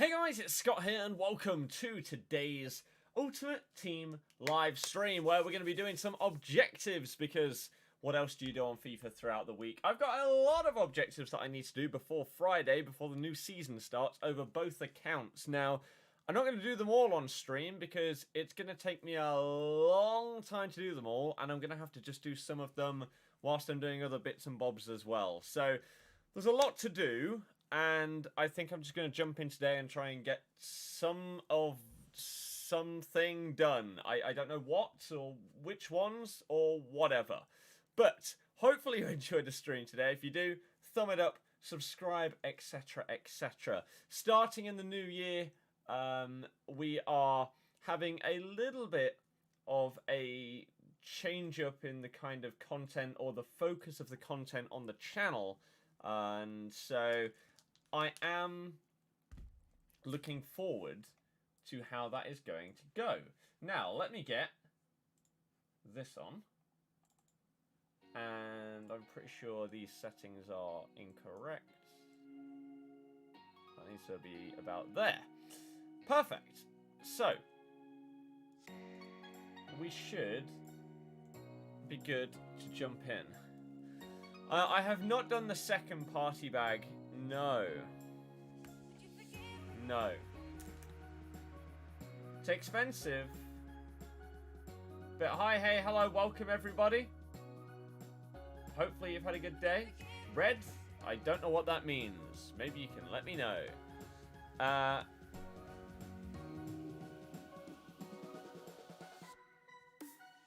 Hey guys, it's Scott here and welcome to today's Ultimate Team live stream where we're going to be doing some objectives because what else do you do on FIFA throughout the week? I've got a lot of objectives that I need to do before Friday, before the new season starts, over both accounts. Now, I'm not going to do them all on stream because it's going to take me a long time to do them all, and I'm going to have to just do some of them whilst I'm doing other bits and bobs as well. So, there's a lot to do. And I think I'm just going to jump in today and try and get something done. I don't know what or which ones or whatever. But hopefully you enjoyed the stream today. If you do, thumb it up, subscribe, etc, etc. Starting in the new year, we are having a little bit of a change up in the kind of content or the focus of the content on the channel. And so I am looking forward to how that is going to go. Now, let me get this on. And I'm pretty sure these settings are incorrect. That needs to be about there. Perfect. So, we should be good to jump in. I have not done the second party bag. No. No. It's expensive. But hi, hey, hello, welcome everybody. Hopefully you've had a good day. Red? I don't know what that means. Maybe you can let me know.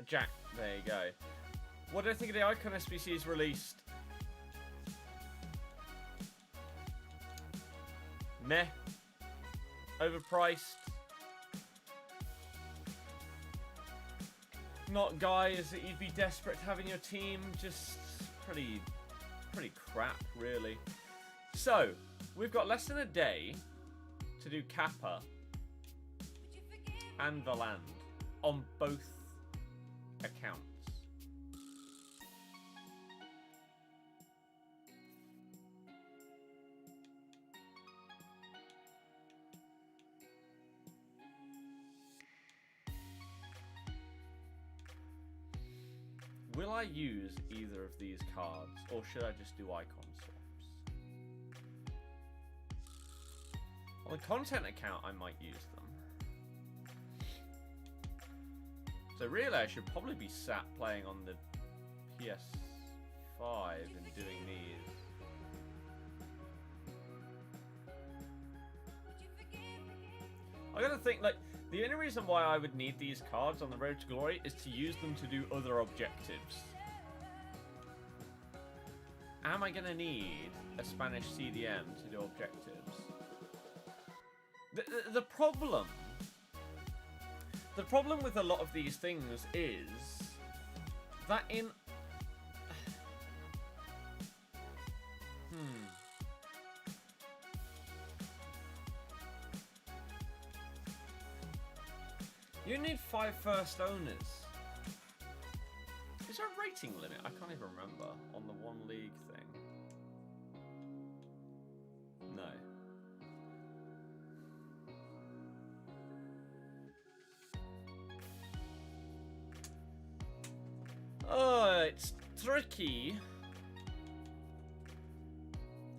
Jack, there you go. What do I think of the Icon SBCs released? Meh. Overpriced. Not guys that you'd be desperate to have in your team. Just pretty crap, really. So, we've got less than a day to do Kappa and the land on both accounts. Will I use either of these cards, or should I just do icon swaps? On the content account, I might use them. So really, I should probably be sat playing on the PS5 and doing these. I gotta think, like, the only reason why I would need these cards on the Road to Glory is to use them to do other objectives. Am I gonna need a Spanish CDM to do objectives? The problem with a lot of these things is that in... You need 5 first owners. Is there a rating limit? I can't even remember on the one league thing. No. Oh, it's tricky.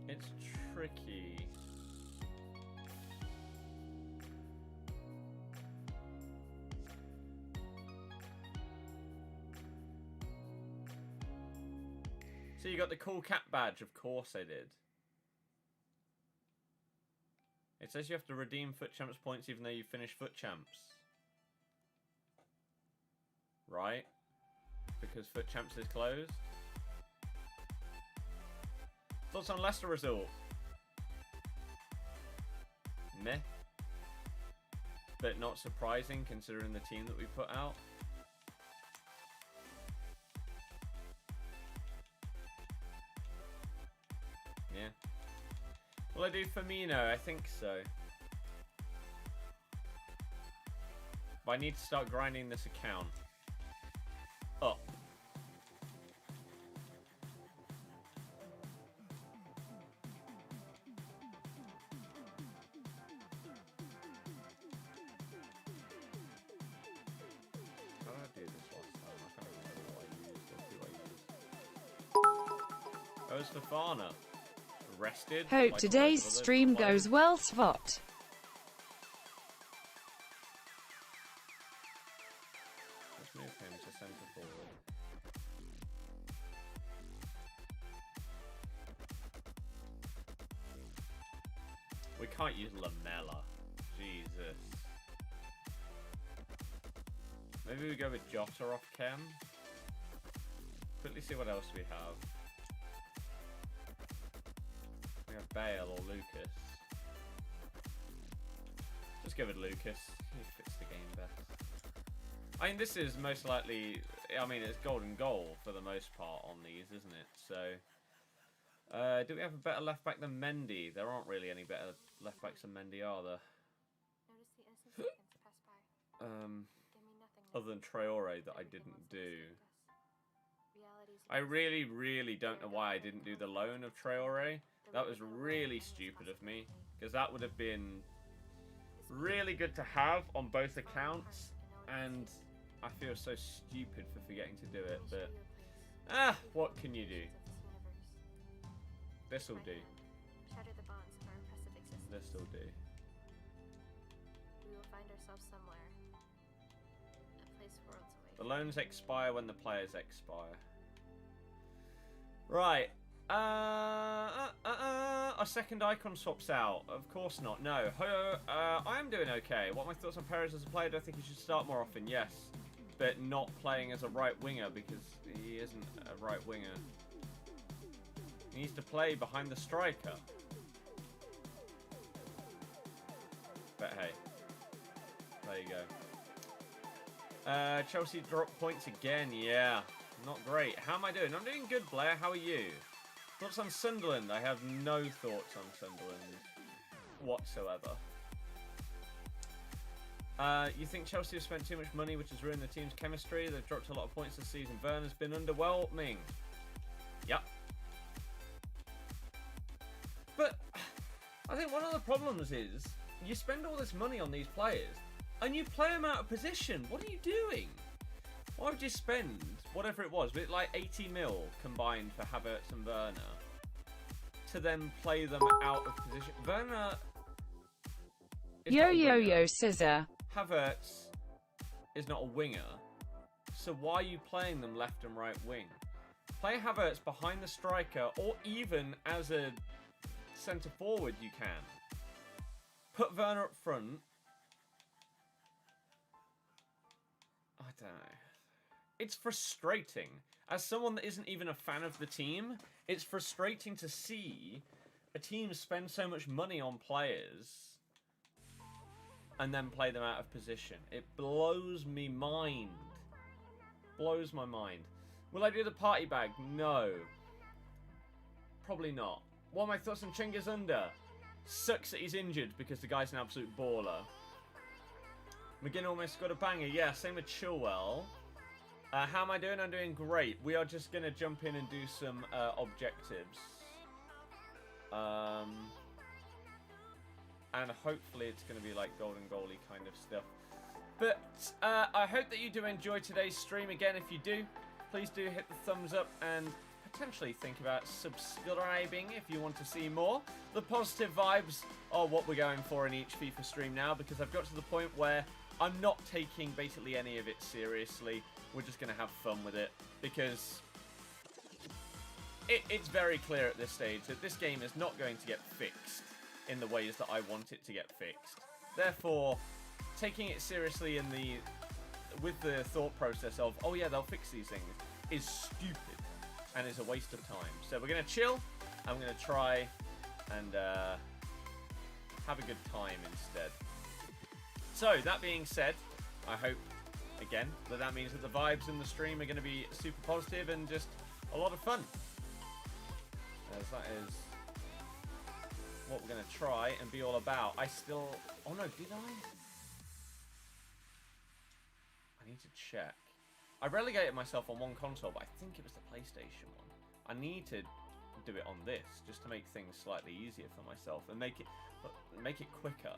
It's tricky. So you got the cool cat badge, of course I did. It says you have to redeem FUT Champs points even though you finished FUT Champs. Right? Because FUT Champs is closed. Thoughts on Leicester result? Meh. But not surprising considering the team that we put out. Yeah. Will I do Firmino? I think so. But I need to start grinding this account up. Goes Fofana. Rested. Hope like today's all those other stream players. goes well, FUT. Let's move him to centre forward. We can't use Lamella. Jesus. Maybe we go with Jota off cam. Quickly see what else we have. We have Bale or Lucas. Just go with Lucas. He fits the game best. I mean, this is most likely... I mean, it's golden goal for the most part on these, isn't it? So... do we have a better left back than Mendy? There aren't really any better left backs than Mendy, are there? Other than Traore that I didn't do. I really, really don't know why I didn't do the loan of Traore. That was really stupid of me, because that would have been really good to have on both accounts, and I feel so stupid for forgetting to do it, but what can you do? This'll do. This'll do. We will find ourselves somewhere. A place worlds away. The loans expire when the players expire. Right. A second icon swaps out. Of course not. No. I am doing okay. What are my thoughts on Perez as a player? Do I think he should start more often? Yes. But not playing as a right winger because he isn't a right winger. He needs to play behind the striker. But hey. There you go. Chelsea dropped points again. Yeah. Not great. How am I doing? I'm doing good, Blair. How are you? Thoughts on Sunderland? I have no thoughts on Sunderland whatsoever. You think Chelsea have spent too much money, which has ruined the team's chemistry? They've dropped a lot of points this season. Werner's been underwhelming. Yep. But I think one of the problems is you spend all this money on these players and you play them out of position. What are you doing? Why would you spend whatever it was, with like 80 mil combined for Havertz and Werner, to then play them out of position? Werner is not a winger. Yo scissor. Havertz is not a winger, so why are you playing them left and right wing? Play Havertz behind the striker, or even as a centre forward you can. Put Werner up front. I don't know. It's frustrating. As someone that isn't even a fan of the team, it's frustrating to see a team spend so much money on players and then play them out of position. It blows me mind. Blows my mind. Will I do the party bag? No. Probably not. What are my thoughts on Cengiz Under? Sucks that he's injured because the guy's an absolute baller. McGinn almost got a banger. Yeah, same with Chilwell. How am I doing? I'm doing great. We are just going to jump in and do some objectives. And hopefully it's going to be like golden goalie kind of stuff. But I hope that you do enjoy today's stream. Again, if you do, please do hit the thumbs up and potentially think about subscribing if you want to see more. The positive vibes are what we're going for in each FIFA stream now, because I've got to the point where I'm not taking basically any of it seriously. We're just going to have fun with it, because it's very clear at this stage that this game is not going to get fixed in the ways that I want it to get fixed. Therefore, taking it seriously with the thought process of, oh yeah, they'll fix these things, is stupid and is a waste of time. So we're going to chill. I'm going to try and have a good time instead. So, that being said, I hope, again, that means that the vibes in the stream are going to be super positive and just a lot of fun. As that is what we're going to try and be all about. Oh no, did I? I need to check. I relegated myself on one console, but I think it was the PlayStation one. I need to do it on this, just to make things slightly easier for myself and make it quicker.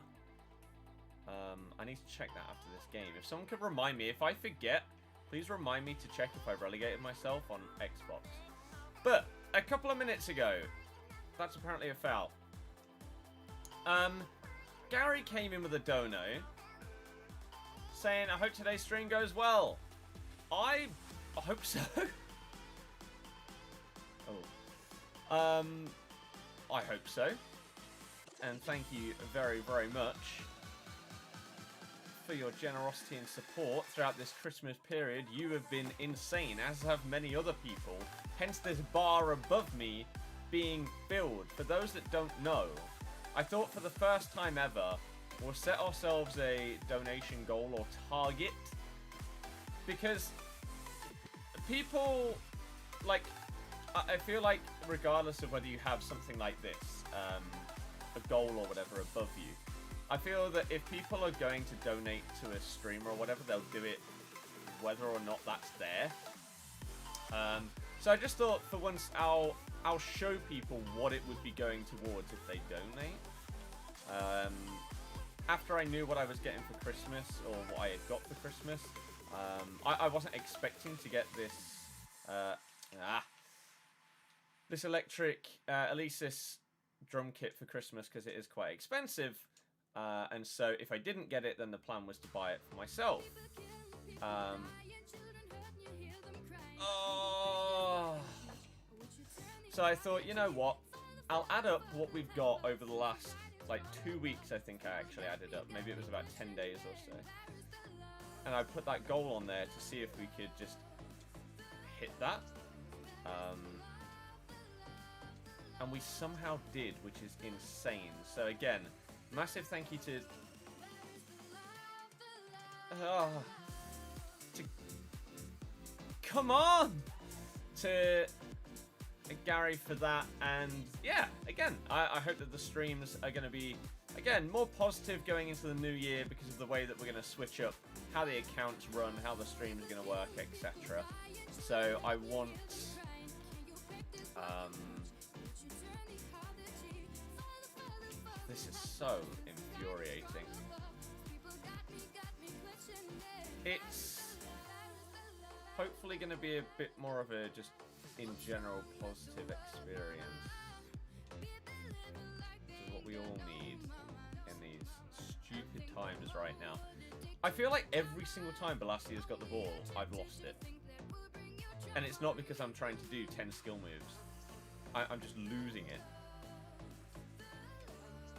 I need to check that after this game. If someone could remind me, if I forget, please remind me to check if I relegated myself on Xbox. But a couple of minutes ago, that's apparently a foul. Gary came in with a dono saying, I hope today's stream goes well. I hope so. Oh. I hope so. And thank you very, very much for your generosity and support throughout this Christmas period. You have been insane, as have many other people. Hence this bar above me being filled. For those that don't know, I thought for the first time ever, we'll set ourselves a donation goal or target. Because people, like, I feel like regardless of whether you have something like this, a goal or whatever above you, I feel that if people are going to donate to a streamer or whatever, they'll do it whether or not that's there. So I just thought for once I'll show people what it would be going towards if they donate. After I knew what I was getting for Christmas or what I had got for Christmas, I wasn't expecting to get this this electric Alesis drum kit for Christmas because it is quite expensive. And so if I didn't get it, then the plan was to buy it for myself. So I thought, you know what? I'll add up what we've got over the last, like, 2 weeks, I think I actually added up. Maybe it was about 10 days or so. And I put that goal on there to see if we could just hit that. And we somehow did, which is insane. So again, massive thank you to come on to Gary for that. And yeah, again, I hope that the streams are going to be, again, more positive going into the new year because of the way that we're going to switch up how the accounts run, how the streams are going to work, etc. So I want this is so infuriating. It's hopefully going to be a bit more of a just in general positive experience, which is what we all need in these stupid times right now. I feel like every single time Balassi has got the ball, I've lost it. And it's not because I'm trying to do 10 skill moves. I'm just losing it.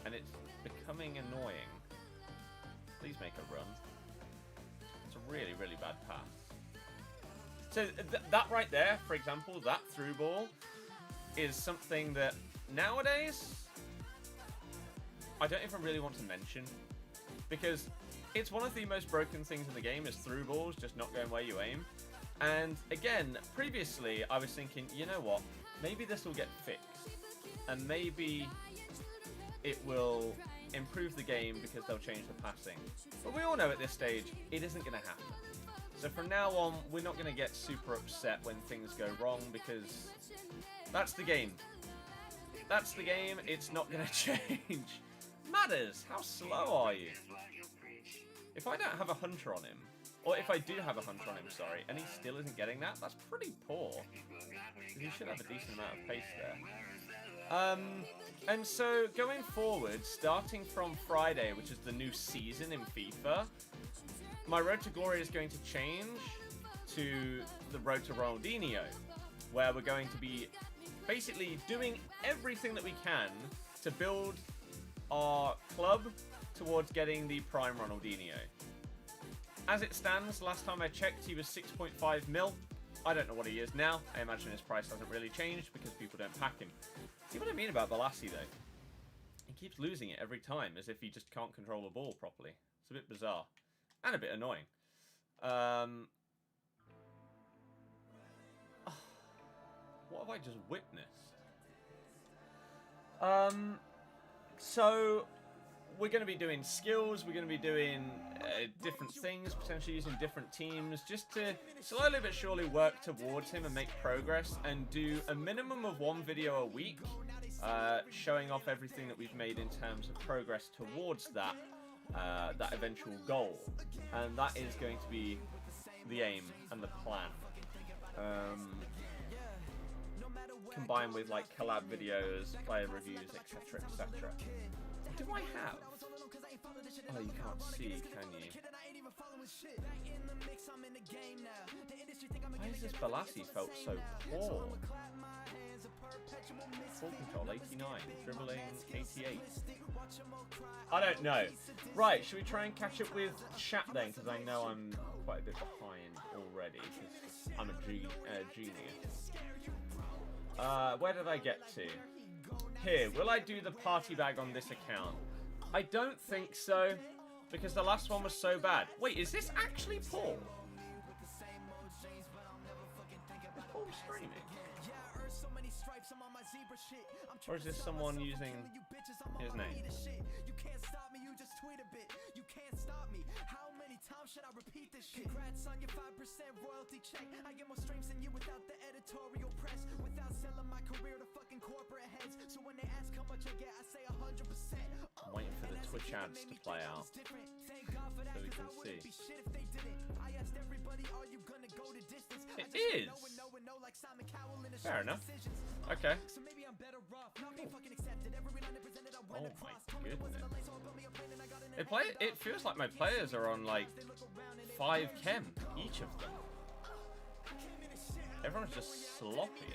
And it's becoming annoying. Please make a run. It's a really, really bad pass. So that right there, for example, that through ball is something that nowadays I don't even really want to mention, because it's one of the most broken things in the game is through balls just not going where you aim. And again, previously I was thinking, you know what, maybe this will get fixed and maybe it will improve the game because they'll change the passing. But we all know at this stage it isn't going to happen. So from now on, we're not going to get super upset when things go wrong, because that's the game. That's the game. It's not going to change. Matters, how slow are you? If I don't have a hunter on him, or if I do have a hunter on him, sorry, and he still isn't getting that, that's pretty poor. He should have a decent amount of pace there. And so going forward, starting from Friday, which is the new season in FIFA, my Road to Glory is going to change to the Road to Ronaldinho, where we're going to be basically doing everything that we can to build our club towards getting the prime Ronaldinho. As it stands, last time I checked, he was 6.5 mil. I don't know what he is now. I imagine his price hasn't really changed because people don't pack him. See what I mean about Balassi, though? He keeps losing it every time, as if he just can't control the ball properly. It's a bit bizarre. And a bit annoying. What have I just witnessed? So we're going to be doing skills. We're going to be doing different things, potentially using different teams, just to slowly but surely work towards him and make progress, and do a minimum of 1 video a week, showing off everything that we've made in terms of progress towards that eventual goal. And that is going to be the aim and the plan. combined with like collab videos, player reviews, etc., etc. What do I have? Oh, you can't see, can you? Why is this Balassi felt so poor? Full control, 89. Dribbling, 88. I don't know. Right, should we try and catch up with chat then? Because I know I'm quite a bit behind already. Because I'm a genius. Where did I get to? Here, will I do the party bag on this account? I don't think so. Because the last one was so bad. Wait, is this actually Paul? Is Paul streaming? Or is this someone using his name? Should I repeat this shit? Congrats on your 5% royalty check. I get more streams than you without the editorial press, without selling my career to fucking corporate heads. So when they ask how much I get, I say 100%. I'm waiting for the Twitch ads to play out so we can see. It is. Fair enough. Okay. Oh my goodness. It feels like my players are on like 5 chem, each of them. Everyone's just sloppy.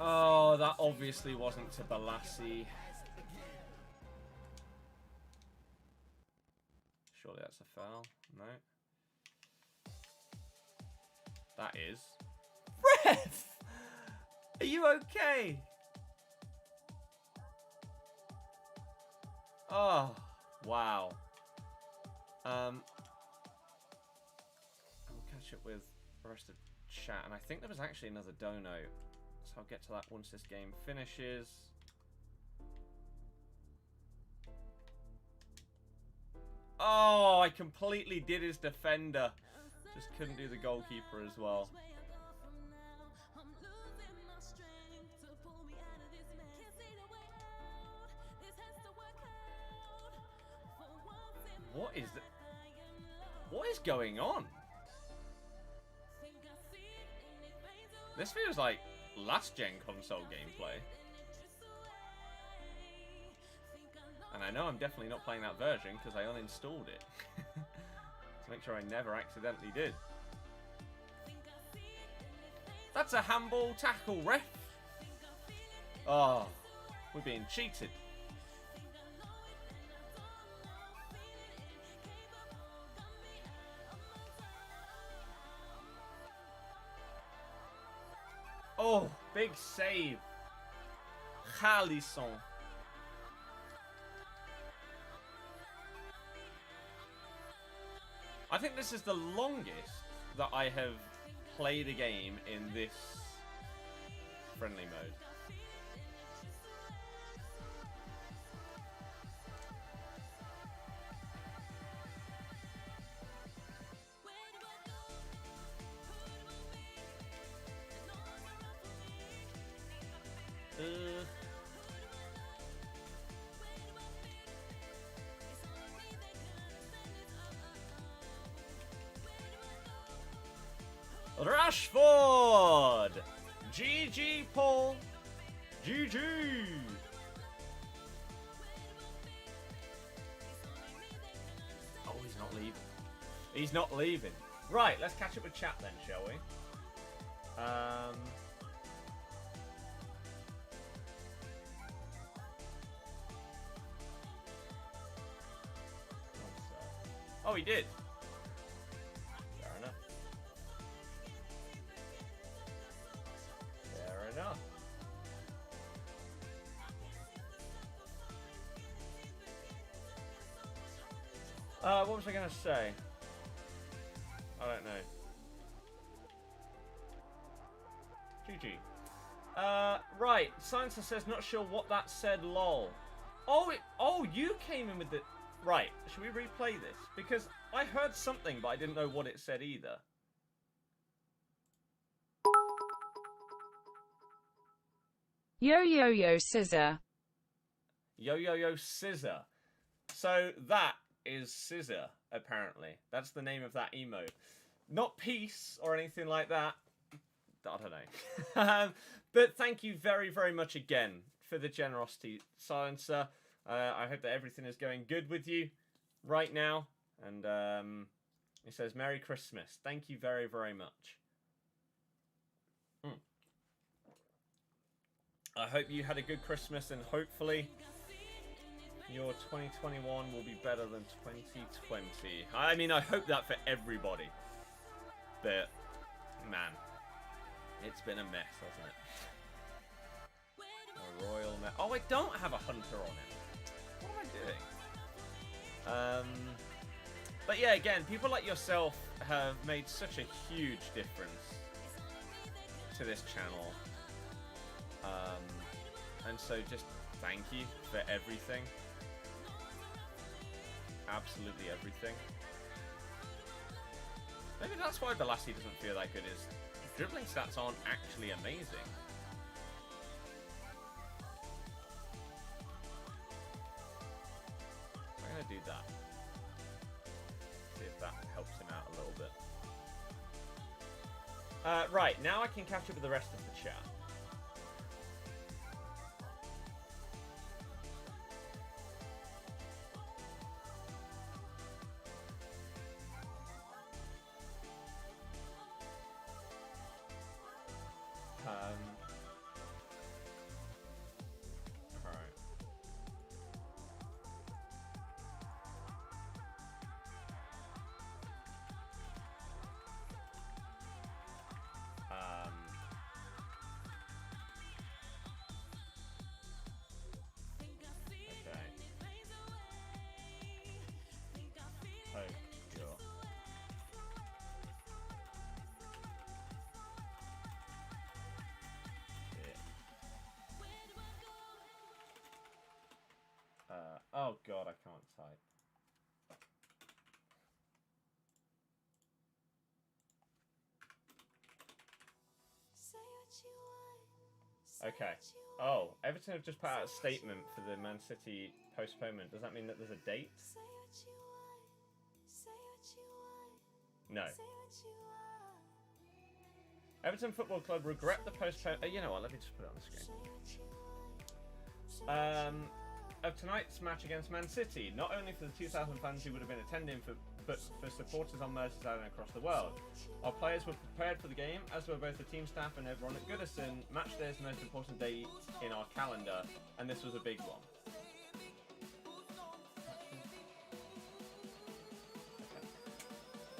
Oh, that obviously wasn't to Balassi. Surely that's a foul. No. That is. Ref! Are you okay? Oh, wow. I'll catch up with the rest of chat. And I think there was actually another dono. So I'll get to that once this game finishes. Oh, I completely did his defender. Just couldn't do the goalkeeper as well. What is going on? This feels like last gen console gameplay. And I know I'm definitely not playing that version because I uninstalled it. To make sure I never accidentally did. That's a handball tackle, ref. Oh, we're being cheated. Oh, big save. Khalisson. I think this is the longest that I have played a game in this friendly mode. Rashford! GG, Paul! GG! Oh, he's not leaving. He's not leaving. Right, let's catch up with chat then, shall we? Oh, he did. Fair enough. Fair enough. What was I going to say? I don't know. GG. Right. Science says, not sure what that said, lol. Oh, you came in with the... Right, should we replay this? Because I heard something, but I didn't know what it said either. Yo, Scissor. Yo Scissor. So that is Scissor, apparently. That's the name of that emote. Not peace or anything like that. I don't know. But thank you very, very much again for the generosity, Silencer. I hope that everything is going good with you right now. And he says, Merry Christmas. Thank you very, very much. I hope you had a good Christmas, and hopefully your 2021 will be better than 2020. I mean, I hope that for everybody. But, man, it's been a mess, hasn't it? A royal mess. Oh, I don't have a hunter on it. What am I doing? But yeah, again, people like yourself have made such a huge difference to this channel. And so just thank you for everything. Absolutely everything. Maybe that's why Balassi doesn't feel that good, is dribbling stats aren't actually amazing. I'm going to do that. See if that helps him out a little bit. Right, now I can catch up with the rest of the chat. Oh god, I can't type. Okay. Oh, Everton have just put out a statement for the Man City postponement. Does that mean that there's a date? No. Everton Football Club regret the postponement. You know what? Let me just put it on the screen. Of tonight's match against Man City, not only for the 2,000 fans who would have been attending, but for supporters on Merseyside and across the world. Our players were prepared for the game, as were both the team staff and everyone at Goodison. Match day is the most important day in our calendar, and this was a big one.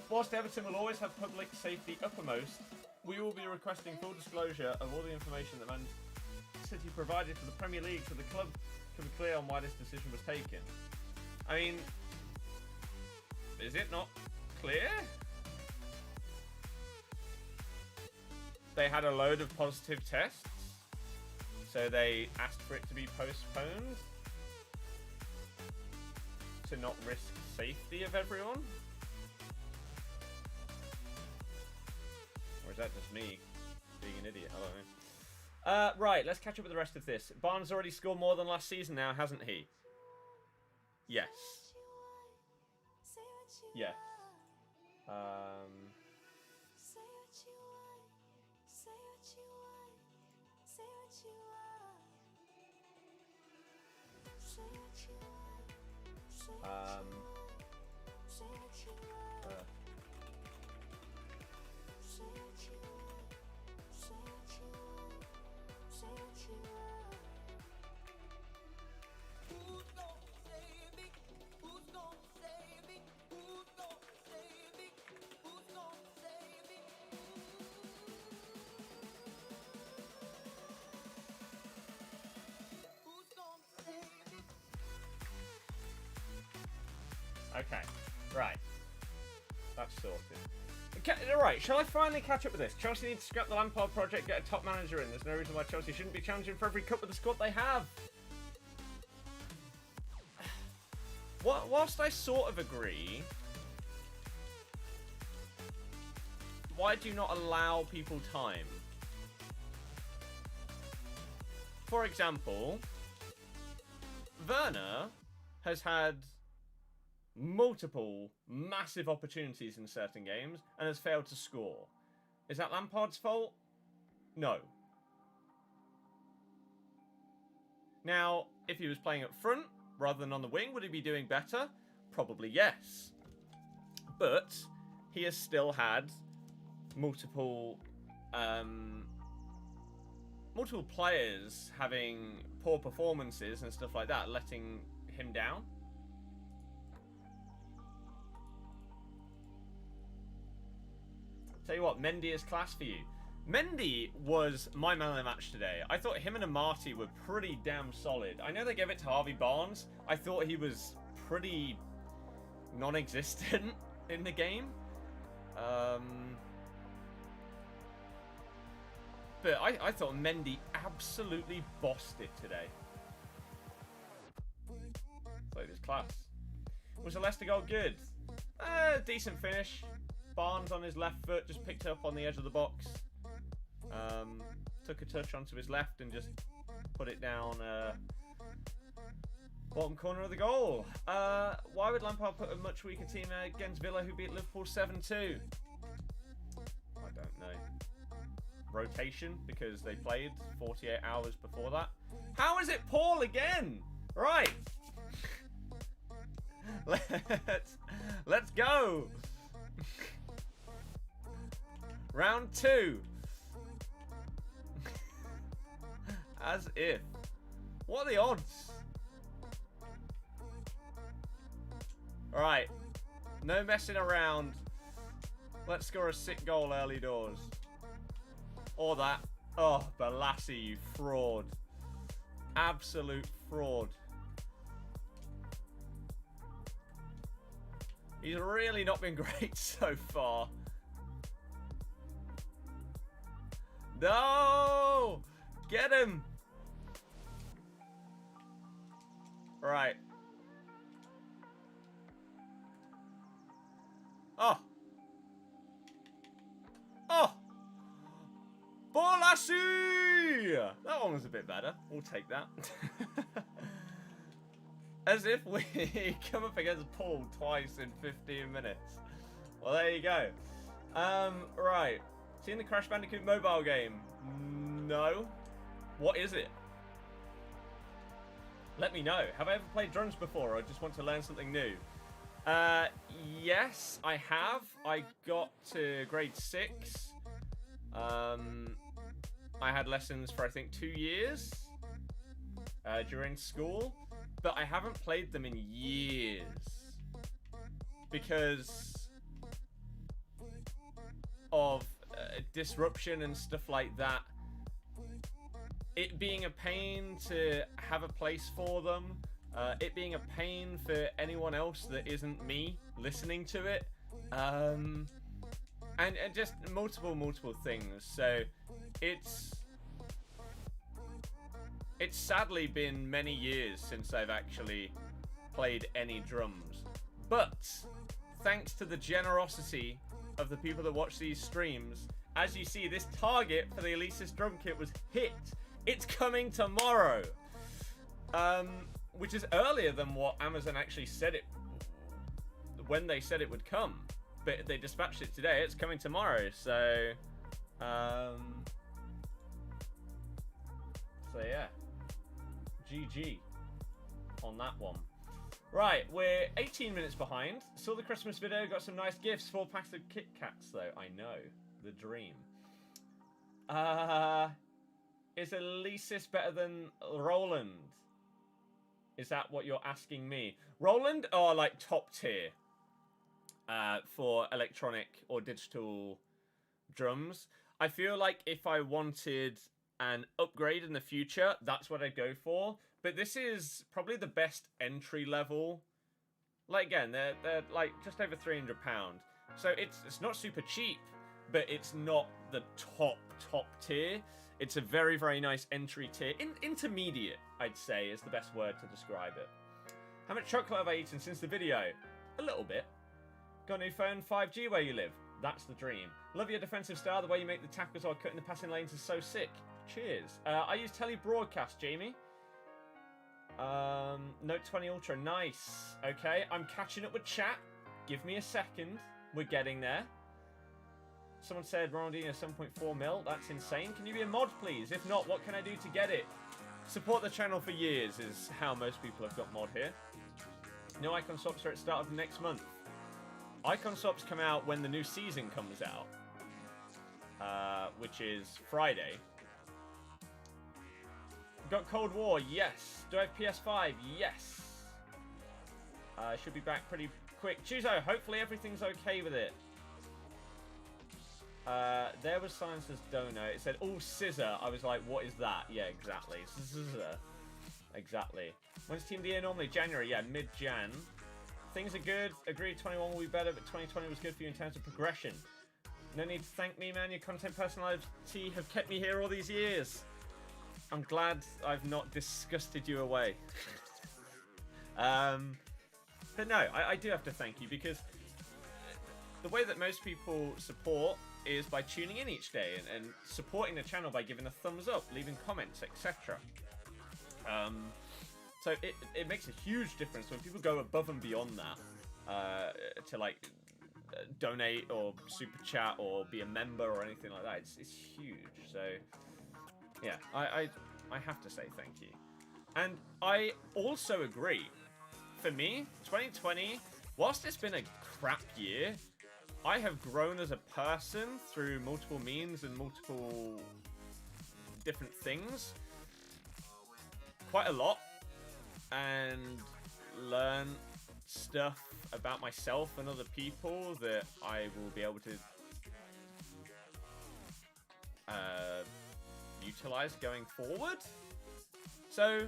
Whilst Everton will always have public safety uppermost, we will be requesting full disclosure of all the information that Man City provided to the Premier League so the club can be clear on why this decision was taken. I mean, is it not clear? They had a load of positive tests, so they asked for it to be postponed to not risk safety of everyone? Or is that just me being an idiot? I don't know. Right, let's catch up with the rest of this. Barnes already scored more than last season now, hasn't he? Yes. Yes. Okay, right. That's sorted. Okay, right, shall I finally catch up with this? Chelsea need to scrap the Lampard project, get a top manager in. There's no reason why Chelsea shouldn't be challenging for every cup with the squad they have. Whilst I sort of agree, why do you not allow people time? For example, Werner has had multiple massive opportunities in certain games and has failed to score. Is that Lampard's fault? No. Now, if he was playing up front rather than on the wing, would he be doing better? Probably yes. But he has still had multiple players having poor performances and stuff like that, letting him down. Tell you what, Mendy is class for you. Mendy was my man of the match today. I thought him and Amati were pretty damn solid. I know they gave it to Harvey Barnes. I thought he was pretty non-existent in the game. But I thought Mendy absolutely bossed it today. So it was class. Was the Leicester goal good? Decent finish. Barnes on his left foot just picked it up on the edge of the box. Took a touch onto his left and just put it down bottom corner of the goal. Why would Lampard put a much weaker team against Villa who beat Liverpool 7-2? I don't know. Rotation because they played 48 hours before that. How is it Paul again? Right. Let's go. Round 2. As if. What are the odds? Alright. No messing around. Let's score a sick goal early doors. Or that. Oh, Balassi, you fraud. Absolute fraud. He's really not been great so far. No! Get him! Right. Oh! Oh! Balassi! That one was a bit better. We'll take that. As if we come up against Paul twice in 15 minutes. Well, there you go. Right. Seen the Crash Bandicoot mobile game? No. What is it? Let me know. Have I ever played drums before, or I just want to learn something new? Yes, I have. I got to grade 6. I had lessons for, I think, 2 years during school, but I haven't played them in years because of disruption and stuff like that. It being a pain to have a place for them, it being a pain for anyone else that isn't me listening to it, and just multiple things. So it's sadly been many years since I've actually played any drums, but thanks to the generosity of the people that watch these streams, as you see, this target for the Elisis drum kit was hit. It's coming tomorrow, which is earlier than what Amazon actually said it, when they said it would come, but they dispatched it today. It's coming tomorrow, so yeah, GG on that one. Right, we're 18 minutes behind. Saw the Christmas video, got some nice gifts. 4 packs of Kit Kats, though. I know. The dream. Is Elisis better than Roland? Is that what you're asking me? Roland are like top tier for electronic or digital drums. I feel like if I wanted an upgrade in the future, that's what I'd go for. But this is probably the best entry level. Like, again, they're like just over £300. So it's not super cheap, but it's not the top tier. It's a very, very nice entry tier. Intermediate, I'd say, is the best word to describe it. How much chocolate have I eaten since the video? A little bit. Got a new phone, 5G where you live? That's the dream. Love your defensive style. The way you make the tackles while cutting the passing lanes is so sick. Cheers. I use telebroadcast, Jamie. Note 20 Ultra, nice. Okay, I'm catching up with chat. Give me a second. We're getting there. Someone said Ronaldinho 7.4 mil. That's insane. Can you be a mod, please? If not, what can I do to get it? Support the channel for years is how most people have got mod here. No icon swaps are at the start of next month. Icon swaps come out when the new season comes out, which is Friday. Got Cold War, yes. Do I have PS5? Yes. Should be back pretty quick. Chuzo, hopefully everything's okay with it. There was signs as dono. It said, oh, scissor. I was like, what is that? Yeah, exactly. Scissor. Exactly. When's Team DA normally? January, yeah, mid-Jan. Things are good. Agreed, 21 will be better, but 2020 was good for you in terms of progression. No need to thank me, man. Your content personality have kept me here all these years. I'm glad I've not disgusted you away. But no, I do have to thank you, because the way that most people support is by tuning in each day and supporting the channel by giving a thumbs up, leaving comments, etc. So it makes a huge difference when people go above and beyond that to like donate or super chat or be a member or anything like that. It's huge. So yeah, I have to say thank you. And I also agree. For me, 2020, whilst it's been a crap year, I have grown as a person through multiple means and multiple different things quite a lot, and learn stuff about myself and other people that I will be able to utilize going forward. So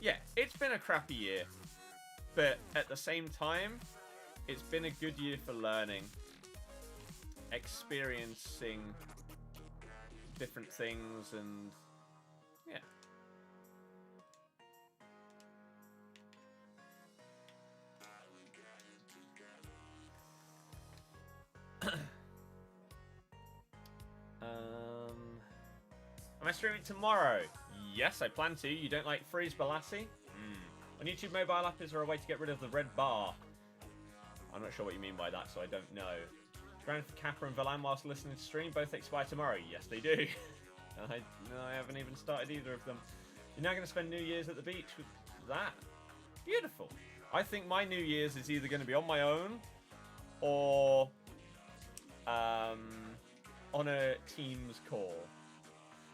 yeah, it's been a crappy year, but at the same time, it's been a good year for learning, experiencing different things, and yeah. Am I streaming tomorrow? Yes, I plan to. You don't like Freeze Balassi? On YouTube mobile app, is there a way to get rid of the red bar? I'm not sure what you mean by that, so I don't know. Grand for Kappa and Valan whilst listening to stream, both expire tomorrow. Yes, they do. I haven't even started either of them. You're now going to spend New Year's at the beach with that? Beautiful. I think my New Year's is either going to be on my own or on a Teams call.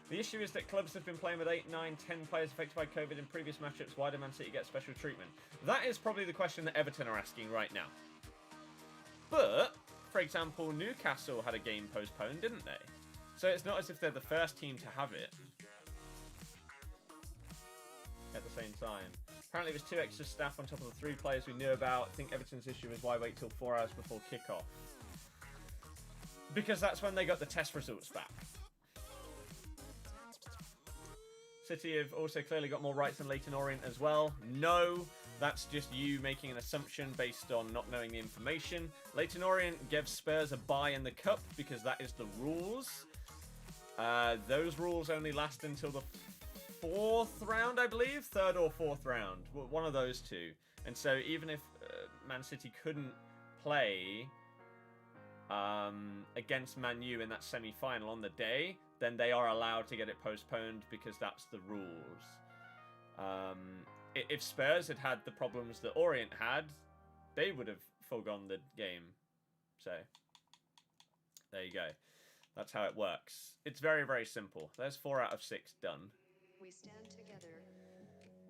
The issue is that clubs have been playing with 8, 9, 10 players affected by COVID in previous matchups. Why did Man City get special treatment? That is probably the question that Everton are asking right now. But, for example, Newcastle had a game postponed, didn't they? So it's not as if they're the first team to have it at the same time. Apparently there's 2 extra staff on top of the 3 players we knew about. I think Everton's issue is why wait till 4 hours before kickoff. Because that's when they got the test results back. City have also clearly got more rights than Leyton Orient as well. No, that's just you making an assumption based on not knowing the information. Leyton Orient gave Spurs a bye in the cup because that is the rules. Those rules only last until the 4th round, I believe. 3rd or 4th round. One of those two. And so even if Man City couldn't play against Man U in that semi-final on the day, then they are allowed to get it postponed because that's the rules. If Spurs had had the problems that Orient had, they would have foregone the game. So, there you go. That's how it works. It's very, very simple. There's 4 out of 6 done. We stand together,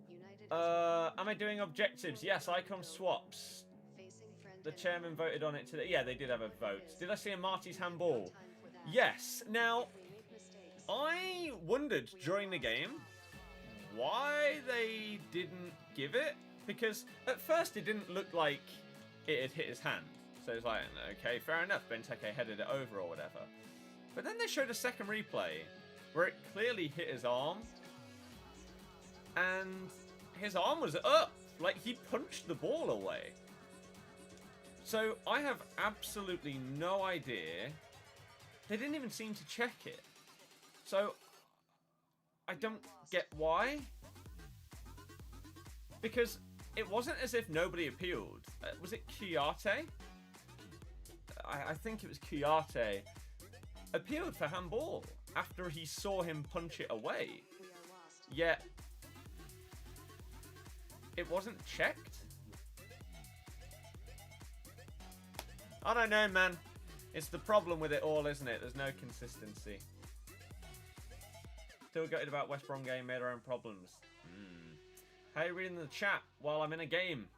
united. Am I doing objectives? Yes, icon swaps. The chairman voted on it today. Yeah, they did have a vote. Did I see a Marty's handball? Yes. Now, I wondered during the game why they didn't give it, because at first it didn't look like it had hit his hand. So it's like, okay, fair enough, Benteke headed it over or whatever. But then they showed a second replay where it clearly hit his arm, and his arm was up, like he punched the ball away. So I have absolutely no idea. They didn't even seem to check it. So I don't get why. Because it wasn't as if nobody appealed. Was it Kuyate? I think it was Kuyate. Appealed for handball after he saw him punch it away. We are lost. Yet, it wasn't checked. I don't know, man. It's the problem with it all, isn't it? There's no consistency. Still gutted about West Brom game, made our own problems. How are you reading the chat while I'm in a game?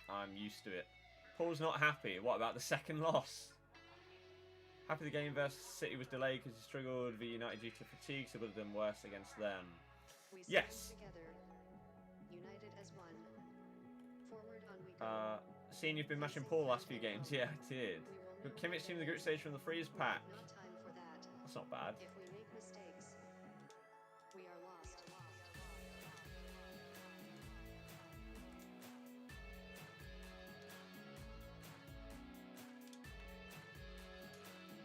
I'm used to it. Paul's not happy. What about the second loss? Happy the game versus City was delayed because he struggled with United due to fatigue, so would have done worse against them. We stand Yes. together, united as one. Forward on we go. Seeing you've been mashing Paul last few games. Yeah, I did. But Kimmich's team in the group stage from the freeze pack. Not time for that. That's not bad. If we make mistakes, we are lost.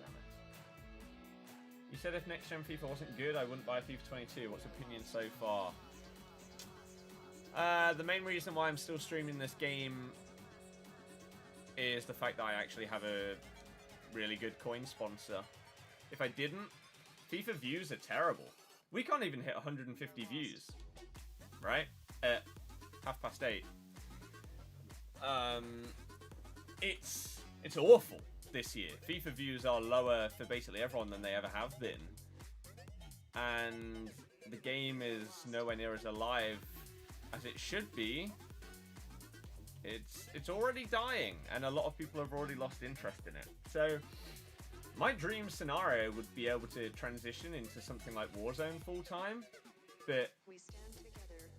Damn it. You said if next gen FIFA wasn't good, I wouldn't buy FIFA 22. What's your opinion so far? The main reason why I'm still streaming this game is the fact that I actually have a really good coin sponsor. If I didn't, FIFA views are terrible. We can't even hit 150 views, right? At 8:30. It's awful this year. FIFA views are lower for basically everyone than they ever have been, and the game is nowhere near as alive as it should be. It's already dying, and a lot of people have already lost interest in it. So my dream scenario would be able to transition into something like Warzone full time, but We stand together,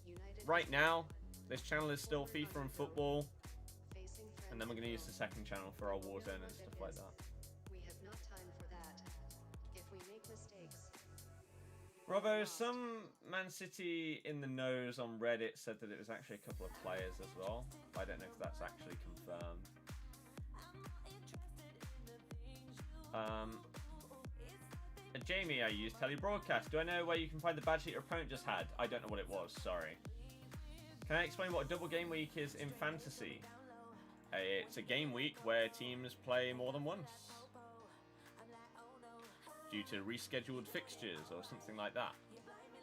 united. right now this channel is still FIFA and football, Facing and then we're going to use the second channel for our Warzone and stuff like that. We have not time for that. If we make mistakes, Robo, some Man City in the nose on Reddit said that it was actually a couple of players as well. I don't know if that's actually confirmed. Jamie, I use telebroadcast. Do I know where you can find the badge that your opponent just had? I don't know what it was, sorry. Can I explain what a double game week is in fantasy? It's a game week where teams play more than once, due to rescheduled fixtures or something like that.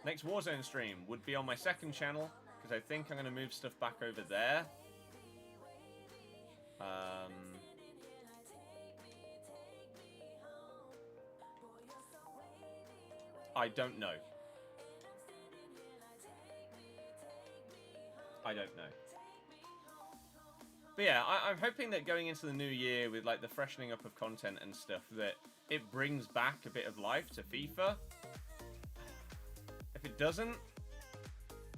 Next Warzone stream would be on my second channel, because I think I'm going to move stuff back over there. I don't know. I don't know. But yeah, I'm hoping that going into the new year with like the freshening up of content and stuff, that it brings back a bit of life to FIFA. If it doesn't,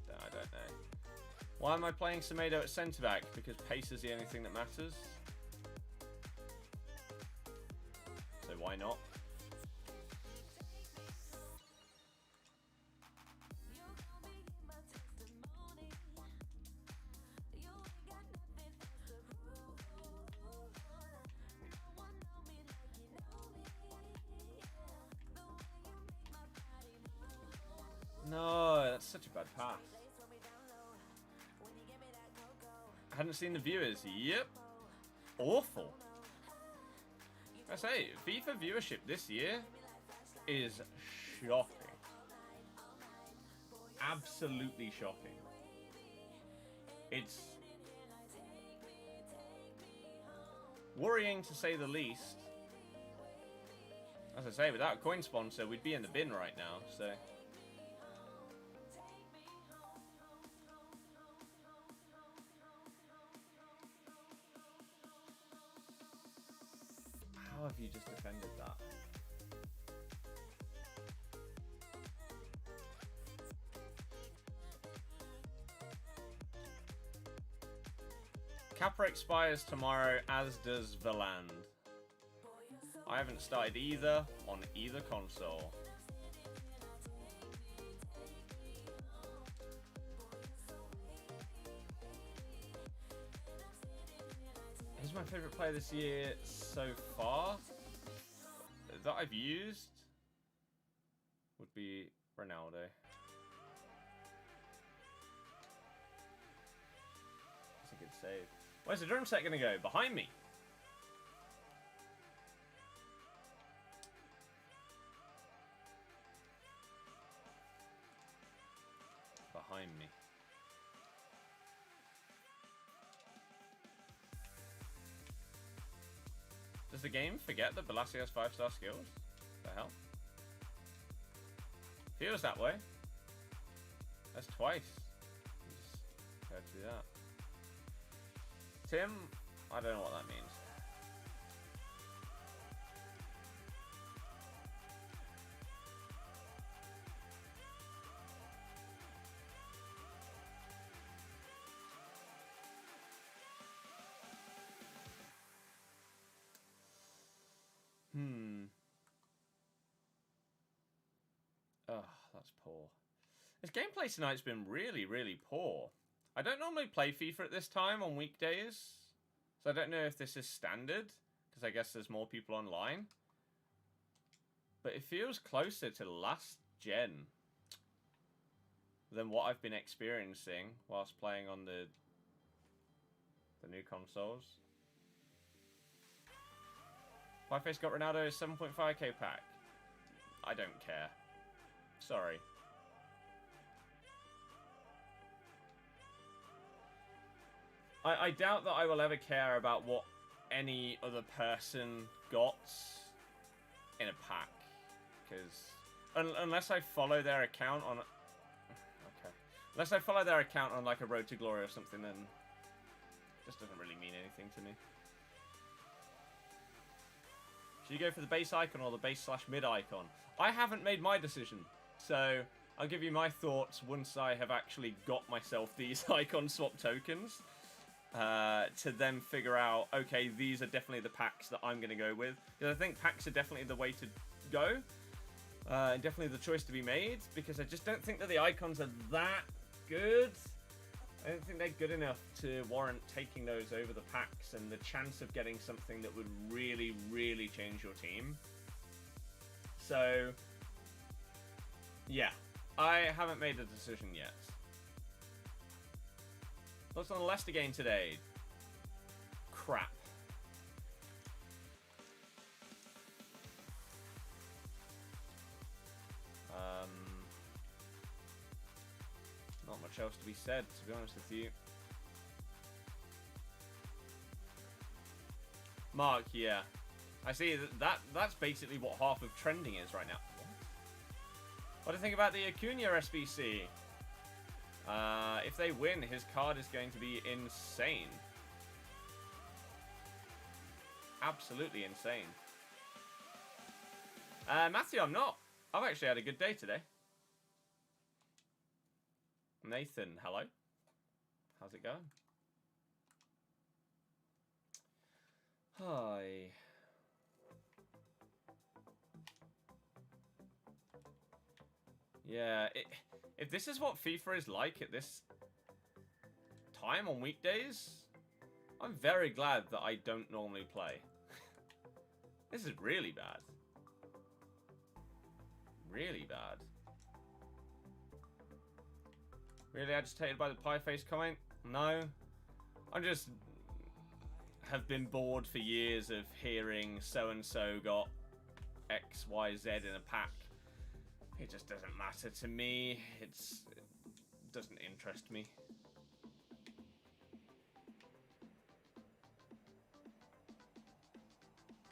then I don't know. Why am I playing Semedo at centre back? Because pace is the only thing that matters. So why not? No, that's such a bad pass. I hadn't seen the viewers. Yep. Awful. I say, FIFA viewership this year is shocking. Absolutely shocking. It's worrying to say the least. As I say, without a coin sponsor, we'd be in the bin right now, so... How have you just defended that? Capra expires tomorrow, as does Valand. I haven't started either on either console. Who's my favourite player this year so far that I've used would be Ronaldo. save. Where's the drum set gonna go? Behind me. Behind me. Does the game forget that Balassi has 5-star skills? The hell? Feels that way. That's twice. Just had to do that. Tim, I don't know what that means. Oh, that's poor. This gameplay tonight's been really, really poor. I don't normally play FIFA at this time on weekdays, so I don't know if this is standard, because I guess there's more people online. But it feels closer to last gen than what I've been experiencing whilst playing on the new consoles. Pieface got Ronaldo's 7.5k pack. I don't care. Sorry. I doubt that I will ever care about what any other person got in a pack. Because unless I follow their account on... Okay. Unless I follow their account on like a Road to Glory or something, then it just doesn't really mean anything to me. Should you go for the base icon or the base/mid icon? I haven't made my decision. So I'll give you my thoughts once I have actually got myself these icon swap tokens. To then figure out, okay, these are definitely the packs that I'm going to go with. Because I think packs are definitely the way to go. And definitely the choice to be made. Because I just don't think that the icons are that good. I don't think they're good enough to warrant taking those over the packs. And the chance of getting something that would really, really change your team. So, yeah. I haven't made a decision yet. What's on the Leicester game today? Crap. Not much else to be said, to be honest with you. Mark, yeah. I see that's basically what half of trending is right now. What do you think about the Acuna SBC? If they win, his card is going to be insane. Absolutely insane. Matthew, I'm not. I've actually had a good day today. Nathan, hello. How's it going? Hi. Yeah, if this is what FIFA is like at this time on weekdays, I'm very glad that I don't normally play. This is really bad. Really bad. Really agitated by the pie face comment? No. I just have been bored for years of hearing so-and-so got X, Y, Z in a pack. It just doesn't matter to me. It doesn't interest me.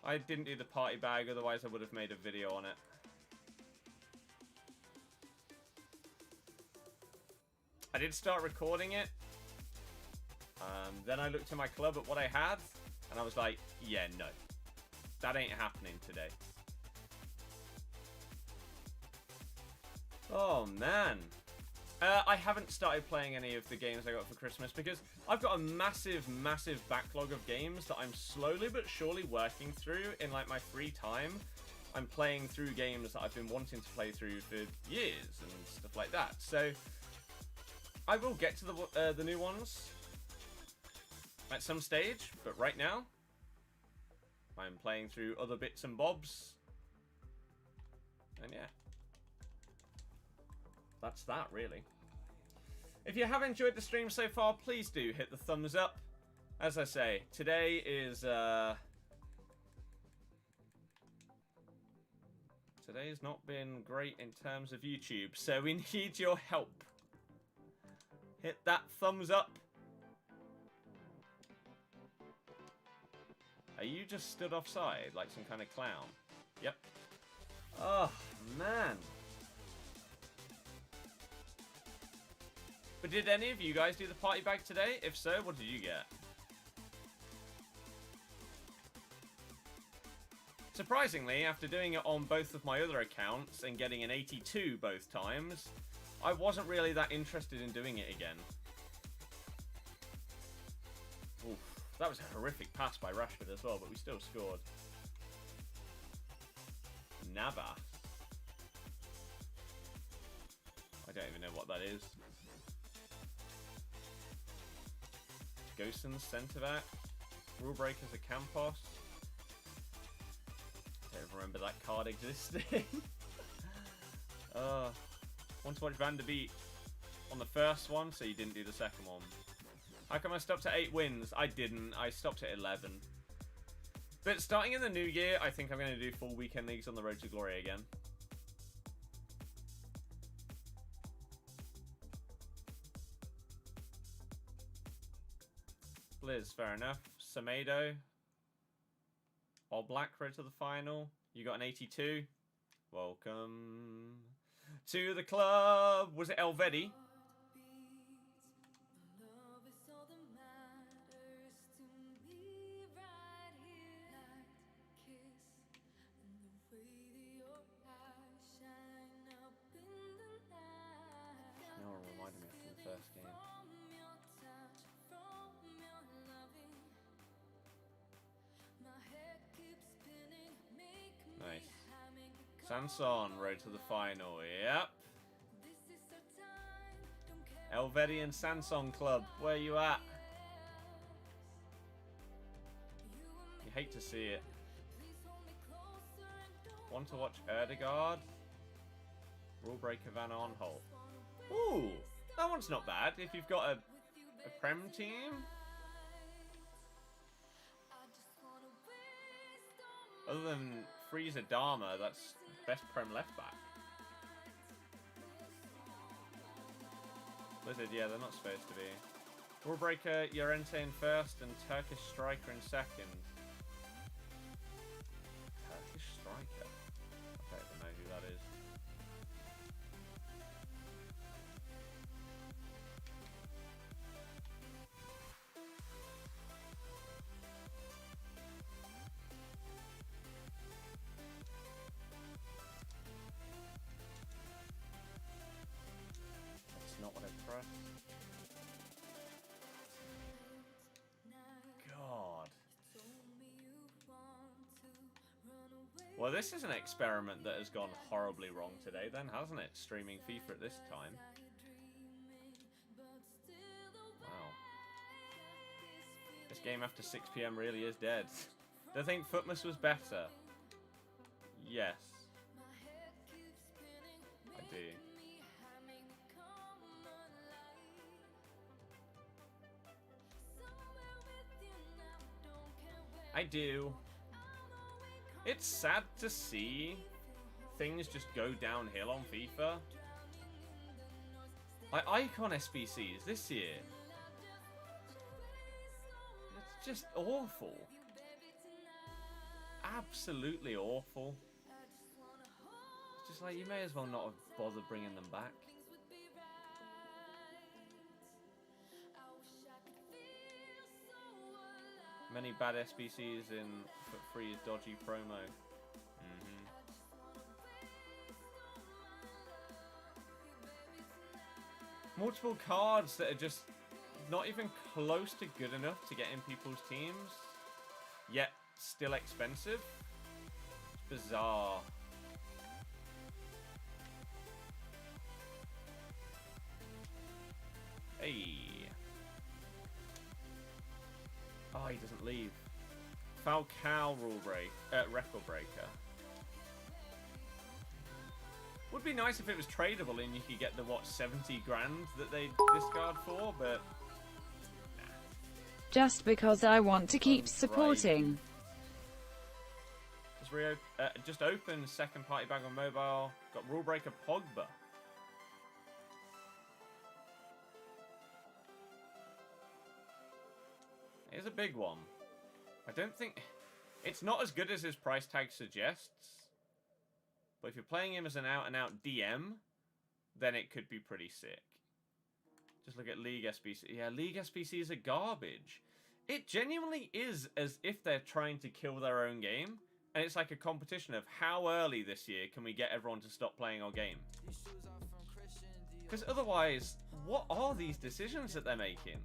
I didn't do the party bag, otherwise I would have made a video on it. I did start recording it. Then I looked at my club at what I had, and I was like, yeah, no. That ain't happening today. Oh, man. I haven't started playing any of the games I got for Christmas because I've got a massive, massive backlog of games that I'm slowly but surely working through in like my free time. I'm playing through games that I've been wanting to play through for years and stuff like that. So I will get to the new ones at some stage, but right now I'm playing through other bits and bobs. And yeah. That's that, really. If you have enjoyed the stream so far, please do hit the thumbs up. As I say, today is today's not been great in terms of YouTube, so we need your help. Hit that thumbs up. Are you just stood offside like some kind of clown? Yep. Oh, man. But did any of you guys do the party bag today? If so, what did you get? Surprisingly, after doing it on both of my other accounts and getting an 82 both times, I wasn't really that interested in doing it again. Oof, that was a horrific pass by Rashford as well, but we still scored. Navas. I don't even know what that is. Gosens, centre back. Rule breakers are Campos. Don't remember that card existing. Want to watch Van der Beek on the first one, so you didn't do the second one. How come I stopped at 8 wins? I didn't. I stopped at 11. But starting in the new year, I think I'm going to do full weekend leagues on the Road to Glory again. Blizz, fair enough. Semedo. All Black, road to the final. You got an 82. Welcome to the club. Was it Elvedi? No one reminded me from the first game. Nice. Sanson, road to the final. Yep. Elvedi and Sanson Club, where you at? You hate to see it. Want to watch Erdegaard? Rule breaker Van Arnholt. Ooh, that one's not bad if you've got a Prem team. Other than Freeze Adama, that's best Prem left back. Blizzard, yeah, they're not supposed to be. Rule breaker Llorente in first and Turkish striker in second. Turkish striker? I don't even know who that is. Not what I pressed. God. Well, this is an experiment that has gone horribly wrong today then, hasn't it? Streaming FIFA at this time. Wow. This game after 6 PM really is dead. Do I think Footmas was better? Yes. I do. I do. It's sad to see things just go downhill on FIFA. Like Icon SBCs this year. It's just awful. Absolutely awful. It's just like you may as well not have bothered bringing them back. Many bad SBCs in FUT Freeze dodgy promo. Multiple cards that are just not even close to good enough to get in people's teams, yet still expensive. It's bizarre. Hey. Oh, he doesn't leave. Falcao record breaker. Would be nice if it was tradable and you could get the, what, 70 grand that they discard for, but... Nah. Just because I want to keep supporting. Just open second party bag on mobile. Got rule breaker Pogba. It's a big one. I don't think... It's not as good as his price tag suggests. But if you're playing him as an out-and-out DM, then it could be pretty sick. Just look at League SBC. Yeah, League SBCs are garbage. It genuinely is as if they're trying to kill their own game. And it's like a competition of how early this year can we get everyone to stop playing our game. Because otherwise, what are these decisions that they're making?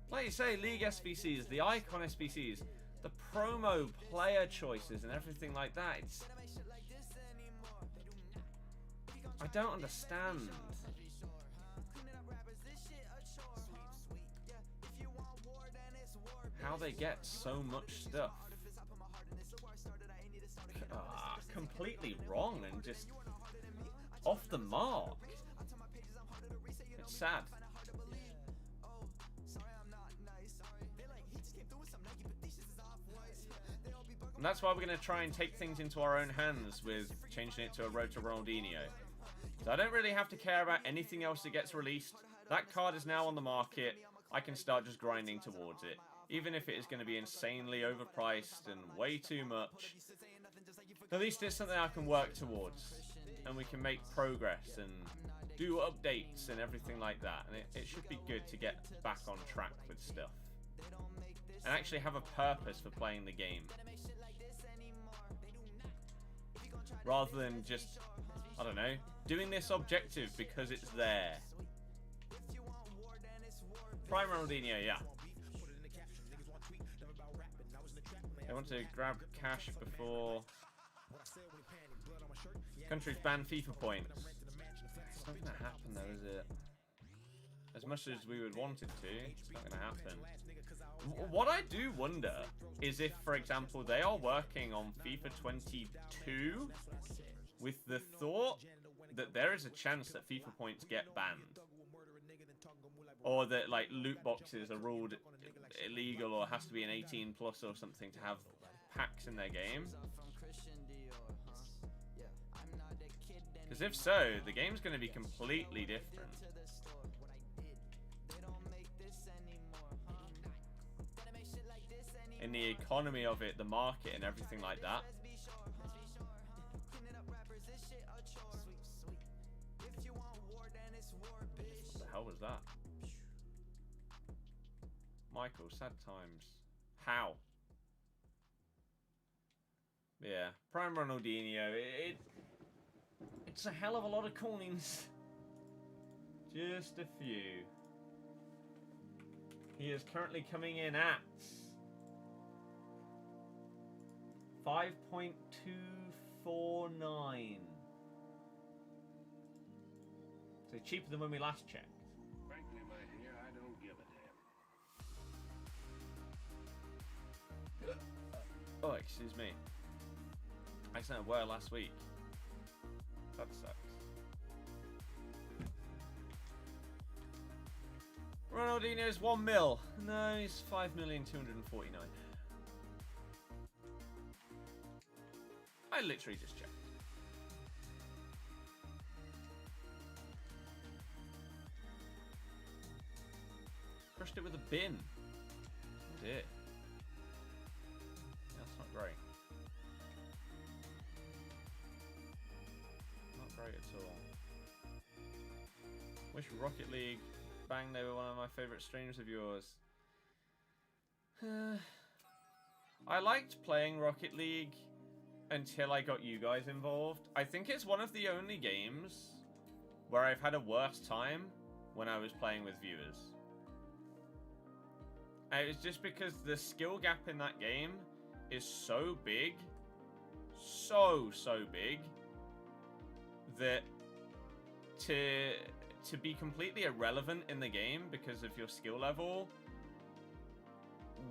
Like you say, League SBCs, the Icon SBCs, the promo player choices and everything like that. I don't understand. How they get so much stuff. Completely wrong and just off the mark. It's sad. And that's why we're going to try and take things into our own hands with changing it to a road to Ronaldinho. So I don't really have to care about anything else that gets released. That card is now on the market. I can start just grinding towards it. Even if it is going to be insanely overpriced and way too much. At least it's something I can work towards. And we can make progress and do updates and everything like that. And it should be good to get back on track with stuff. And actually have a purpose for playing the game. Rather than just, I don't know, doing this objective because it's there. Prime Ronaldinho, yeah. I want to grab cash before countries ban FIFA points. It's not going to happen though, is it? As much as we would want it to, it's not going to happen. What I do wonder is if, for example, they are working on FIFA 22 with the thought that there is a chance that FIFA points get banned. Or that, like, loot boxes are ruled illegal or has to be an 18 plus or something to have packs in their game. Because if so, the game's going to be completely different. In the economy of it, the market and everything like that. What the hell was that? Michael, sad times. How? Yeah, Prime Ronaldinho. It's a hell of a lot of coins. Just a few. He is currently coming in at 5.249. So cheaper than when we last checked. Frankly, my dear, I don't give a damn. Oh, excuse me. I sent a word last week. That sucks. Ronaldinho's 1 mil. No, he's 5,249,000. I literally just checked. Crushed it with a bin. Oh dear. That's not great. Not great at all. Wish Rocket League, bang, they were one of my favourite streams of yours. I liked playing Rocket League until I got you guys involved. I think it's one of the only games where I've had a worse time when I was playing with viewers. And it's just because the skill gap in that game is so big, so big, that to be completely irrelevant in the game because of your skill level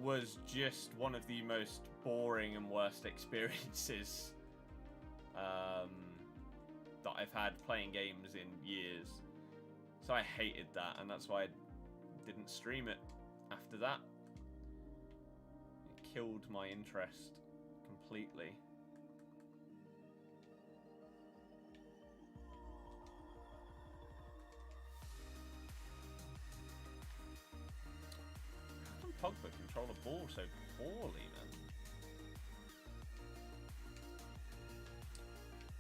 was just one of the most boring and worst experiences that I've had playing games in years. So I hated that, and that's why I didn't stream it after that. killed my interest completely. How can Pogba control a ball so poorly, man?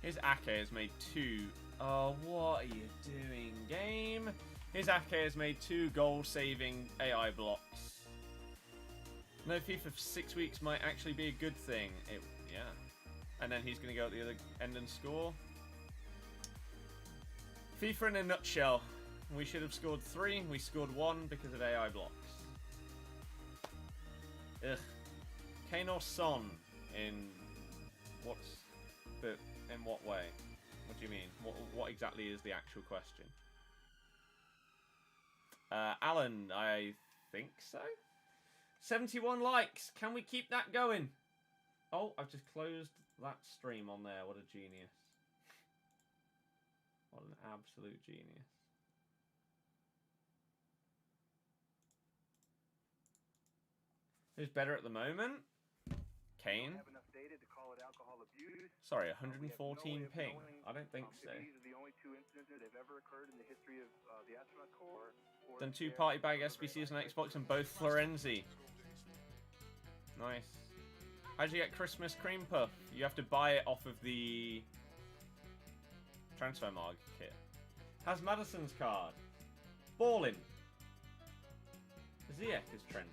His Ake has made 2. Oh, what are you doing, game? His Ake has made 2 goal-saving AI blocks. No FIFA for 6 weeks might actually be a good thing. Yeah. And then he's going to go at the other end and score. FIFA in a nutshell. We should have scored 3. We scored 1 because of AI blocks. Ugh. Kane or Son in in what way? What do you mean? What exactly is the actual question? Alan, I think so. 71 likes. Can we keep that going? Oh, I've just closed that stream on there. What a genius. What an absolute genius. Who's better at the moment? Kane. Sorry, 114 ping. I don't think so. Done 2 party bag SBCs on Xbox and both Florenzi. Nice. How'd you get Christmas cream puff? You have to buy it off of the transfer mark kit. How's Madison's card? Ballin. Ziyech is trending.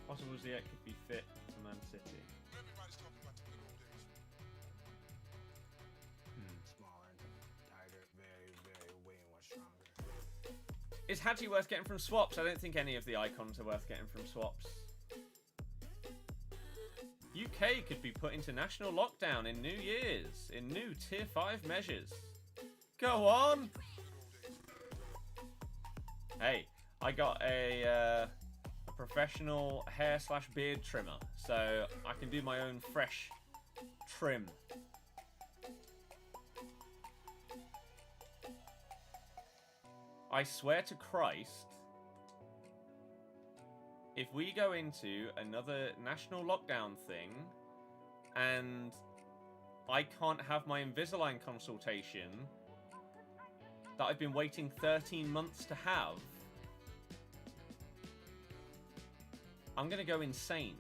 Possible Ziyech could be fit for Man City. Is Hadji worth getting from swaps? I don't think any of the icons are worth getting from swaps. UK could be put into national lockdown in New Year's, in new Tier 5 measures. Go on! Hey, I got a professional hair/beard trimmer, so I can do my own fresh trim. I swear to Christ, if we go into another national lockdown thing and I can't have my Invisalign consultation that I've been waiting 13 months to have, I'm gonna go insane.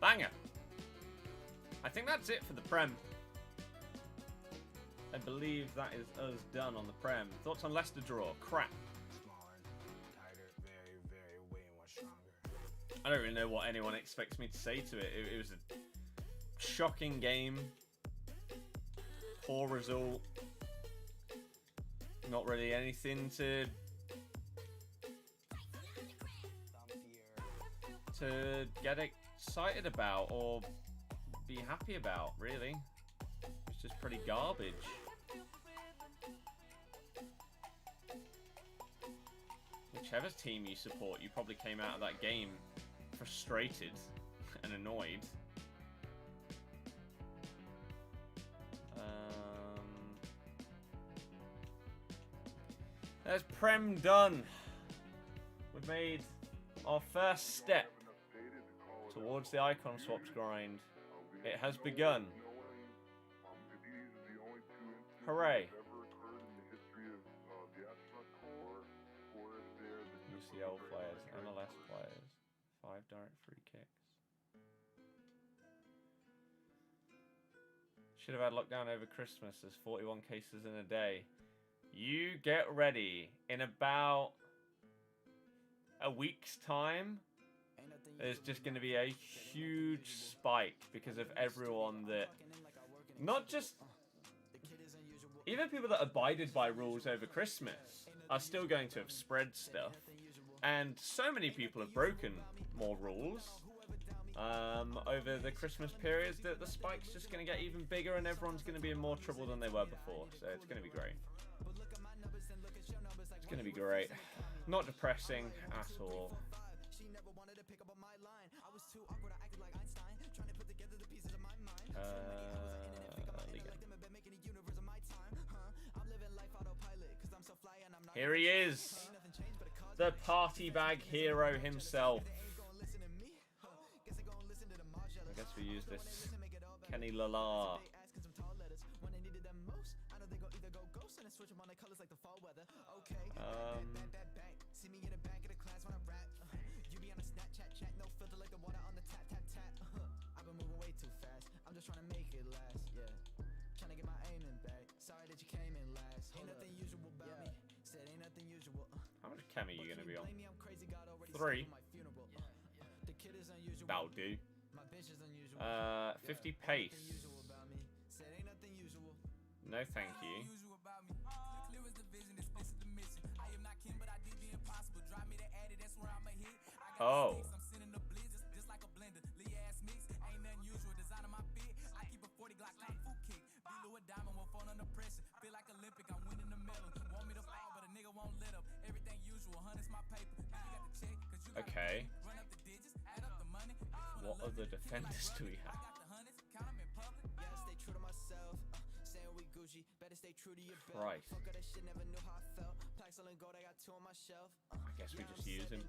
Banger. I think that's it for the Prem. I believe that is us done on the Prem. Thoughts on Leicester draw? Crap. I don't really know what anyone expects me to say to it. It was a shocking game. Poor result. Not really anything to get excited about or be happy about, really. It's just pretty garbage. Whichever team you support, you probably came out of that game frustrated and annoyed. There's Prem done. We've made our first step towards the icon swaps grind. It has begun. Hooray. UCL players, MLS players, 5 direct free kicks. Should have had lockdown over Christmas. There's 41 cases in a day. You get ready. In about a week's time, there's just going to be a huge spike because of everyone that, not just, even people that abided by rules over Christmas are still going to have spread stuff. And so many people have broken more rules over the Christmas period that the spike's just going to get even bigger and everyone's going to be in more trouble than they were before. So it's going to be great. going to be great. Not depressing at all. Here he is, the party bag hero himself. I guess we use this Kenny Lala. How much chem are you going to be on? 3. That'll do. 50 pace. No, thank you. Oh. Okay. What other defenders do we have? Christ. I guess we just use him.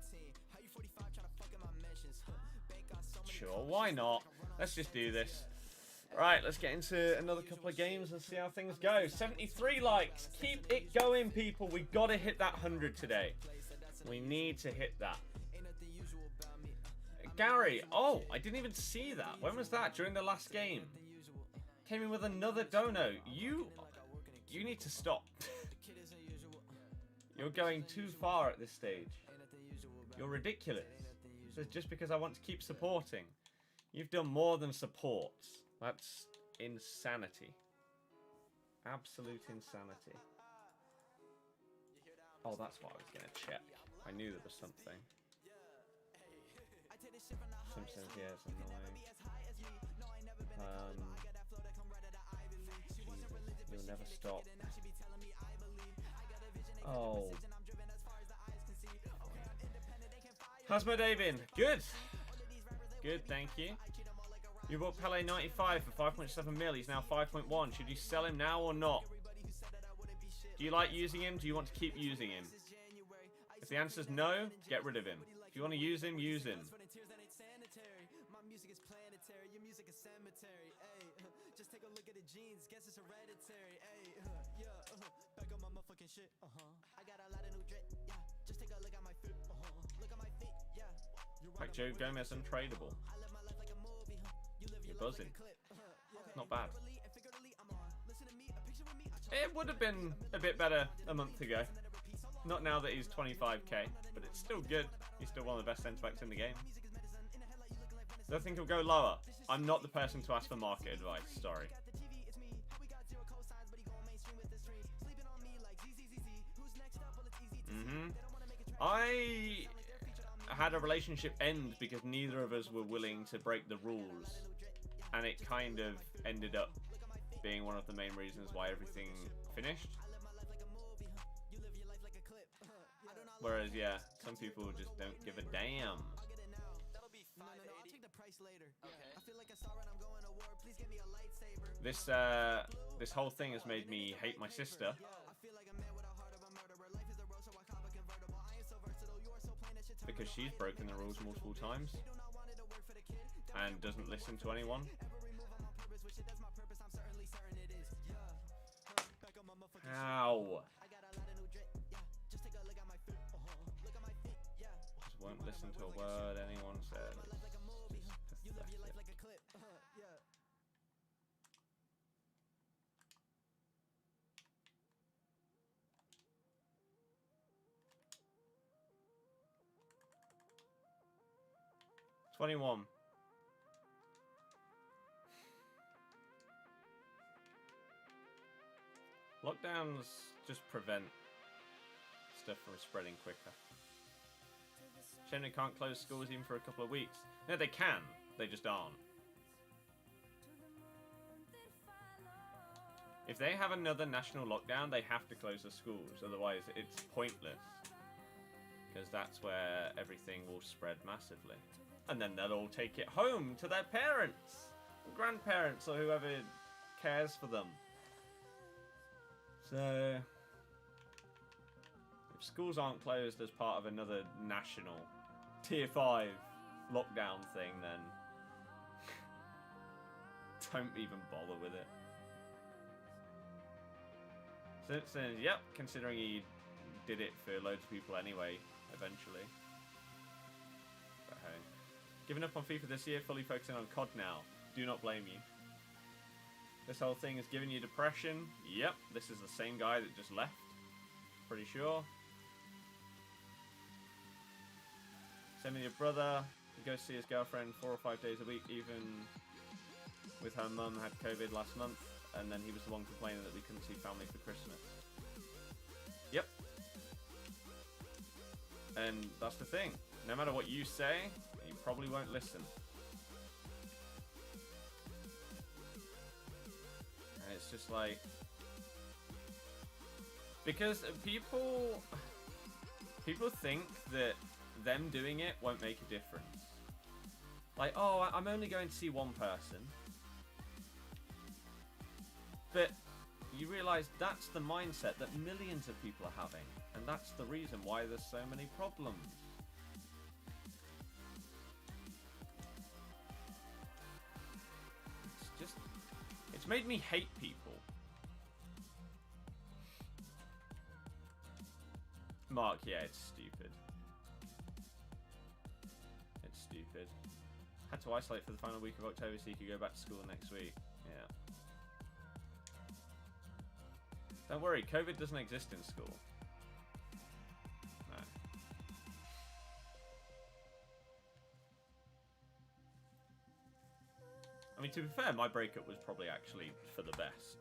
Sure, why not? Let's just do this. Right, let's get into another couple of games and see how things go. 73 likes. Keep it going, people. We got to hit that 100 today. We need to hit that. Gary, oh, I didn't even see that. When was that? During the last game. Came in with another dono. You need to stop. You're going too far at this stage. You're ridiculous. This is just because I want to keep supporting. You've done more than support. That's insanity. Absolute insanity. Oh, that's what I was going to check. I knew there was something. Simpsons, yeah, it's annoying. Jesus, you'll never stop. Oh. How's my day been? Good. Good, thank you. You bought Pele 95 for 5.7 mil. He's now 5.1. Should you sell him now or not? Do you like using him? Do you want to keep using him? If the answer is no, get rid of him. If you want to use him, use him. Like Joe Gomez untradeable. You're buzzing. Not bad. It would have been a bit better a month ago. Not now that he's 25k, but it's still good. He's still one of the best centre-backs in the game. Do I think he'll go lower? I'm not the person to ask for market advice, sorry. I had a relationship end because neither of us were willing to break the rules. And it kind of ended up being one of the main reasons why everything finished. Whereas, yeah, some people just don't give a damn. This whole thing has made me hate my sister. Because she's broken the rules multiple times. And doesn't listen to anyone. How? Just won't listen to a word anyone says. Just pathetic. 21. Lockdowns just prevent stuff from spreading quicker. Shame they can't close schools even for a couple of weeks. No, they can. They just aren't. If they have another national lockdown, they have to close the schools. Otherwise, it's pointless. Because that's where everything will spread massively. And then they'll all take it home to their parents, grandparents, or whoever cares for them. So, if schools aren't closed as part of another national Tier 5 lockdown thing, then don't even bother with it. Simpson, yep, considering he did it for loads of people anyway, eventually. But hey. Giving up on FIFA this year, fully focusing on COD now. Do not blame you. This whole thing is giving you depression. Yep, this is the same guy that just left. Pretty sure. Same with your brother. He goes to see his girlfriend 4 or 5 days a week, even with her mum had COVID last month. And then he was the one complaining that we couldn't see family for Christmas. Yep. And that's the thing. No matter what you say, you probably won't listen. And it's just like... Because people think that them doing it won't make a difference. Like, oh, I'm only going to see one person. But you realise that's the mindset that millions of people are having. And that's the reason why there's so many problems. It's just... It's made me hate people. Mark, yeah, it's stupid. It's stupid. Had to isolate for the final week of October so you could go back to school next week. Yeah. Don't worry, COVID doesn't exist in school. No. I mean, to be fair, my breakup was probably actually for the best.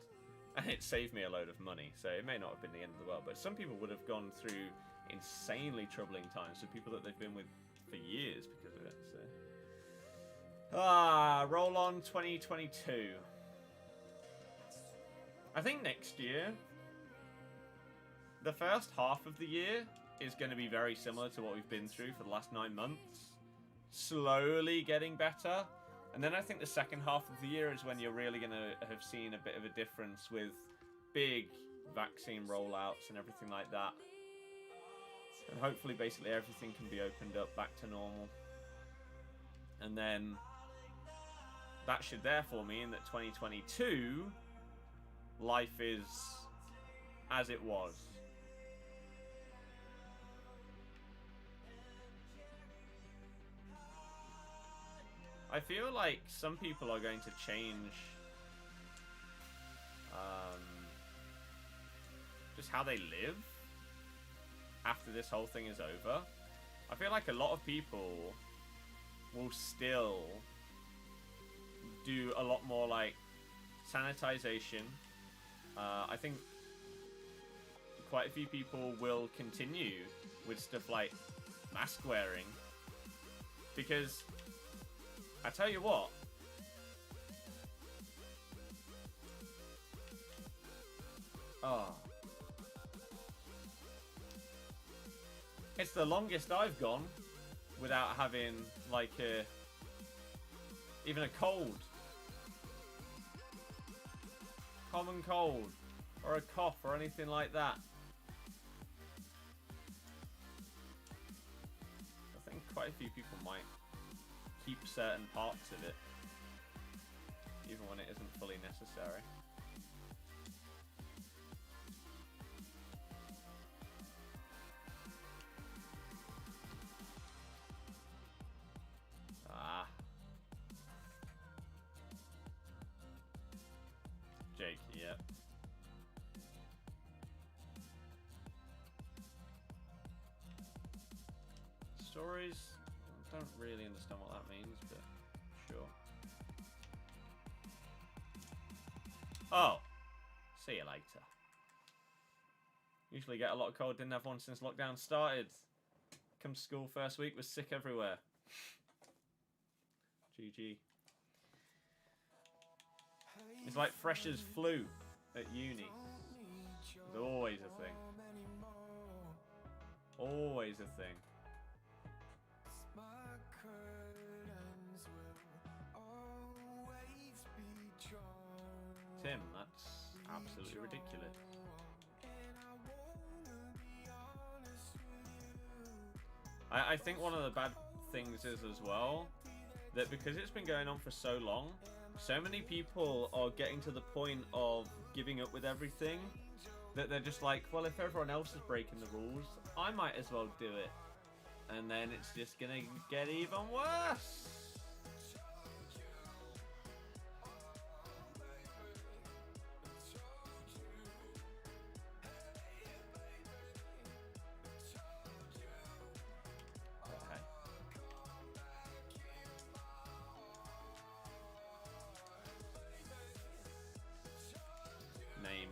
And it saved me a load of money, so it may not have been the end of the world. But some people would have gone through insanely troubling times. So people that they've been with for years because of it. So. Roll on 2022. I think next year... The first half of the year is going to be very similar to what we've been through for the last 9 months. Slowly getting better. And then I think the second half of the year is when you're really going to have seen a bit of a difference with big vaccine rollouts and everything like that. And hopefully basically everything can be opened up back to normal. And then that should therefore mean that 2022 life is as it was. I feel like some people are going to change just how they live after this whole thing is over. I feel like a lot of people will still do a lot more like sanitization. I think quite a few people will continue with stuff like mask wearing because I tell you what, it's the longest I've gone without having like even a cold, common cold, or a cough or anything like that. I think quite a few people might keep certain parts of it, even when it isn't fully necessary. Jake, yep. Stories? I don't really understand what that means, but sure. Oh! See you later. Usually get a lot of cold, didn't have one since lockdown started. Come to school first week, was sick everywhere. GG. It's like Freshers flu. at uni. It's always a thing. Always a thing. Tim, that's absolutely ridiculous. I think one of the bad things is as well that because it's been going on for so long, so many people are getting to the point of giving up with everything that they're just like, well, if everyone else is breaking the rules, I might as well do it. And then it's just gonna get even worse.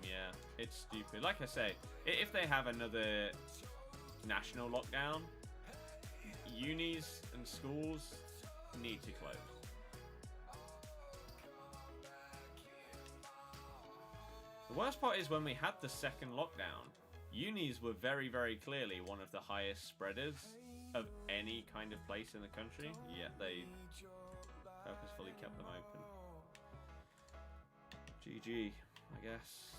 Yeah, it's stupid. Like I say, if they have another national lockdown, unis and schools need to close. The worst part is when we had the second lockdown, unis were very, very clearly one of the highest spreaders of any kind of place in the country, yet they purposefully kept them open. GG, I guess.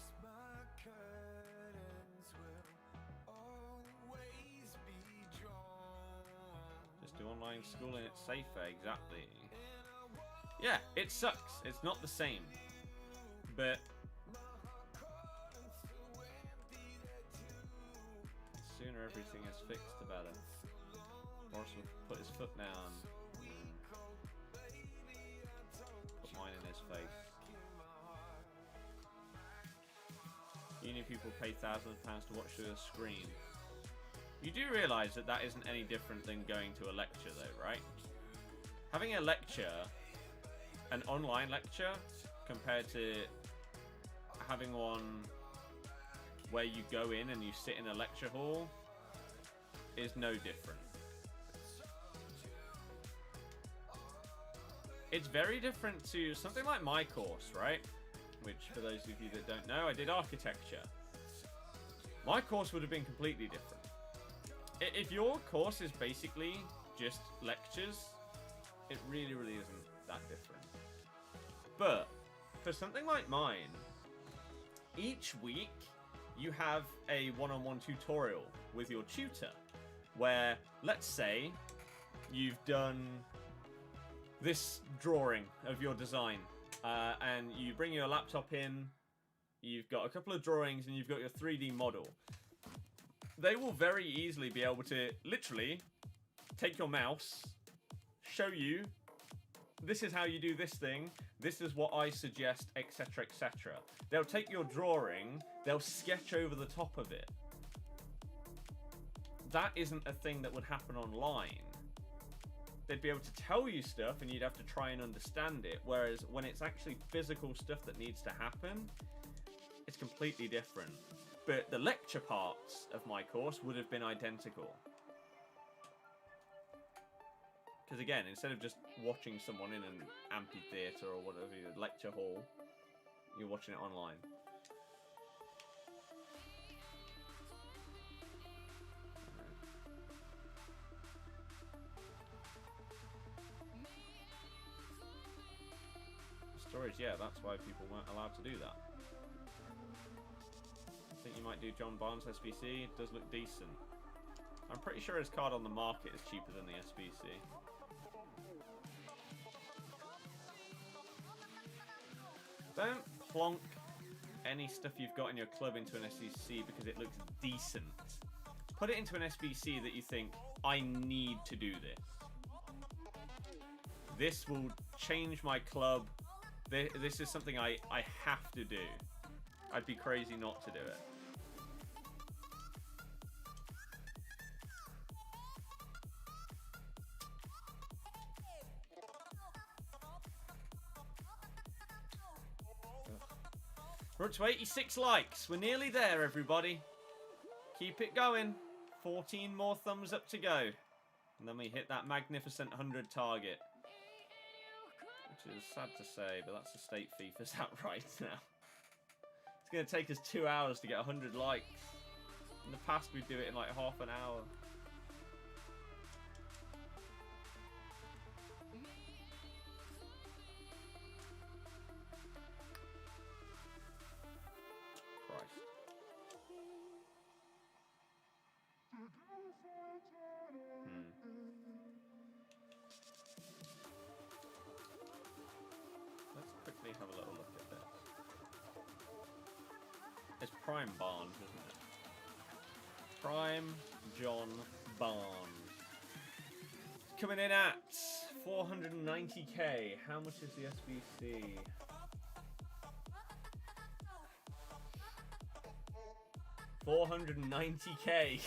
Just do online schooling, it's safer, exactly. Yeah, it sucks. It's not the same. But the sooner everything is fixed, the better. Boris will put his foot down. Put mine in his face. Uni people pay thousands of pounds to watch through a screen. You do realise that that isn't any different than going to a lecture though, right? Having a lecture, an online lecture, compared to having one where you go in and you sit in a lecture hall is no different. It's very different to something like my course, right? Which, for those of you that don't know, I did architecture. My course would have been completely different. If your course is basically just lectures, it really, really isn't that different. But for something like mine, each week you have a one-on-one tutorial with your tutor where, let's say, you've done this drawing of your design. And you bring your laptop in, you've got a couple of drawings, and you've got your 3D model. They will very easily be able to literally take your mouse, show you, this is how you do this thing, this is what I suggest, etc., etc. They'll take your drawing, they'll sketch over the top of it. That isn't a thing that would happen online. They'd be able to tell you stuff and you'd have to try and understand it. Whereas when it's actually physical stuff that needs to happen, it's completely different. But the lecture parts of my course would have been identical. Because again, instead of just watching someone in an amphitheatre or whatever, a lecture hall, you're watching it online. Storage, yeah, that's why people weren't allowed to do that. I think you might do John Barnes SBC. It does look decent. I'm pretty sure his card on the market is cheaper than the SBC. Don't plonk any stuff you've got in your club into an SBC because it looks decent. Put it into an SBC that you think, I need to do this. This will change my club. This is something I have to do. I'd be crazy not to do it. We're up to 86 likes. We're nearly there, everybody. Keep it going. 14 more thumbs up to go. And then we hit that magnificent 100 target. Which is sad to say, but that's the state FIFA's out right now. It's going to take us 2 hours to get 100 likes. In the past, we'd do it in like half an hour. Christ. Let's quickly have a little look at this. It's Prime Barnes, isn't it? Prime John Barnes. Coming in at 490k. How much is the SBC? $490k.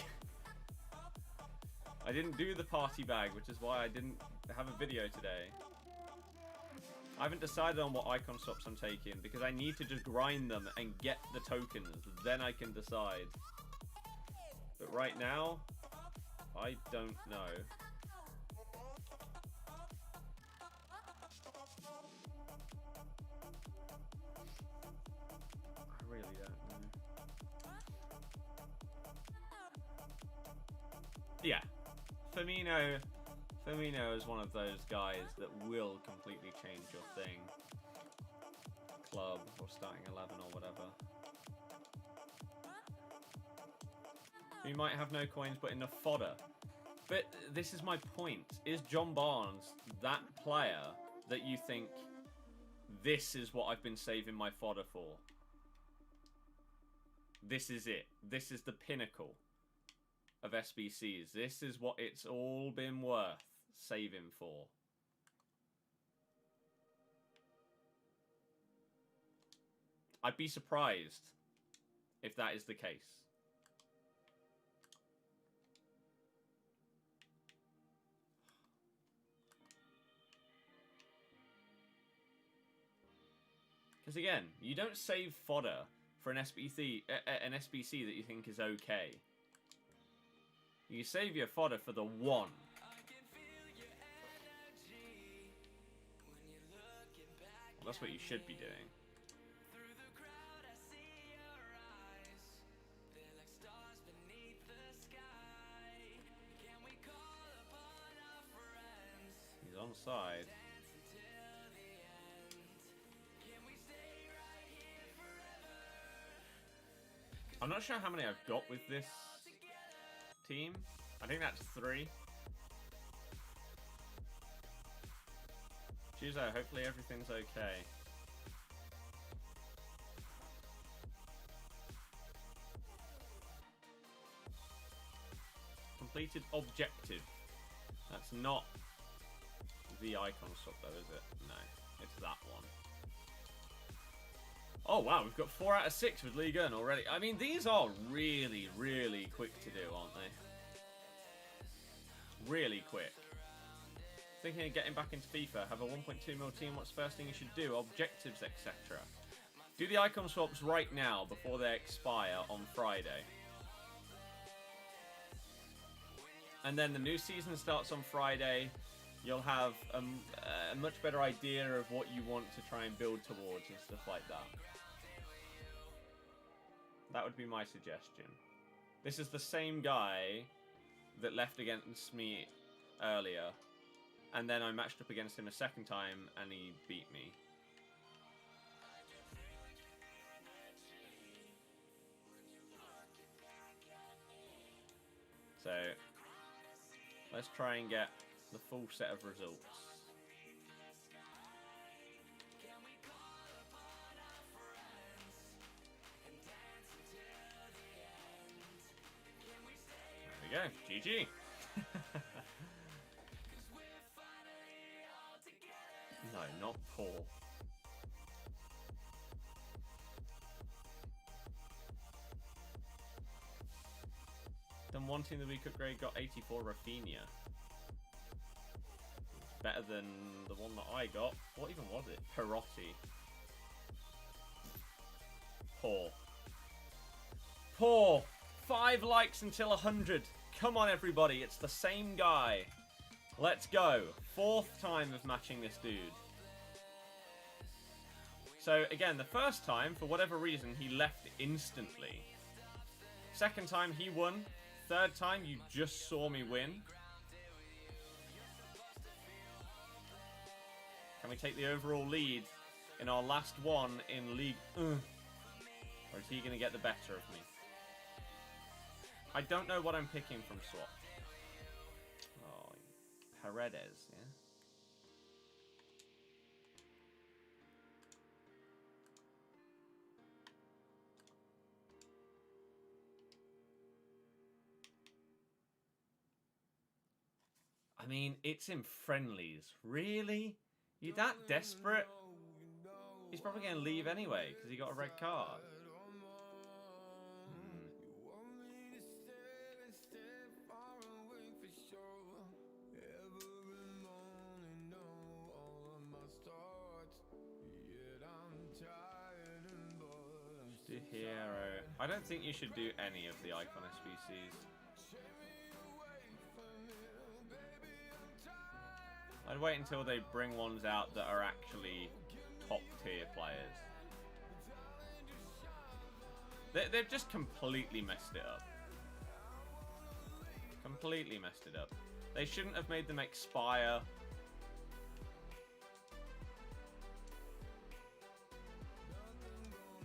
I didn't do the party bag, which is why I didn't have a video today. I haven't decided on what icon swaps I'm taking because I need to just grind them and get the tokens. Then I can decide. But right now, I don't know. I really don't know. Yeah. Firmino is one of those guys that will completely change your thing. Club or starting 11 or whatever. You might have no coins but enough fodder. But this is my point. Is John Barnes that player that you think this is what I've been saving my fodder for? This is it. This is the pinnacle of SBCs. This is what it's all been worth saving for. I'd be surprised if that is the case. Because again, you don't save fodder for an SBC that you think is okay. You save your fodder for the one. Well, that's what you should be doing. He's onside. I'm not sure how many I've got with this team. I think that's 3. Chuzo, hopefully everything's okay. Completed objective. That's not the icon swap though, is it? No, it's that one. Oh wow, we've got 4 out of 6 with League One already. I mean, these are really, really quick to do, aren't they? Really quick. Thinking of getting back into FIFA, have a 1.2 mil team, what's the first thing you should do? Objectives, etc. Do the icon swaps right now before they expire on Friday. And then the new season starts on Friday. You'll have a much better idea of what you want to try and build towards and stuff like that. That would be my suggestion. This is the same guy that left against me earlier. And then I matched up against him a second time and he beat me. So, let's try and get the full set of results. There we go, GG. No, not poor. Then wanting the week upgrade got 84 Rafinha. Better than the one that I got. What even was it? Perotti. Poor. Poor. 5 likes until 100. Come on, everybody. It's the same guy. Let's go. 4th time of matching this dude. So again, the first time, for whatever reason, he left instantly. Second time, he won. Third time, you just saw me win. Can we take the overall lead in our last one in League 1? Or is he going to get the better of me? I don't know what I'm picking from swap. Oh, Paredes, yeah? I mean, it's in friendlies. Really? You that desperate? He's probably going to leave anyway because he got a red card. Do hero. I don't think you should do any of the icon SBCs. I'd wait until they bring ones out that are actually top tier players. They've just completely messed it up. Completely messed it up. They shouldn't have made them expire.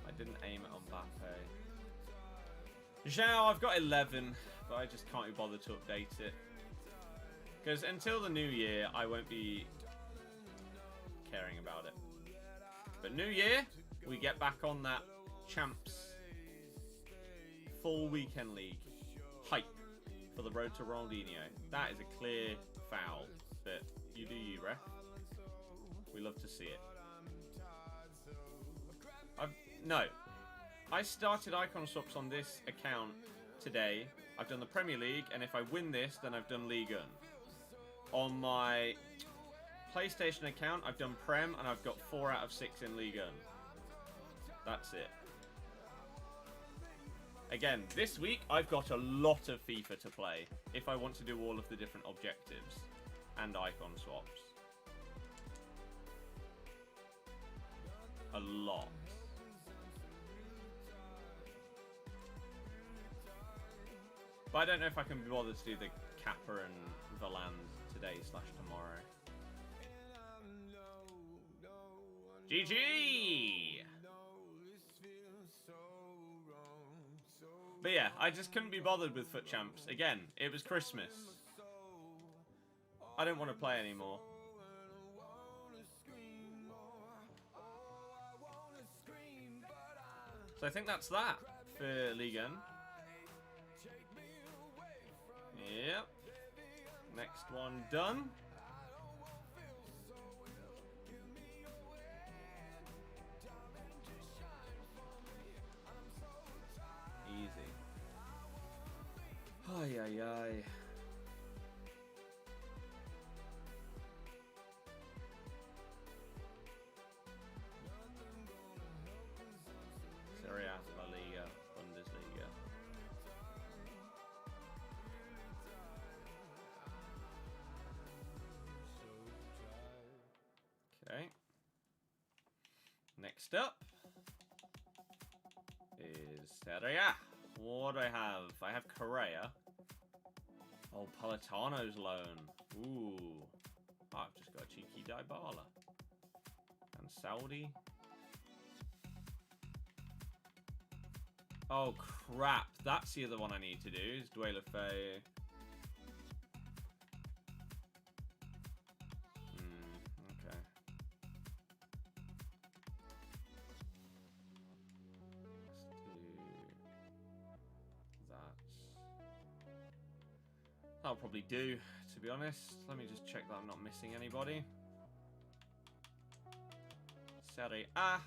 I didn't aim it on Mbappe. Zhao, I've got 11, but I just can't be bothered to update it. Because until the new year, I won't be caring about it. But new year, we get back on that Champs full weekend league hype for the road to Ronaldinho. That is a clear foul, but you do you, ref. We love to see it. No. I started icon swaps on this account today. I've done the Premier League, and if I win this, then I've done Ligue 1. On my PlayStation account, I've done Prem, and I've got 4 out of 6 in Ligue 1. That's it. Again, this week, I've got a lot of FIFA to play if I want to do all of the different objectives and icon swaps. A lot. But I don't know if I can be bothered to do the Kappa and Valand today / tomorrow. GG! But yeah, I just couldn't be bothered with FUT Champs. Again, it was Christmas. I don't want to play anymore. So I think that's that for Ligue 1. Yep. Next one done. Easy. Ay, ay, ay. Serie A, La Liga, Bundesliga. Okay. Next up is Serie A. What do I have? I have Correa. Oh, Politano's loan. Ooh. Oh, I've just got cheeky Dybala. And Saudi. Oh, crap. That's the other one I need to do, is Dwayne Fay. Okay. Let's do that. That'll probably do, to be honest. Let me just check that I'm not missing anybody. Serie A.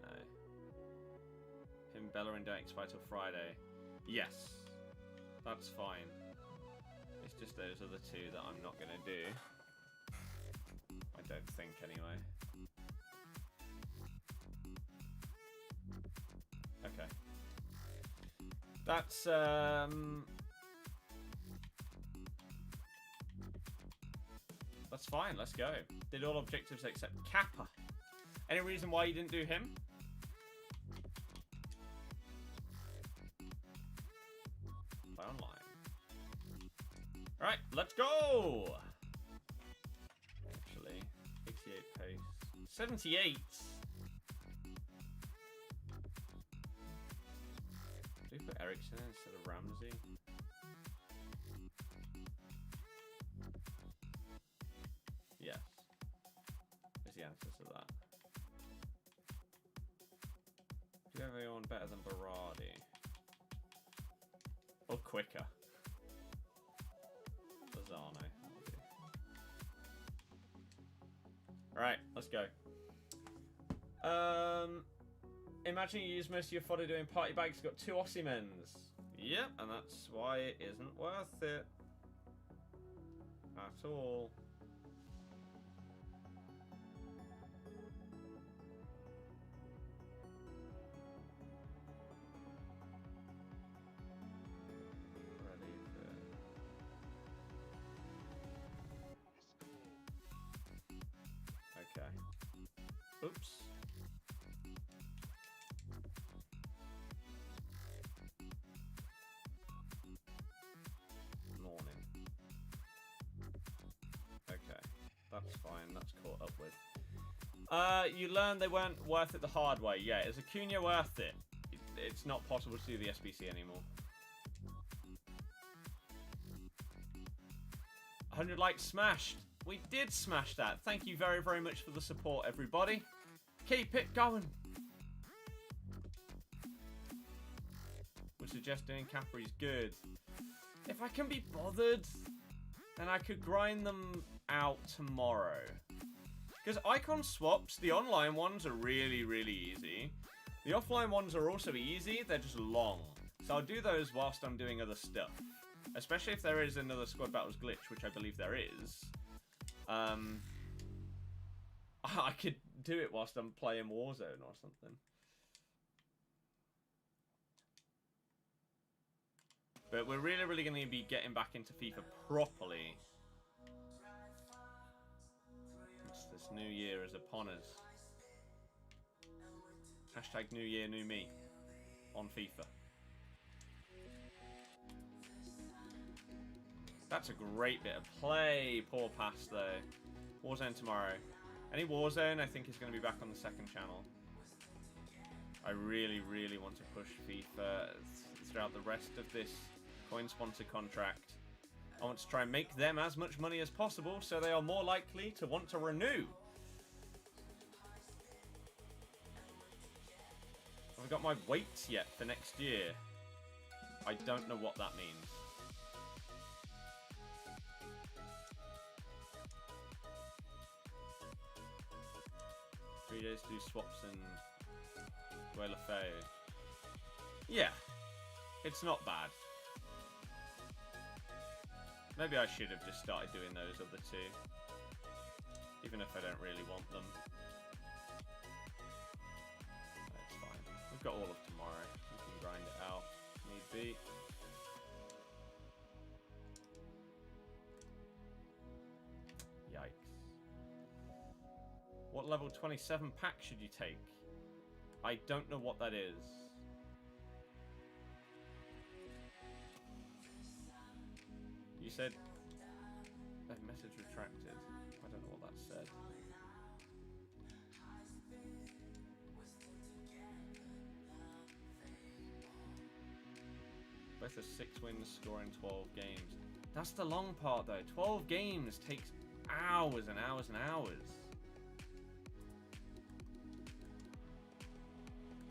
No. Him, Bellerin don't expire till Friday. Yes. That's fine. It's just those other two that I'm not going to do. I don't think, anyway. Okay. That's, That's fine. Let's go. Did all objectives except Kappa. Any reason why you didn't do him? Play online. Alright, let's go! Actually, 68 pace. 78! Do we put Ericsson instead of Ramsey? Yes. Is the answer to that. Do you have anyone better than Birdie? Or quicker? Lozano. Alright, let's go. Imagine you use most of your fodder doing party bags, got 2 Ossimens. Yep, and that's why it isn't worth it. At all. Okay. Oops. Morning. Okay. That's fine. That's caught up with. You learned they weren't worth it the hard way. Yeah, is Acuna worth it? It's not possible to do the SBC anymore. 100 likes smashed. We did smash that. Thank you very, very much for the support, everybody. Keep it going. Would suggest doing Capri's good. If I can be bothered, then I could grind them out tomorrow. Because icon swaps, the online ones are really, really easy. The offline ones are also easy, they're just long. So I'll do those whilst I'm doing other stuff. Especially if there is another Squad Battles glitch, which I believe there is. I could do it whilst I'm playing Warzone or something. But we're really, really going to be getting back into FIFA properly. This new year is upon us. Hashtag New Year, New Me on FIFA. That's a great bit of play. Poor pass, though. Warzone tomorrow. Any Warzone, I think, is going to be back on the second channel. I really, really want to push FIFA throughout the rest of this coin sponsor contract. I want to try and make them as much money as possible so they are more likely to want to renew. Have I got my weights yet for next year? I don't know what that means. Days to do swaps and Guelafeo. Yeah, it's not bad. Maybe I should have just started doing those other two, even if I don't really want them. That's fine. We've got all of tomorrow. We can grind it out if need be. Yikes. What level 27 pack should you take? I don't know what that is. You said... That message retracted. I don't know what that said. Both are 6 wins, scoring 12 games. That's the long part though. 12 games takes hours and hours and hours.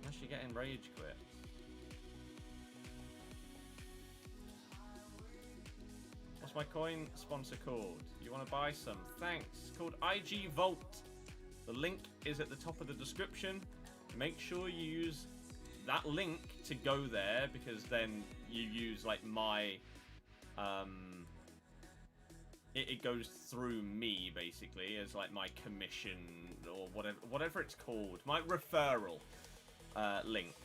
Unless you're getting rage quit. What's my coin sponsor called? You want to buy some? Thanks. It's called IG Vault. The link is at the top of the description. Make sure you use that link to go there, because then you use like my it goes through me basically as like my commission or whatever it's called, my referral link,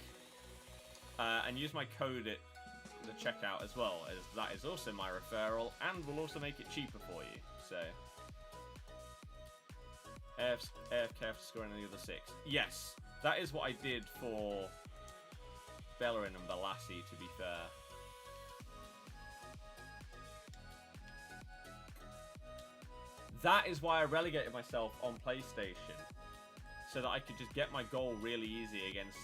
and use my code at the checkout as well, as that is also my referral and will also make it cheaper for you. So AFK after scoring the other 6. Yes, that is what I did for Bellerin and Balassi, to be fair. That is why I relegated myself on PlayStation, so that I could just get my goal really easy against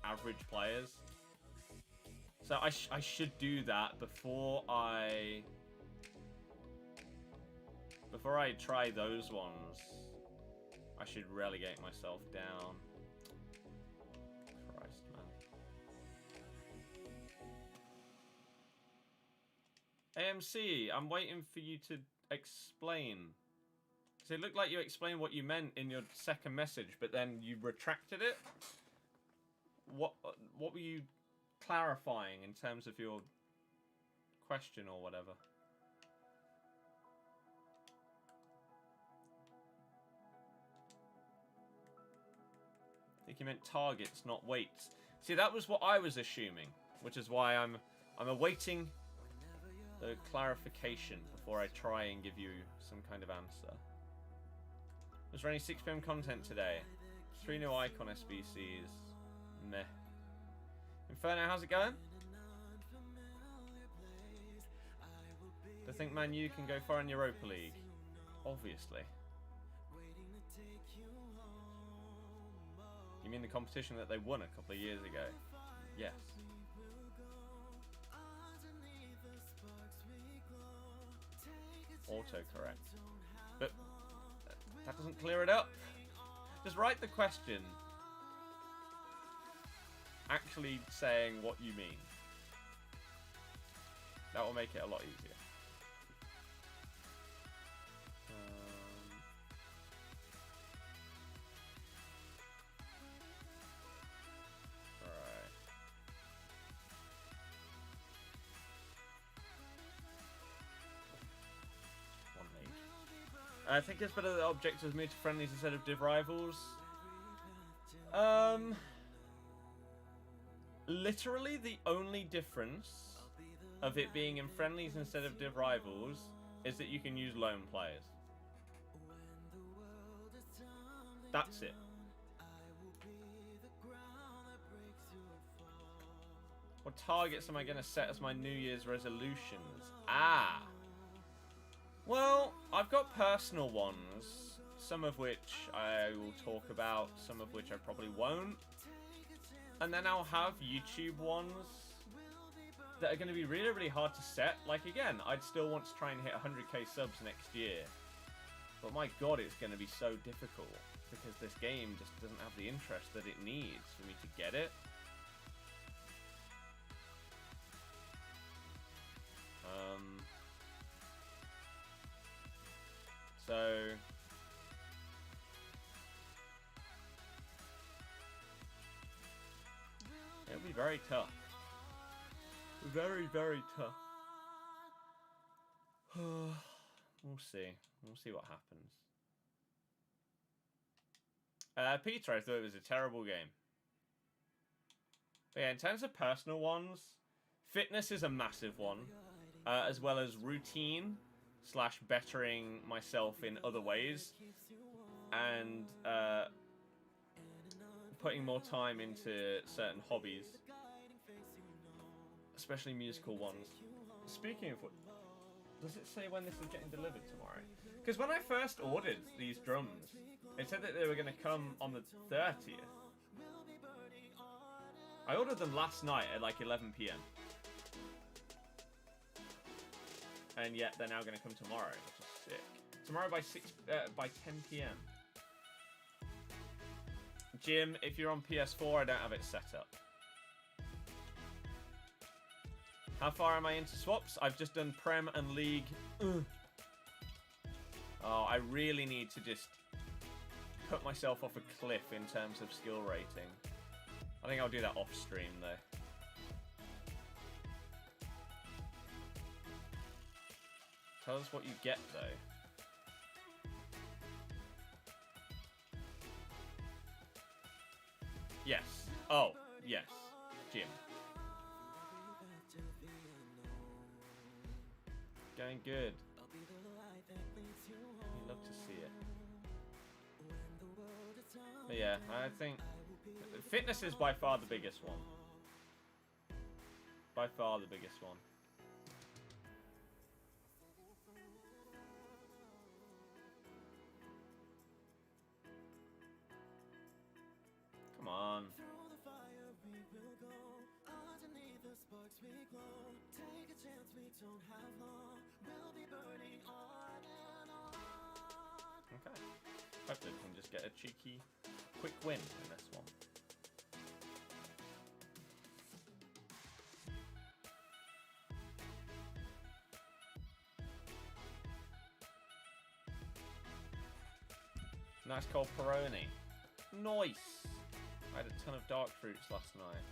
average players. So I should do that before I try those ones. I should relegate myself down. Christ, man. AMC, I'm waiting for you to explain. Because it looked like you explained what you meant in your second message, but then you retracted it. What were you clarifying in terms of your question or whatever? I think you meant targets, not weights. See, that was what I was assuming, which is why I'm awaiting the clarification before I try and give you some kind of answer. Was there any 6 PM content today? 3 new icon SBCs. Meh. Inferno, how's it going? Do you think Man U can go far in Europa League? Obviously. You mean the competition that they won a couple of years ago? Yes. Autocorrect. But that doesn't clear it up. Just write the question actually saying what you mean. That will make it a lot easier. Alright. One league. I think it's better that objectives move to friendlies instead of div rivals. Literally the only difference of it being in friendlies instead of div rivals is that you can use lone players. That's it. What targets am I going to set as my New Year's resolutions? Ah! Well, I've got personal ones, some of which I will talk about, some of which I probably won't. And then I'll have YouTube ones that are going to be really, really hard to set. Like, again, I'd still want to try and hit 100k subs next year. But my god, it's going to be so difficult. Because this game just doesn't have the interest that it needs for me to get it. So... it'll be very tough. Very, very tough. We'll see. We'll see what happens. Peter, I thought it was a terrible game. But yeah, in terms of personal ones, fitness is a massive one. As well as routine / bettering myself in other ways. And putting more time into certain hobbies. Especially musical ones. Speaking of what, does it say when this is getting delivered tomorrow? Because when I first ordered these drums, it said that they were going to come on the 30th. I ordered them last night at like 11 PM. And yet they're now going to come tomorrow, which is sick. Tomorrow by 10 PM. Jim, if you're on PS4, I don't have it set up. How far am I into swaps? I've just done Prem and League. Ugh. Oh, I really need to just put myself off a cliff in terms of skill rating. I think I'll do that off stream though. Tell us what you get though. Yes. Oh, yes. Jim. Going good. You love to see it. But yeah, I think fitness is by far the biggest one. By far the biggest one. Come on. Okay. Hopefully we can just get a cheeky, quick win in this one. Nice cold Peroni. Nice! I had a ton of dark fruits last night.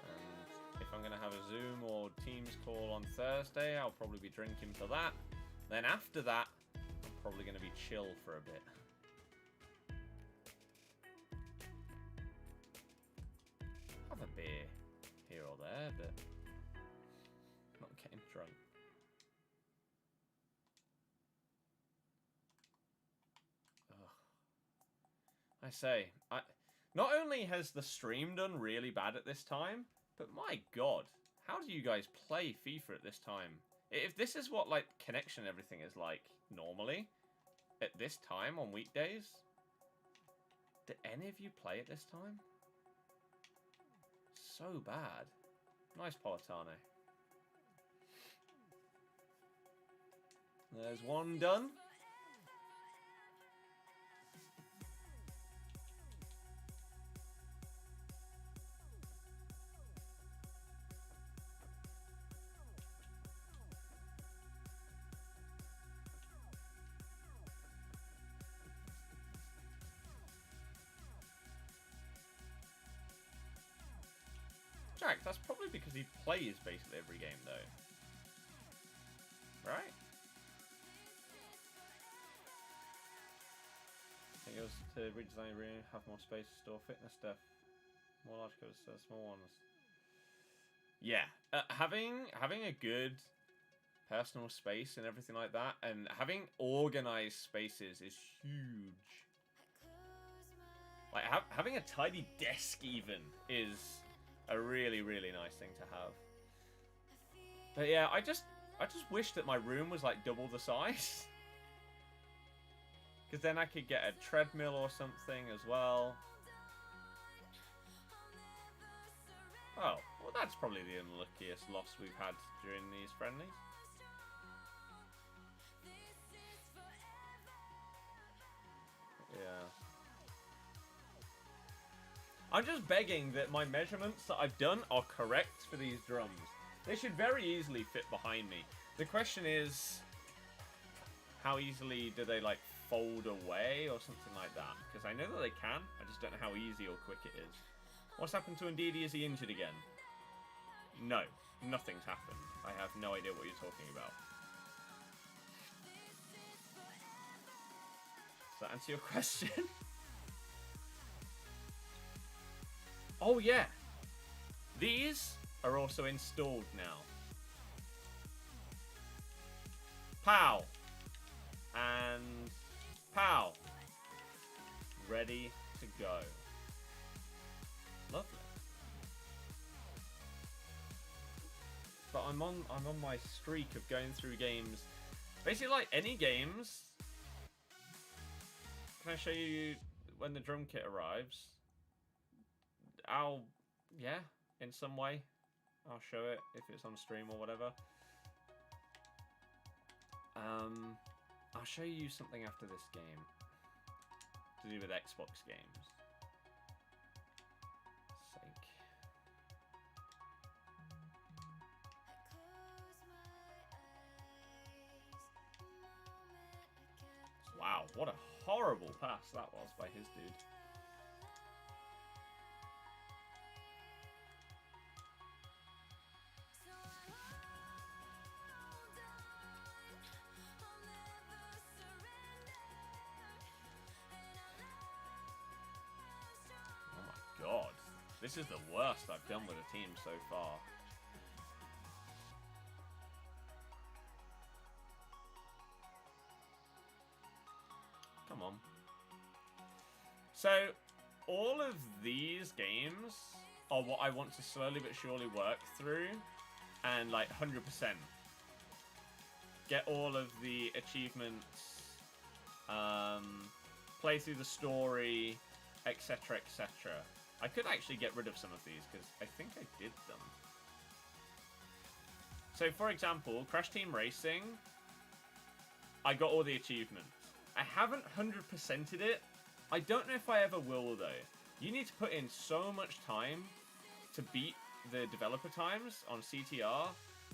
And if I'm going to have a Zoom or Teams call on Thursday, I'll probably be drinking for that. Then after that, I'm probably going to be chill for a bit. Have a beer here or there, but not getting drunk. I say, not only has the stream done really bad at this time, but my god, how do you guys play FIFA at this time? If this is what, like, connection and everything is like normally, at this time on weekdays, do any of you play at this time? So bad. Nice Politano. There's one done. Jack, that's probably because he plays basically every game, though. Right? I think it was to redesign the room, have more space to store fitness stuff. More large covers, small ones. Yeah, having a good personal space and everything like that, and having organized spaces is huge. Like, having a tidy desk even is a really, really nice thing to have. But yeah, I just wish that my room was like double the size. Because then I could get a treadmill or something as well. Oh, well that's probably the unluckiest loss we've had during these friendlies. Yeah. I'm just begging that my measurements that I've done are correct for these drums. They should very easily fit behind me. The question is, how easily do they like fold away or something like that? Because I know that they can, I just don't know how easy or quick it is. What's happened to Ndidi? Is he injured again? No, nothing's happened. I have no idea what you're talking about. Does that answer your question? Oh yeah, these are also installed now. Pow! And pow! Ready to go. Lovely. But I'm on my streak of going through games. Basically, like any games. Can I show you when the drum kit arrives? Yeah, in some way, I'll show it if it's on stream or whatever. I'll show you something after this game to do with Xbox games. Sake. Wow, what a horrible pass that was by his dude. God, this is the worst I've done with a team so far. of these games are what I want to slowly but surely work through and like 100%. Get all of the achievements, play through the story, etc, etc. I could actually get rid of some of these because I think I did them. So for example, Crash Team Racing, I got all the achievements. I haven't 100%ed it. I don't know if I ever will though. You need to put in so much time to beat the developer times on CTR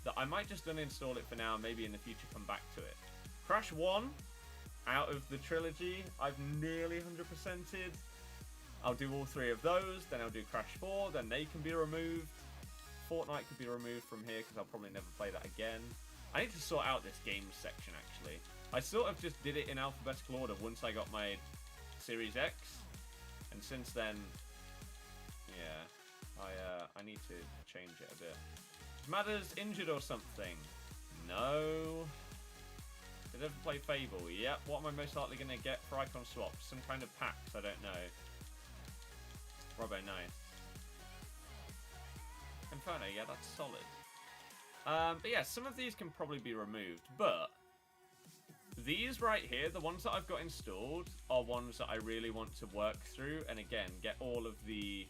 that I might just uninstall it for now, maybe in the future come back to it. Crash 1, out of the trilogy, I've nearly 100%ed. I'll do all 3 of those, then I'll do Crash 4, then they can be removed. Fortnite could be removed from here because I'll probably never play that again. I need to sort out this games section actually. I sort of just did it in alphabetical order once I got my Series X, and since then, yeah, I need to change it a bit. Is Matters injured or something? No. Did I ever play Fable? Yep. What am I most likely going to get for icon swaps? Some kind of packs, I don't know. Robbo, nice. Inferno, yeah, that's solid. But yeah, some of these can probably be removed, but these right here, the ones that I've got installed, are ones that I really want to work through, and again, get all of the,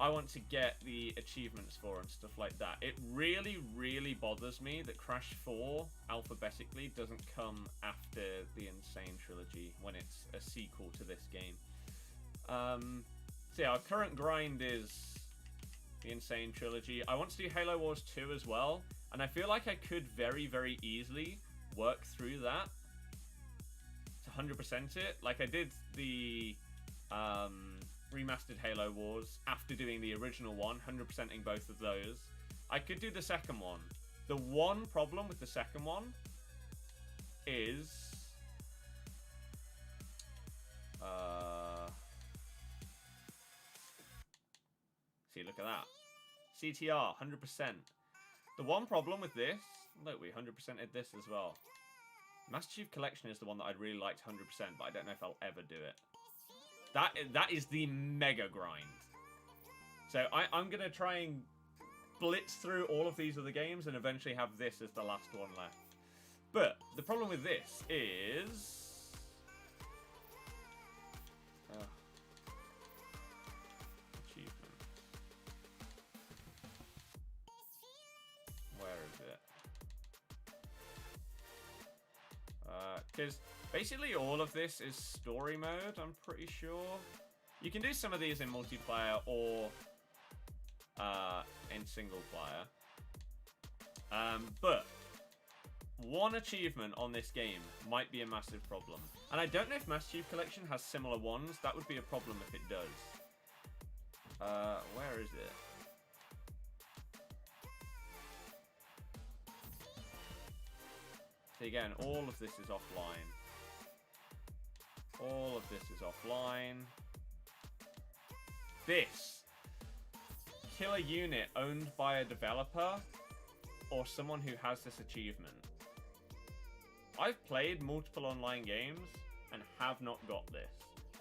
I want to get the achievements for and stuff like that. It really, really bothers me that Crash 4 alphabetically doesn't come after the Insane trilogy when it's a sequel to this game. So yeah, our current grind is the Insane trilogy. I want to do Halo Wars 2 as well, and I feel like I could very, very easily work through that to 100% it. Like I did the remastered Halo Wars after doing the original one, 100%ing both of those. I could do the second one. The one problem with the second one is see, look at that. CTR, 100%. The one problem with this, look, we 100%ed this as well. Master Chief Collection is the one that I'd really like to 100%, but I don't know if I'll ever do it. That is the mega grind. So I'm going to try and blitz through all of these other games and eventually have this as the last one left. But the problem with this is... achievement. Where is it? Because basically all of this is story mode, I'm pretty sure. You can do some of these in multiplayer or in single player. But one achievement on this game might be a massive problem. And I don't know if Master Chief Collection has similar ones. That would be a problem if it does. Where is it? So again, all of this is offline. All of this is offline. This. Kill a unit owned by a developer or someone who has this achievement. I've played multiple online games and have not got this.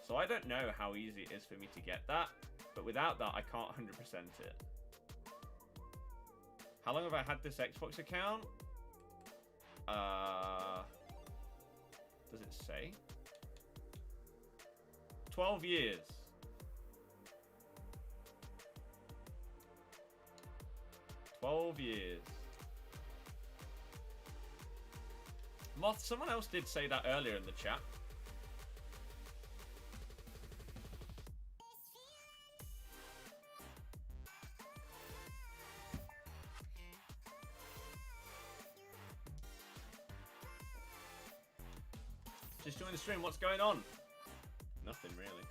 So I don't know how easy it is for me to get that, but without that I can't 100% it. How long have I had this Xbox account? Does it say? 12 years. Moth, someone else did say that earlier in the chat. Just join the stream, what's going on? Nothing really.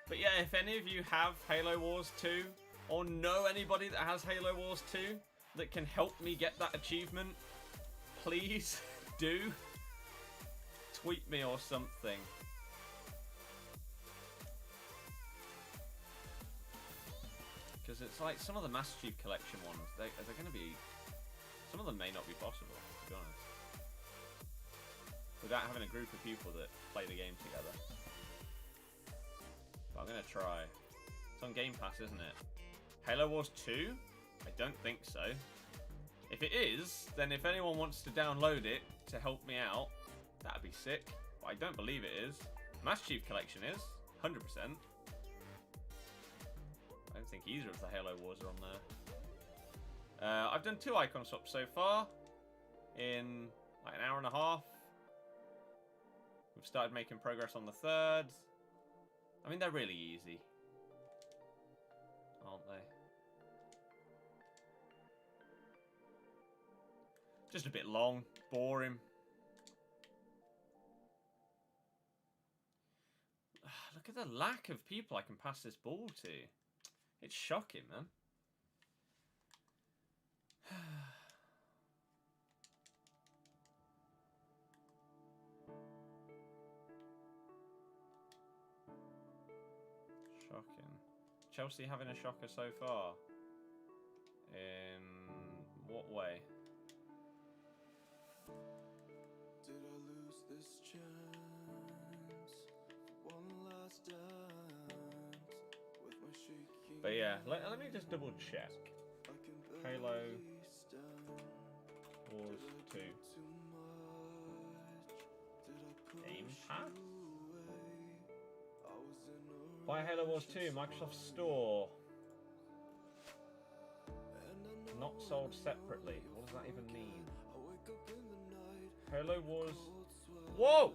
But yeah, if any of you have Halo Wars 2 or know anybody that has Halo Wars 2 that can help me get that achievement, please do. Tweet me or something. Because it's like some of the Master Chief Collection ones, they're going to be... them may not be possible, to be honest. Without having a group of people that play the game together. But I'm going to try. It's on Game Pass, isn't it? Halo Wars 2? I don't think so. If it is, then if anyone wants to download it to help me out, that'd be sick. But I don't believe it is. Master Chief Collection is. 100%. I don't think either of the Halo Wars are on there. I've done 2 icon swaps so far. In like an hour and a half. We've started making progress on the 3rd. I mean, they're really easy. Aren't they? Just a bit long. Boring. Look at the lack of people I can pass this ball to. It's shocking, man. Shocking. Chelsea having a shocker so far. In what way? Did I lose this chance? One last dance with my shaking. But yeah, let me just double check. Halo Wars 2. Game Pass? Buy Halo Wars 2, Microsoft Store. Not sold separately. What does that even mean? Halo Wars... Whoa!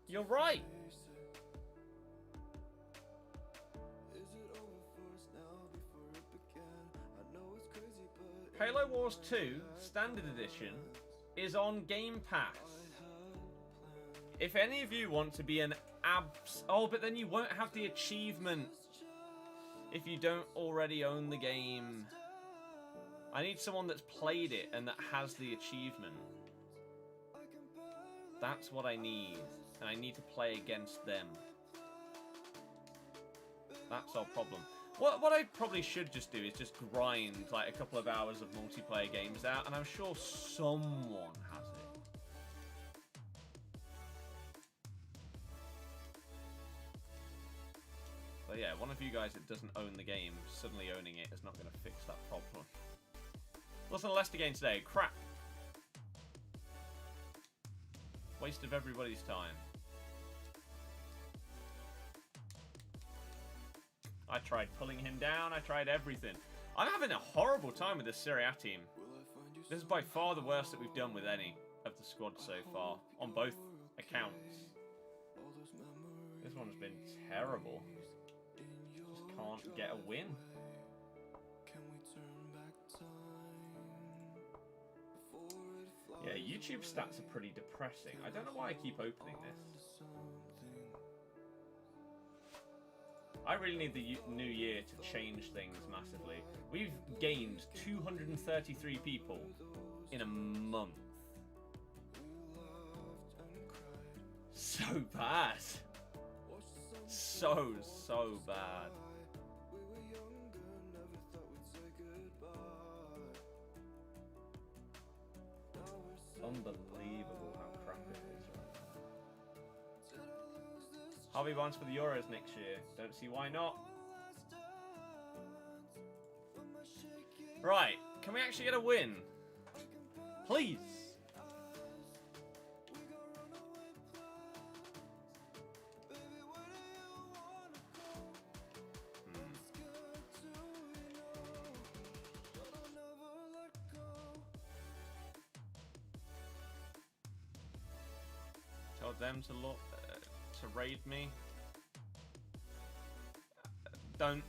You're right! Halo Wars 2 Standard Edition is on Game Pass. If any of you want to be an Oh, but then you won't have the achievement if you don't already own the game. I need someone that's played it and that has the achievement. That's what I need. And I need to play against them. That's our problem. What I probably should just do is just grind like a couple of hours of multiplayer games out, and I'm sure someone has it. But yeah, one of you guys that doesn't own the game, suddenly owning it is not going to fix that problem. What's on the Leicester game today? Crap. Waste of everybody's time. I tried pulling him down. I tried everything. I'm having a horrible time with this Serie A team. This is by far the worst that we've done with any of the squad so far, on both accounts. This one's been terrible. Just can't get a win. Yeah, YouTube stats are pretty depressing. I don't know why I keep opening this. I really need the new year to change things massively. We've gained 233 people in a month. So bad. So bad. Unbelievable how crap it is right now. Harvey Barnes for the Euros next year. Don't see why not. Right, can we actually get a win? Please. Tell them to look to raid me. Don't,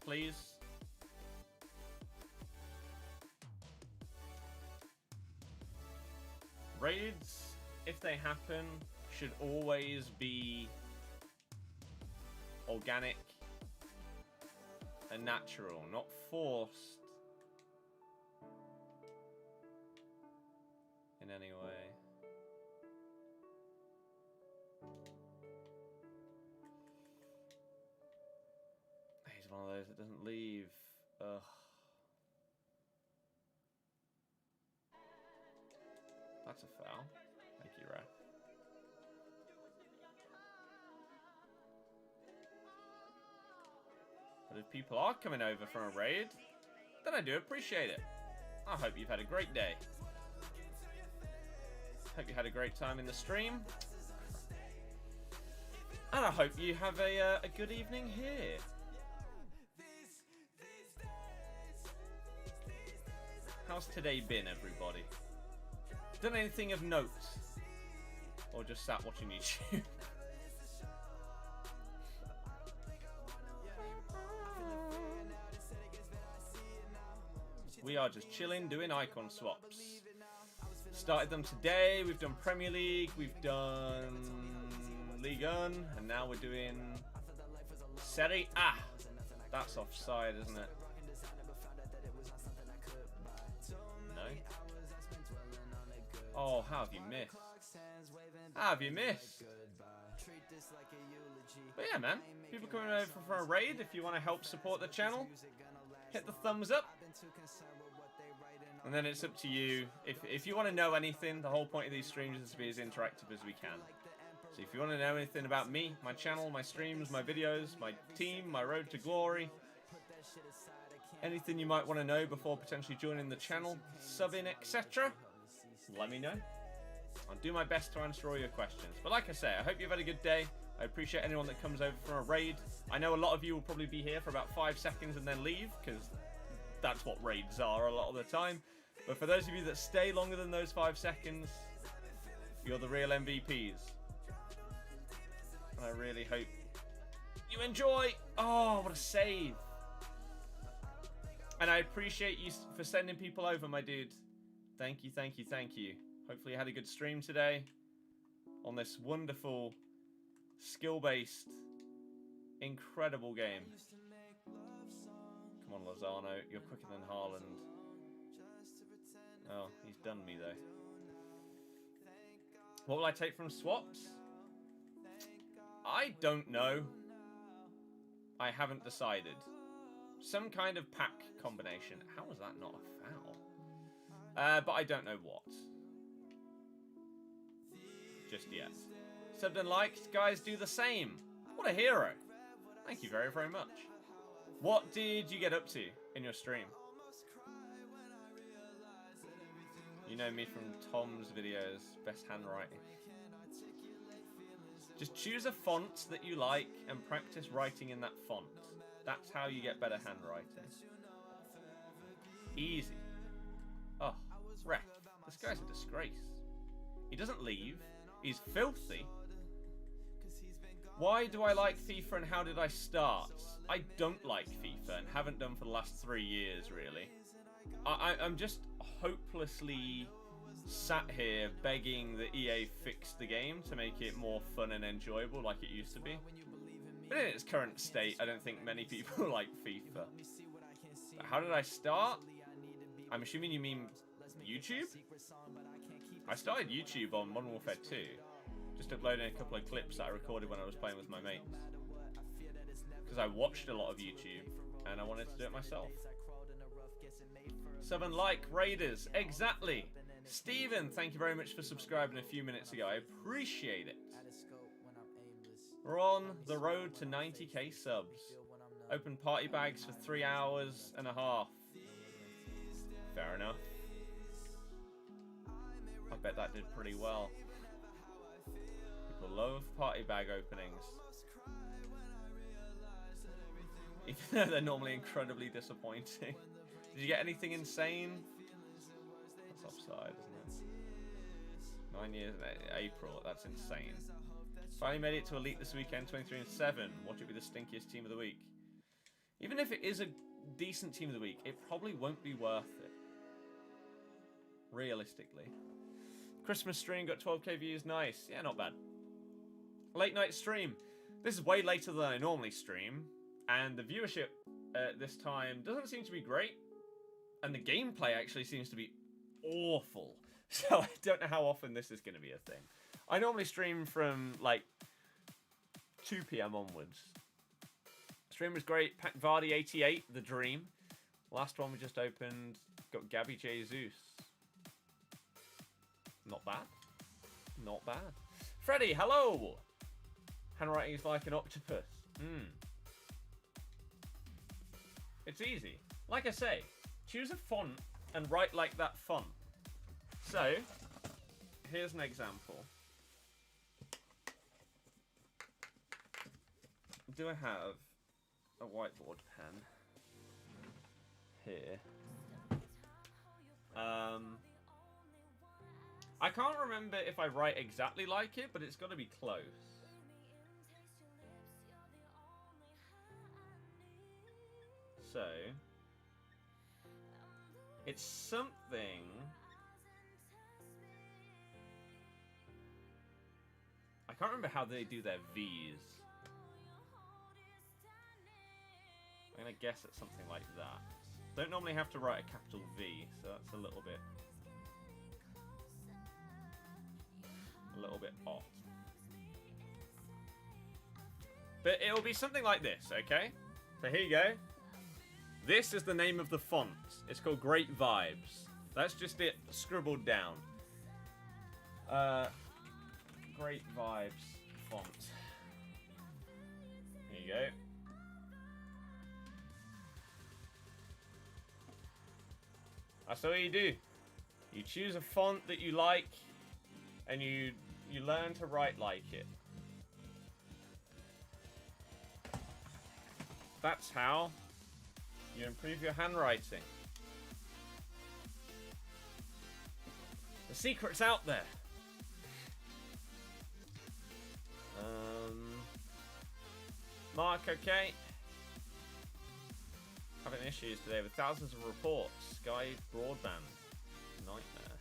please. Raids, if they happen, should always be organic and natural, not forced in any way. He's one of those that doesn't leave. Ugh. That's a foul. Thank you, Ray. But if people are coming over from a raid, then I do appreciate it. I hope you've had a great day. Hope you had a great time in the stream. And I hope you have a good evening here. How's today been, everybody? Done anything of note? Or just sat watching YouTube? We are just chilling, doing icon swaps. Started them today. We've done Premier League. We've done Ligue 1. And now we're doing Serie A. That's offside, isn't it? No. Oh, how have you missed? How have you missed? But yeah, man. People coming over for a raid. If you want to help support the channel, hit the thumbs up. And then it's up to you. If you want to know anything, the whole point of these streams is to be as interactive as we can. So if you want to know anything about me, my channel, my streams, my videos, my team, my road to glory, anything you might want to know before potentially joining the channel, subbing, etc., let me know. I'll do my best to answer all your questions. But like I say, I hope you've had a good day. I appreciate anyone that comes over from a raid. I know a lot of you will probably be here for about 5 seconds and then leave, because that's what raids are a lot of the time. But for those of you that stay longer than those 5 seconds, you're the real MVPs. And I really hope you enjoy. Oh, what a save. And I appreciate you for sending people over, my dude. Thank you, thank you, thank you. Hopefully you had a good stream today on this wonderful, skill-based, incredible game. Come on, Lozano. You're quicker than Haaland. Oh, he's done me, though. What will I take from swaps? I don't know. I haven't decided. Some kind of pack combination. How was that not a foul? But I don't know what. Just yet. Subbed and liked. Guys, do the same. What a hero. Thank you very, very much. What did you get up to in your stream? You know me from Tom's videos. Best handwriting. Just choose a font that you like and practice writing in that font. That's how you get better handwriting. Easy. Oh, wreck. This guy's a disgrace. He doesn't leave. He's filthy. Why do I like FIFA and how did I start? I don't like FIFA and haven't done for the last 3 years, really. I'm just hopelessly sat here begging that EA fix the game to make it more fun and enjoyable like it used to be. But in its current state, I don't think many people like FIFA. But how did I start? I'm assuming you mean YouTube? I started YouTube on Modern Warfare 2. Just uploading a couple of clips that I recorded when I was playing with my mates. Because I watched a lot of YouTube and I wanted to do it myself. Sub and like Raiders, exactly. Steven, thank you very much for subscribing a few minutes ago. I appreciate it. We're on the road to 90k subs. Open party bags for 3 hours and a half. Fair enough. I bet that did pretty well. People love party bag openings. Even though they're normally incredibly disappointing. Did you get anything insane? That's offside, isn't it? 9 years in April, that's insane. Finally made it to Elite this weekend, 23-7. Watch it be the stinkiest team of the week. Even if it is a decent team of the week, it probably won't be worth it. Realistically. Christmas stream got 12k views, nice. Yeah, not bad. Late night stream. This is way later than I normally stream. And the viewership this time doesn't seem to be great. And the gameplay actually seems to be awful. So I don't know how often this is going to be a thing. I normally stream from like 2 PM onwards. Stream was great. Vardy 88, the dream. Last one we just opened. Got Gabby Jesus. Not bad. Not bad. Freddie, hello! Handwriting is like an octopus. It's easy. Like I say, choose a font and write like that font. So, here's an example. Do I have a whiteboard pen here? I can't remember if I write exactly like it, but it's got to be close. So, it's something... I can't remember how they do their V's. I'm going to guess at something like that. Don't normally have to write a capital V, so that's a little bit odd. But it'll be something like this, okay? So here you go. This is the name of the font. It's called Great Vibes. That's just it scribbled down. Great Vibes font. Here you go. That's all you do. You choose a font that you like, and you learn to write like it. That's how you improve your handwriting. The secret's out there. Mark, okay. Having issues today with thousands of reports. Sky broadband. Nightmare.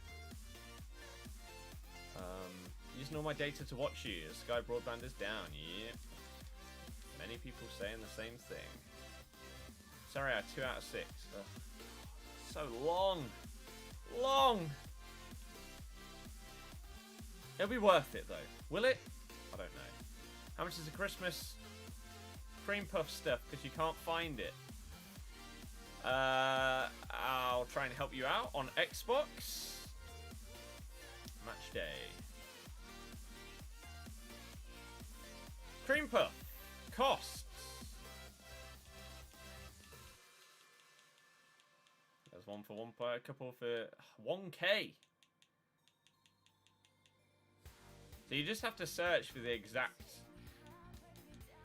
Using all my data to watch you. Sky broadband is down. Yep. Many people saying the same thing. Sorry, 2 out of 6. Ugh. So long. Long. It'll be worth it though. Will it? I don't know. How much is the Christmas cream puff stuff? Because you can't find it. I'll try and help you out on Xbox. Match day. Cream puff. Costs. There's one for one per couple for 1K. So you just have to search for the exact...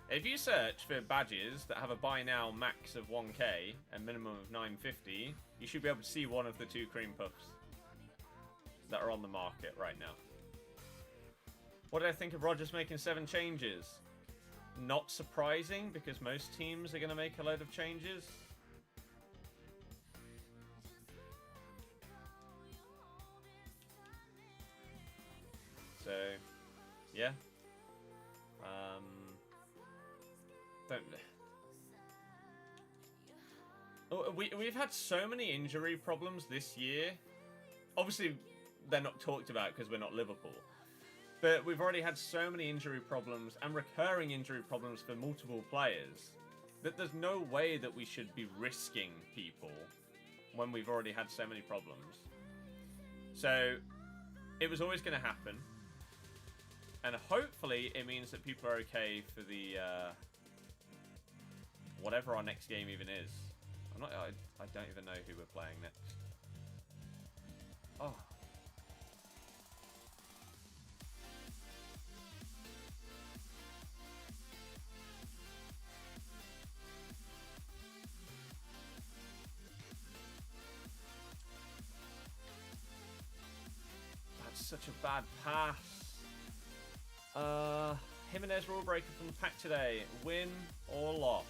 If you search for badges that have a buy now max of 1K and minimum of 950, you should be able to see one of the 2 cream puffs that are on the market right now. What did I think of Rodgers making 7 changes? Not surprising, because most teams are going to make a load of changes. So, yeah. We've had so many injury problems this year. Obviously, they're not talked about because we're not Liverpool. But we've already had so many injury problems and recurring injury problems for multiple players that there's no way that we should be risking people when we've already had so many problems. So, it was always going to happen. And hopefully it means that people are okay for the, whatever our next game even is. I don't even know who we're playing next. Oh. That's such a bad pass. Jimenez rule breaker from the pack today. Win or loss?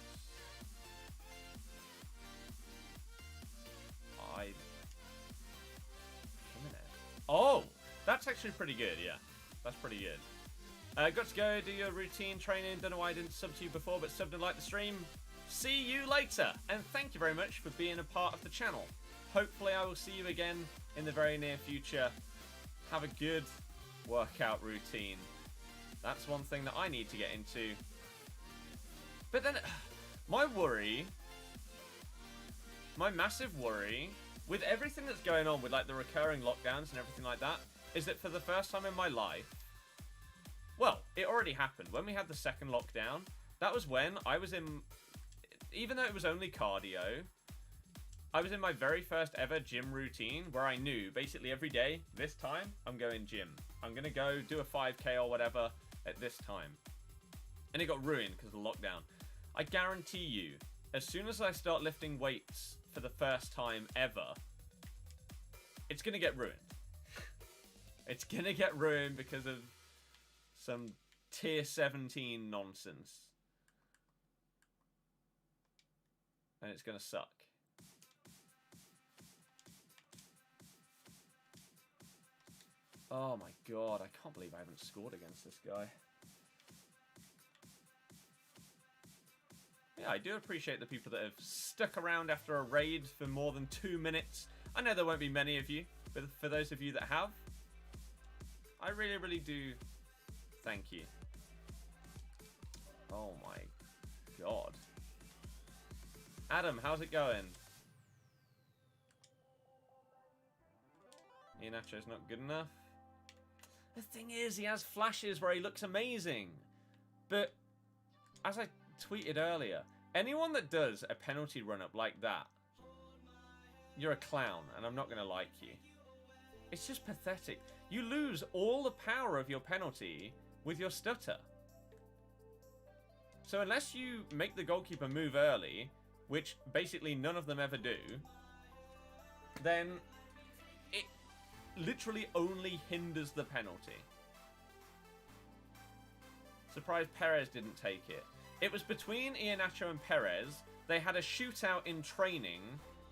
Jimenez. Oh! That's actually pretty good, yeah. That's pretty good. Got to go do your routine training. Don't know why I didn't sub to you before, but subbed and liked the stream. See you later. And thank you very much for being a part of the channel. Hopefully I will see you again in the very near future. Have a good workout routine. That's one thing that I need to get into. But then, my worry, my massive worry, with everything that's going on with like the recurring lockdowns and everything like that, is that for the first time in my life, well, it already happened. When we had the second lockdown, that was when I was in, even though it was only cardio, I was in my very first ever gym routine where I knew basically every day, this time, I'm going gym. I'm going to go do a 5K or whatever at this time. And it got ruined because of the lockdown. I guarantee you, as soon as I start lifting weights for the first time ever, it's going to get ruined. It's going to get ruined because of some tier 17 nonsense. And it's going to suck. Oh my god, I can't believe I haven't scored against this guy. Yeah, I do appreciate the people that have stuck around after a raid for more than 2 minutes. I know there won't be many of you, but for those of you that have, I really, really do thank you. Oh my god. Adam, how's it going? Iheanacho's not good enough. The thing is, he has flashes where he looks amazing. But, as I tweeted earlier, anyone that does a penalty run-up like that, you're a clown, and I'm not going to like you. It's just pathetic. You lose all the power of your penalty with your stutter. So unless you make the goalkeeper move early, which basically none of them ever do, then it literally only hinders the penalty. Surprised Perez didn't take it. It was between Iheanacho and Perez. They had a shootout in training.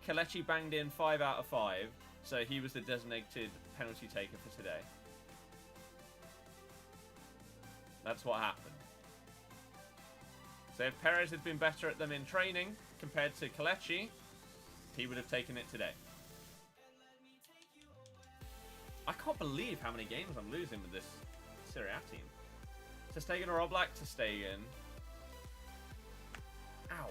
Kelechi banged in 5 out of 5, so he was the designated penalty taker for today. That's what happened. So if Perez had been better at them in training compared to Kelechi, he would have taken it today. I can't believe how many games I'm losing with this Serie A team. Ter Stegen or Oblak? Ter Stegen. Ow.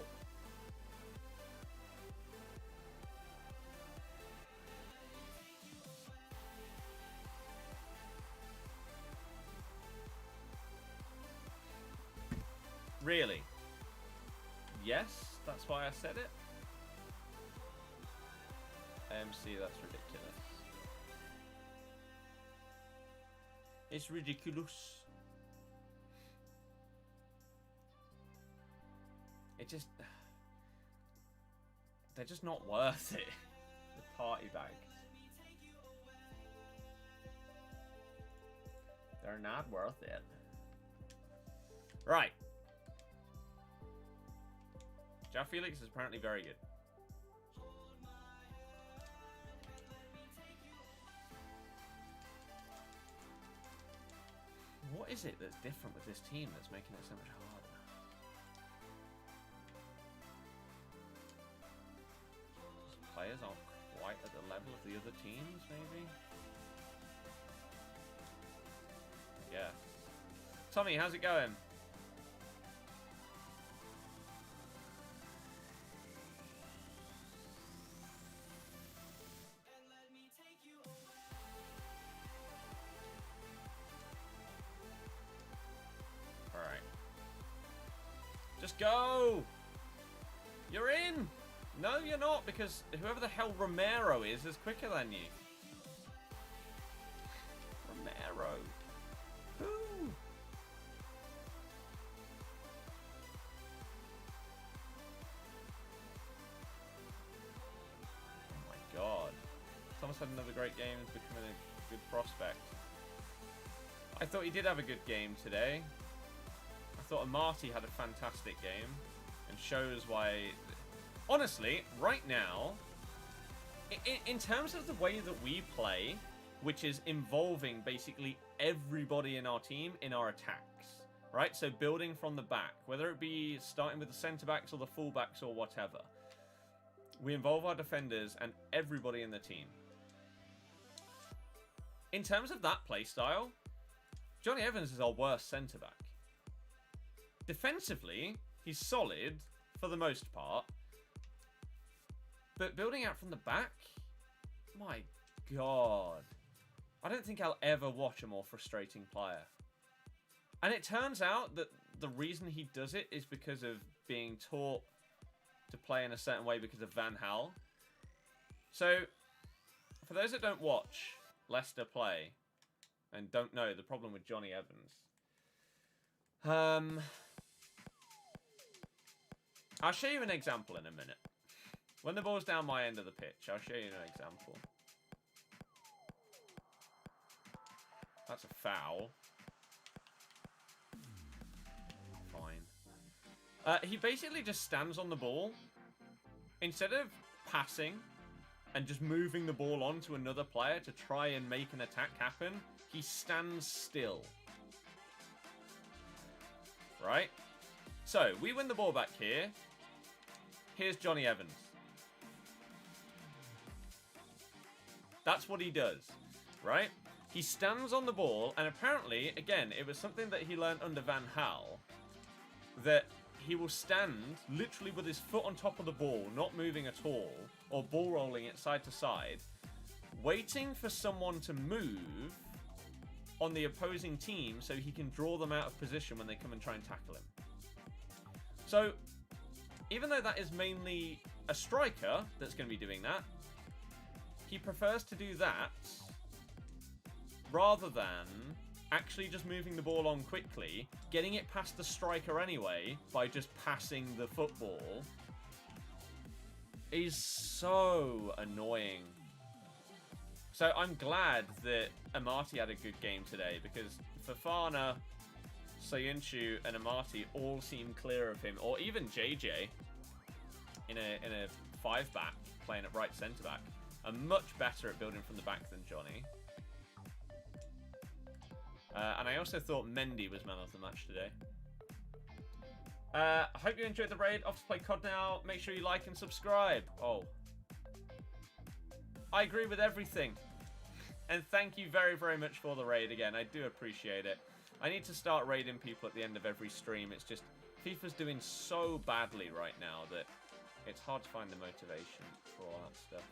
Really? Yes, that's why I said it. MC, that's ridiculous. It's ridiculous. It just... They're just not worth it. The party bags. They're not worth it. Right. João Felix is apparently very good. What is it that's different with this team that's making it so much harder? These players aren't quite at the level of the other teams, maybe? Yeah. Tommy, how's it going? Just go! You're in! No, you're not, because whoever the hell Romero is quicker than you. Romero. Who? Oh my god. Thomas had another great game and is becoming a good prospect. I thought he did have a good game today. I thought Amati had a fantastic game and shows why... Honestly, right now, in terms of the way that we play, which is involving basically everybody in our team in our attacks, right? So building from the back, whether it be starting with the centre-backs or the full-backs or whatever. We involve our defenders and everybody in the team. In terms of that play style, Johnny Evans is our worst centre-back. Defensively, he's solid for the most part. But building out from the back, my god. I don't think I'll ever watch a more frustrating player. And it turns out that the reason he does it is because of being taught to play in a certain way because of Van Gaal. So, for those that don't watch Leicester play and don't know the problem with Johnny Evans, I'll show you an example in a minute. When the ball's down my end of the pitch, I'll show you an example. That's a foul. Fine. He basically just stands on the ball. Instead of passing and just moving the ball on to another player to try and make an attack happen, he stands still. Right? So, we win the ball back here. Here's Johnny Evans. That's what he does, right? He stands on the ball, and apparently, again, it was something that he learned under Van Gaal, that he will stand literally with his foot on top of the ball, not moving at all, or ball rolling it side to side, waiting for someone to move on the opposing team so he can draw them out of position when they come and try and tackle him. So, even though that is mainly a striker that's going to be doing that, he prefers to do that rather than actually just moving the ball on quickly, getting it past the striker anyway by just passing the football. Is so annoying. So I'm glad that Amati had a good game today, because Fofana, Soyuncu and Amati all seem clear of him, or even JJ in a 5-back playing at right centre-back. Are much better at building from the back than Johnny. And I also thought Mendy was man of the match today. I hope you enjoyed the raid. Off to play COD now. Make sure you like and subscribe. Oh. I agree with everything. And thank you very, very much for the raid again. I do appreciate it. I need to start raiding people at the end of every stream. It's just, FIFA's doing so badly right now that it's hard to find the motivation for all that stuff.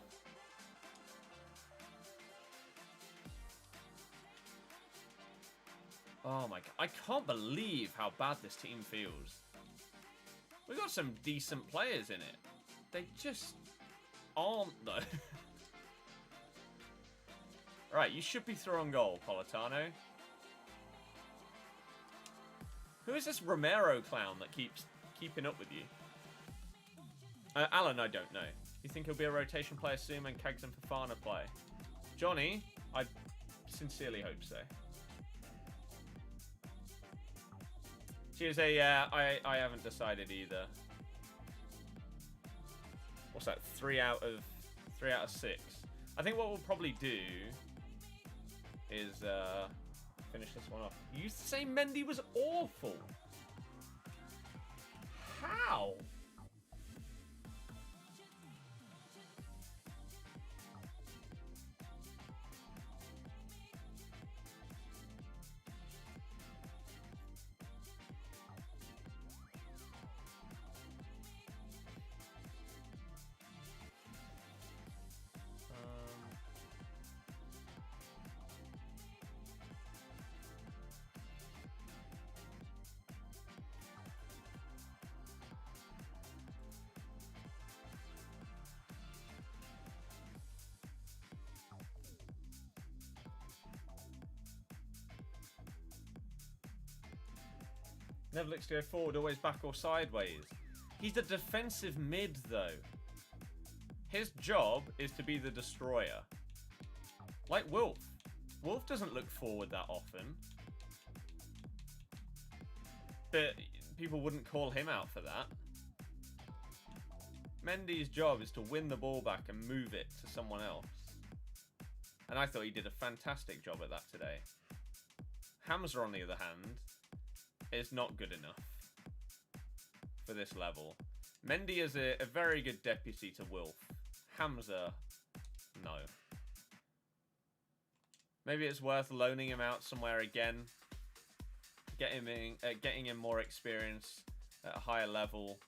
Oh my god, I can't believe how bad this team feels. We've got some decent players in it. They just aren't, though. Right, you should be through on goal, Politano. Who is this Romero clown that keeps keeping up with you? Alan, I don't know. You think he'll be a rotation player soon when Kags and Fofana play? Johnny, I sincerely hope so. Tuesday, yeah, I haven't decided either. What's that? 3 out of 6. I think what we'll probably do is finish this one off. You used to say Mendy was awful. How? Never looks to go forward, always back or sideways. He's a defensive mid, though. His job is to be the destroyer. Like Wolf. Wolf doesn't look forward that often. But people wouldn't call him out for that. Mendy's job is to win the ball back and move it to someone else. And I thought he did a fantastic job at that today. Hamza, on the other hand, is not good enough for this level. Mendy is a very good deputy to Wolf. Hamza, no. Maybe it's worth loaning him out somewhere again. Getting him more experience at a higher level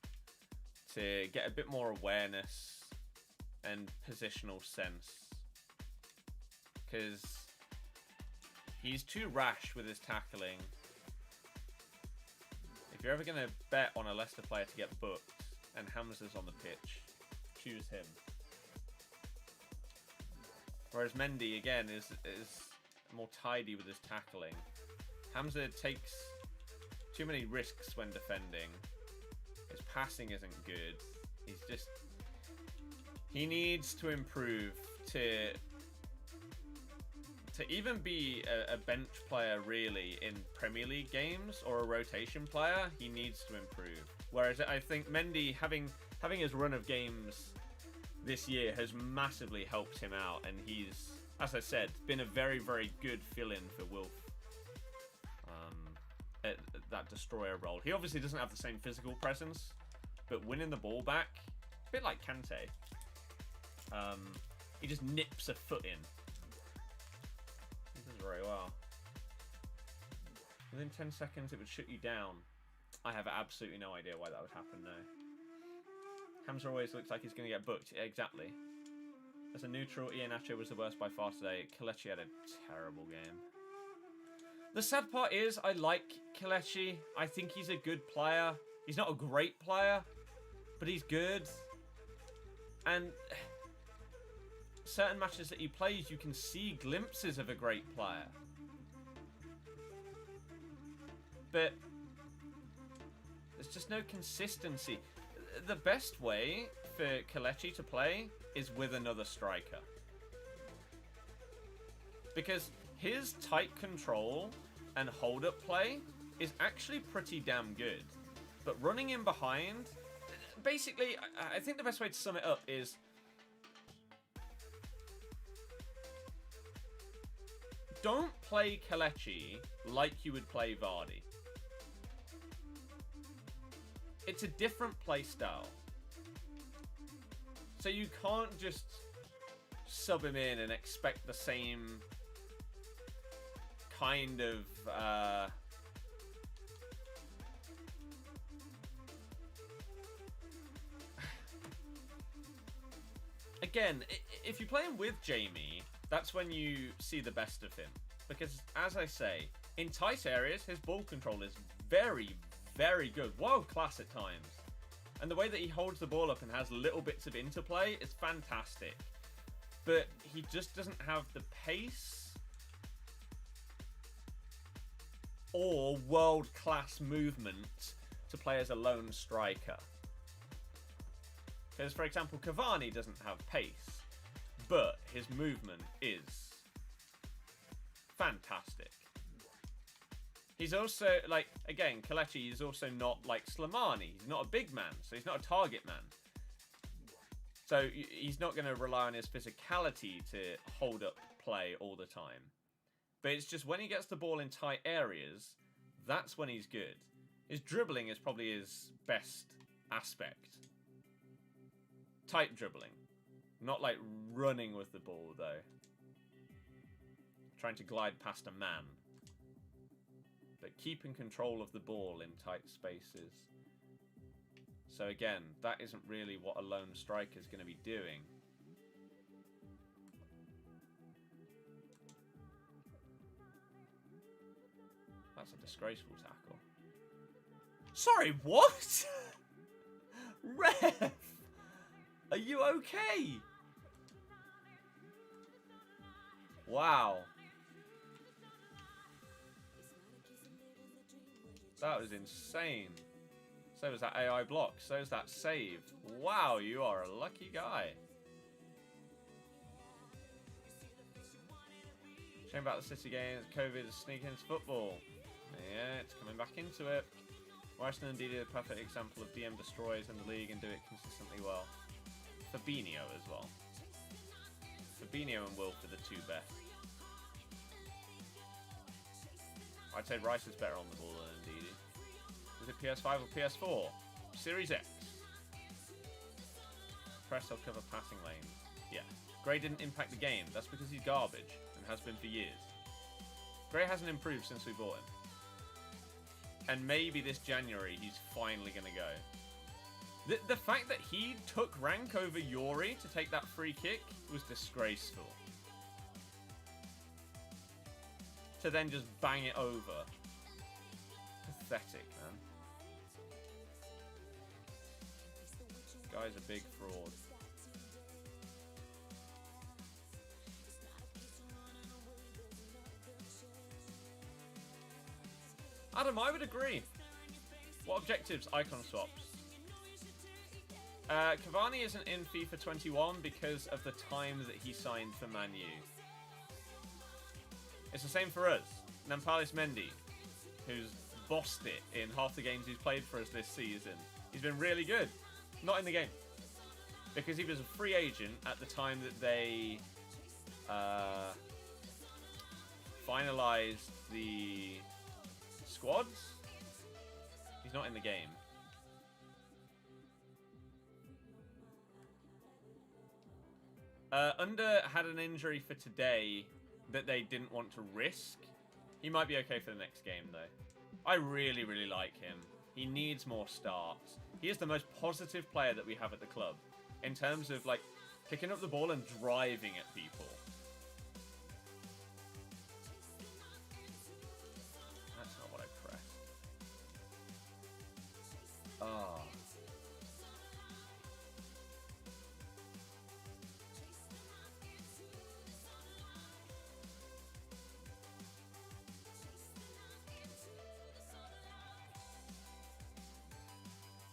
to get a bit more awareness and positional sense. Because he's too rash with his tackling. If you're ever going to bet on a Leicester player to get booked, and Hamza's on the pitch, choose him. Whereas Mendy, again, is more tidy with his tackling. Hamza takes too many risks when defending. His passing isn't good. He's just... He needs to improve to even be a bench player, really, in Premier League games, or a rotation player. He needs to improve. Whereas I think Mendy, having his run of games this year, has massively helped him out, and he's, as I said, been a very, very good fill-in for Wilf at that destroyer role. He obviously doesn't have the same physical presence, but winning the ball back, a bit like Kante, he just nips a foot in. He does very well. Within 10 seconds, it would shut you down. I have absolutely no idea why that would happen now. Hamza always looks like he's going to get booked. Exactly. As a neutral, Iheanacho was the worst by far today. Kelechi had a terrible game. The sad part is, I like Kelechi. I think he's a good player. He's not a great player, but he's good. And certain matches that he plays, you can see glimpses of a great player. But there's just no consistency. The best way for Kelechi to play is with another striker. Because his tight control and hold-up play is actually pretty damn good. But running in behind... Basically, I think the best way to sum it up is... Don't play Kelechi like you would play Vardy. It's a different play style. So you can't just sub him in and expect the same kind of again, if you play him with Jamie, that's when you see the best of him. Because, as I say, in tight areas, his ball control is very, very good. World class at times. And the way that he holds the ball up and has little bits of interplay is fantastic. But he just doesn't have the pace or world-class movement to play as a lone striker. Because, for example, Cavani doesn't have pace, but his movement is fantastic. He's also, like, again, Kelechi is also not like Slimani. He's not a big man, so he's not a target man. So he's not going to rely on his physicality to hold up play all the time. But it's just when he gets the ball in tight areas, that's when he's good. His dribbling is probably his best aspect. Tight dribbling. Not like running with the ball, though. Trying to glide past a man. But keeping control of the ball in tight spaces. So again, that isn't really what a lone striker is going to be doing. That's a disgraceful tackle. Sorry, what? Ref! Are you okay? Wow. That was insane. So was that AI block. So was that save. Wow, you are a lucky guy. Shame about the City games. COVID is sneaking into football. Yeah, it's coming back into it. Ryerson and Didi are the perfect example of DM destroyers in the league and do it consistently well. Fabinho as well. Fabinho and Wilf are the two best. I'd say Rice is better on the ball than Didi. Was it PS5 or PS4? Series X. Press or cover passing lanes. Yeah. Gray didn't impact the game. That's because he's garbage and has been for years. Gray hasn't improved since we bought him. And maybe this January he's finally going to go. The fact that he took rank over Yori to take that free kick was disgraceful. to then just bang it over. Pathetic, man. Guy's a big fraud. Adam, I would agree. What objectives? Icon swaps. Cavani isn't in FIFA 21 because of the time that he signed for Man U. It's the same for us. Nampalys Mendy, who's bossed it in half the games he's played for us this season. He's been really good. Not in the game. Because he was a free agent at the time that they finalised the squads. He's not in the game. Under had an injury for today that they didn't want to risk. He might be okay for the next game, though. I really, really like him. He needs more starts. He is the most positive player that we have at the club in terms of, like, picking up the ball and driving at people. That's not what I pressed. Ah.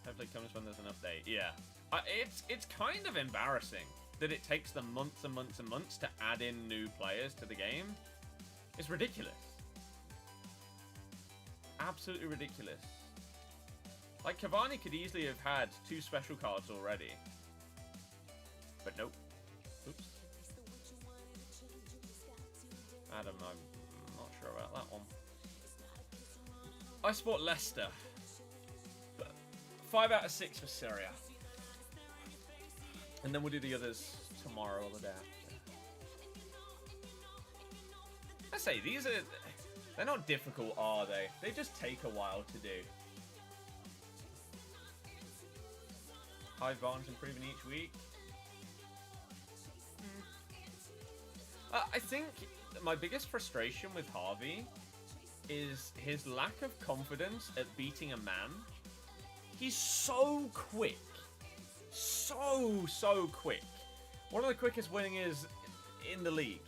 Hopefully it comes when there's an update. Yeah. It's kind of embarrassing that it takes them months and months and months to add in new players to the game. It's ridiculous. Absolutely ridiculous. Like, Cavani could easily have had 2 special cards already. But nope. Oops. Adam, I'm not sure about that one. I support Leicester. 5 out of 6 for Syria. And then we'll do the others tomorrow or the day after. I say, these are... They're not difficult, are they? They just take a while to do. High Barnes improving each week. I think my biggest frustration with Harvey is his lack of confidence at beating a man. He's so quick. So quick. One of the quickest winners in the league.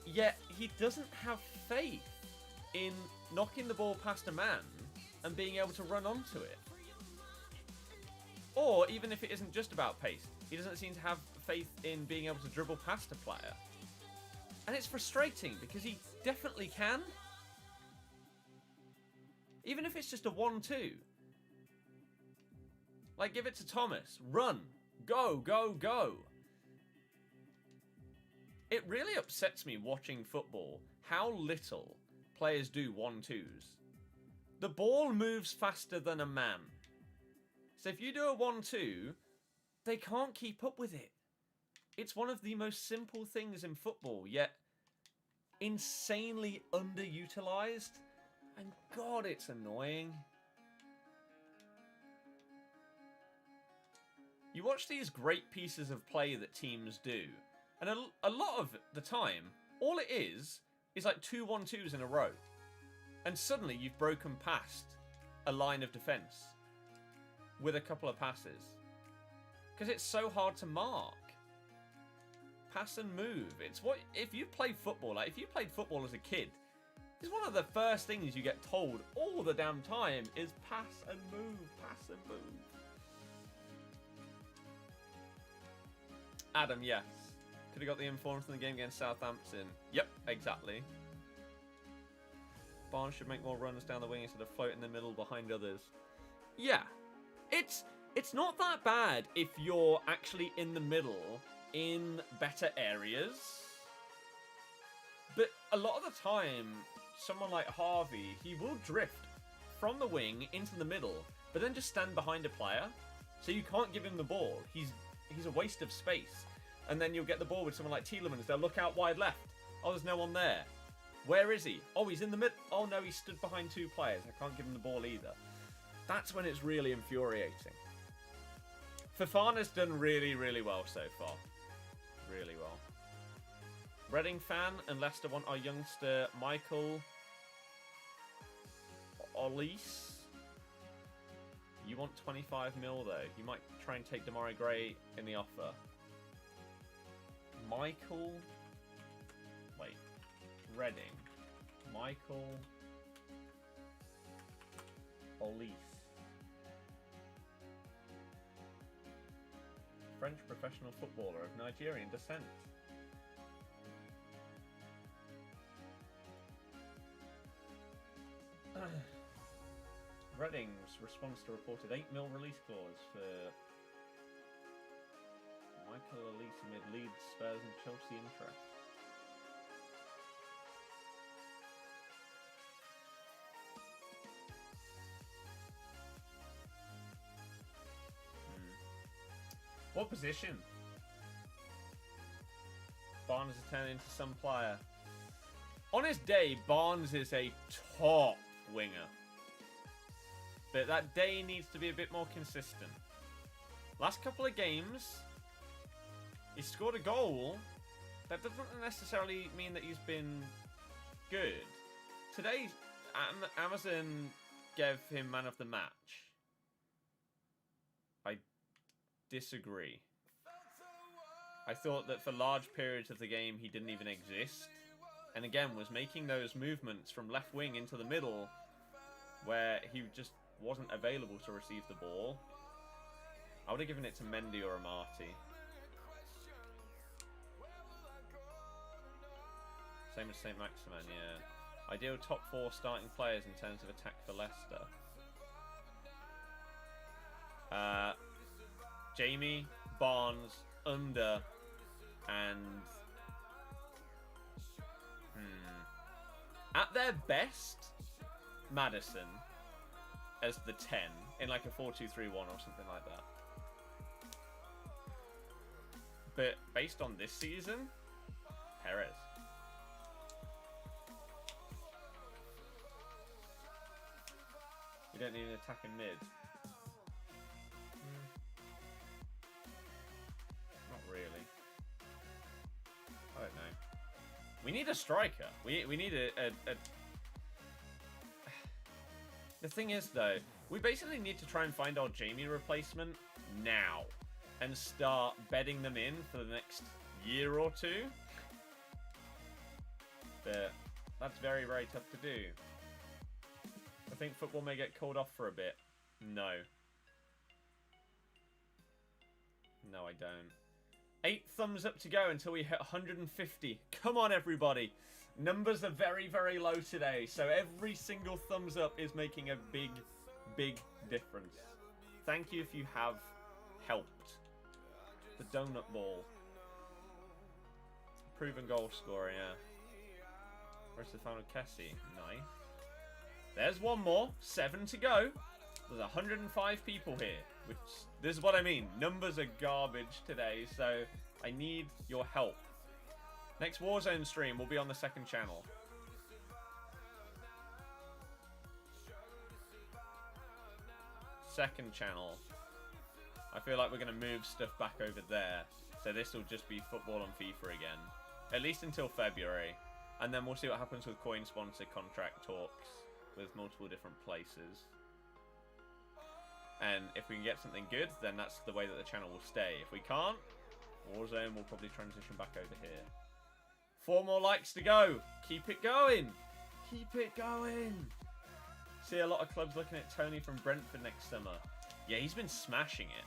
Yet he doesn't have faith in knocking the ball past a man and being able to run onto it. Or even if it isn't just about pace, he doesn't seem to have faith in being able to dribble past a player. And it's frustrating because he definitely can. Even if it's just a 1-2. Like, give it to Thomas. Run. Go, go, go. It really upsets me watching football how little players do 1-2s. The ball moves faster than a man. So if you do a 1-2, they can't keep up with it. It's one of the most simple things in football, yet insanely underutilized. And God, it's annoying. You watch these great pieces of play that teams do, and a lot of the time, all it is like 2 1-2s in a row. And suddenly you've broken past a line of defense with a couple of passes. Because it's so hard to mark. Pass and move. It's what, if you play football, like if you played football as a kid, it's one of the first things you get told all the damn time is pass and move, pass and move. Adam, yes. Could have got the inform from the game against Southampton. Yep, exactly. Barnes should make more runs down the wing instead of float in the middle behind others. Yeah. It's not that bad if you're actually in the middle in better areas. But a lot of the time, someone like Harvey, he will drift from the wing into the middle, but then just stand behind a player. So you can't give him the ball. He's a waste of space. And then you'll get the ball with someone like Tielemans. They'll look out wide left. Oh, there's no one there. Where is he? Oh, he's in the mid. Oh, no, he stood behind 2 players. I can't give him the ball either. That's when it's really infuriating. Fofana's done really, really well so far. Really well. Reading fan and Leicester want our youngster Michael Olise. You want 25 mil though. You might try and take Damari Gray in the offer. Michael. Wait. Reading. Michael Olise. French professional footballer of Nigerian descent. Reading's response to reported 8 mil release clause for Michael Olise amid Leeds, Spurs and Chelsea interest. What position? Barnes has turned into some player. On his day, Barnes is a top winger. But that day needs to be a bit more consistent. Last couple of games, he scored a goal. That doesn't necessarily mean that he's been good. Today, Amazon gave him man of the match. I disagree. I thought that for large periods of the game he didn't even exist. And again, was making those movements from left wing into the middle where he just wasn't available to receive the ball. I would have given it to Mendy or Amati. Same as St. Maximin, yeah. Ideal top 4 starting players in terms of attack for Leicester. Jamie, Barnes, Under, and... At their best, Maddison as the 10 in like a 4-2-3-1 or something like that. But based on this season, Perez. You don't need an attacking mid. Not really. I don't know. We need a striker. We need a... The thing is, though, we basically need to try and find our Jamie replacement now. And start bedding them in for the next year or two. But that's very, very tough to do. I think football may get called off for a bit. No. No, I don't. 8 thumbs up to go until we hit 150. Come on, everybody. Numbers are very, very low today. So every single thumbs up is making a big, big difference. Thank you if you have helped. The donut ball. Proven goal scorer, yeah. Where's the final Kessie? Nice. There's one more. 7 to go. There's 105 people here. Which, this is what I mean. Numbers are garbage today, so I need your help. Next Warzone stream will be on the 2nd channel. Second channel. I feel like we're going to move stuff back over there. So this will just be football and FIFA again. At least until February. And then we'll see what happens with coin sponsor contract talks with multiple different places. And if we can get something good, then that's the way that the channel will stay. If we can't, Warzone will probably transition back over here. 4 more likes to go. Keep it going. Keep it going. See a lot of clubs looking at Tony from Brentford next summer. Yeah, he's been smashing it.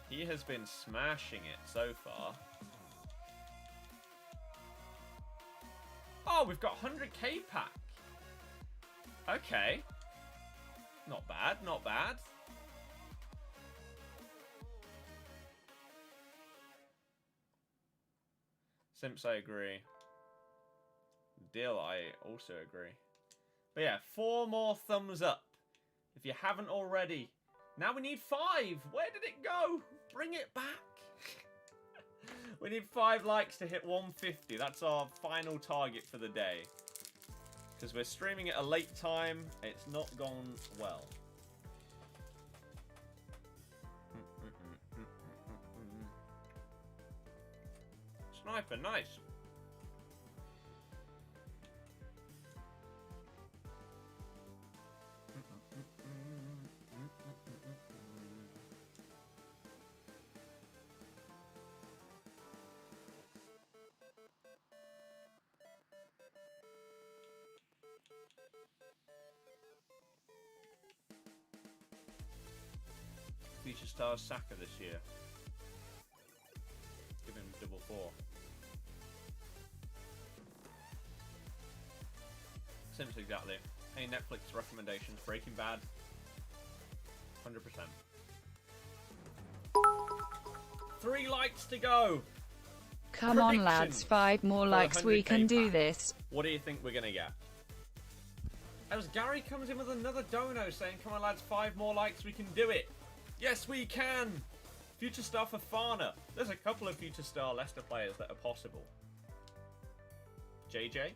He has been smashing it so far. Oh, we've got 100k pack. Okay. Not bad, not bad. Simps, I agree. Deal, I also agree. But yeah, 4 more thumbs up. If you haven't already. Now we need 5. Where did it go? Bring it back. We need 5 likes to hit 150. That's our final target for the day. Because we're streaming at a late time. It's not gone well. Sniper, nice. Future Stars Saka this year. Give him double 4. Sims exactly. Any Netflix recommendations? Breaking Bad. 100%. 3 likes to go. Come on, lads. 5 more likes. We can do this. What do you think we're gonna get? As Gary comes in with another dono saying, come on, lads, 5 more likes. We can do it. Yes, we can. Future Star for Fana. There's a couple of Future Star Leicester players that are possible. JJ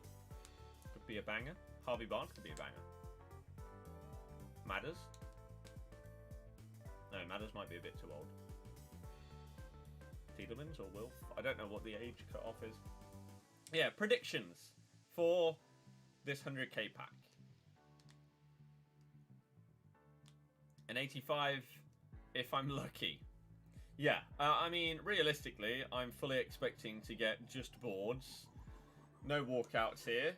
could be a banger. Harvey Barnes could be a banger. Madders. No, Madders might be a bit too old. Tielemans or Wilf. I don't know what the age cutoff is. Yeah, predictions for this 100k pack. An 85 if I'm lucky. Yeah, I mean, realistically, I'm fully expecting to get just boards. No walkouts here.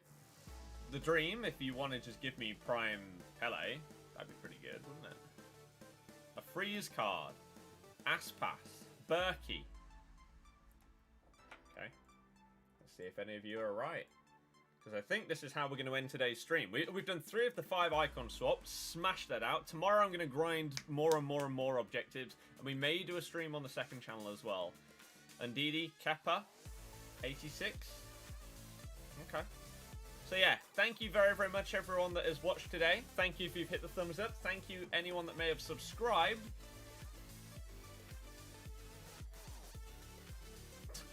The dream, if you want to just give me Prime Pele, that'd be pretty good, wouldn't it? A freeze card. Aspas. Berkey. Okay. Let's see if any of you are right. Because I think this is how we're going to end today's stream. We've done 3 of the 5 icon swaps. Smash that out. Tomorrow I'm going to grind more and more and more objectives. And we may do a stream on the second channel as well. And Ndidi, Kepa, 86. Okay. So yeah, thank you very, very much everyone that has watched today. Thank you if you've hit the thumbs up. Thank you anyone that may have subscribed.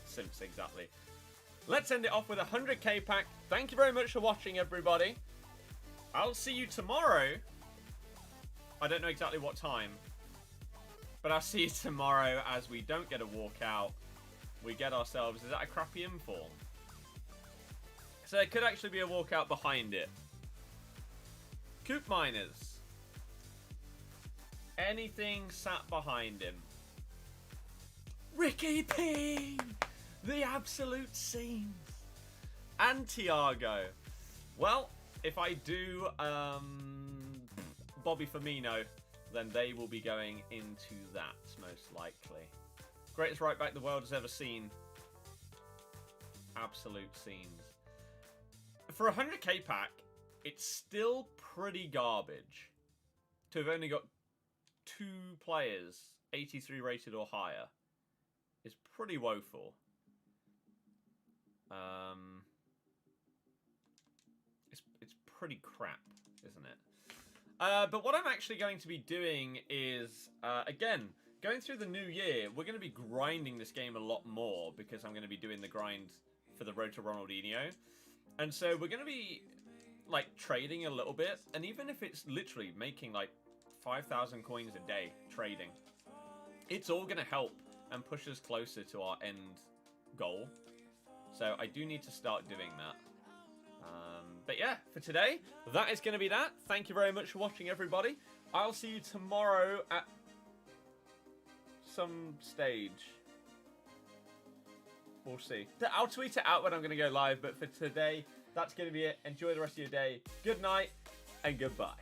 Simps, exactly. Let's end it off with a 100k pack. Thank you very much for watching, everybody. I'll see you tomorrow. I don't know exactly what time. But I'll see you tomorrow as we don't get a walkout. We get ourselves... Is that a crappy inform? So there could actually be a walkout behind it. Coop Miners. Anything sat behind him. Ricky P! The absolute scenes. And Thiago. Well, if I do Bobby Firmino, then they will be going into that, most likely. Greatest right back the world has ever seen. Absolute scenes. For a 100k pack, it's still pretty garbage to have only got 2 players 83 rated or higher. Is pretty woeful. It's pretty crap, isn't it? But what I'm actually going to be doing is, again, going through the new year, we're going to be grinding this game a lot more because I'm going to be doing the grind for the road to Ronaldinho. And so we're going to be, like, trading a little bit. And even if it's literally making, like, 5,000 coins a day trading, it's all going to help and push us closer to our end goal. So I do need to start doing that. But yeah, for today, that is going to be that. Thank you very much for watching, everybody. I'll see you tomorrow at some stage. We'll see. I'll tweet it out when I'm going to go live, but for today, that's going to be it. Enjoy the rest of your day. Good night and goodbye.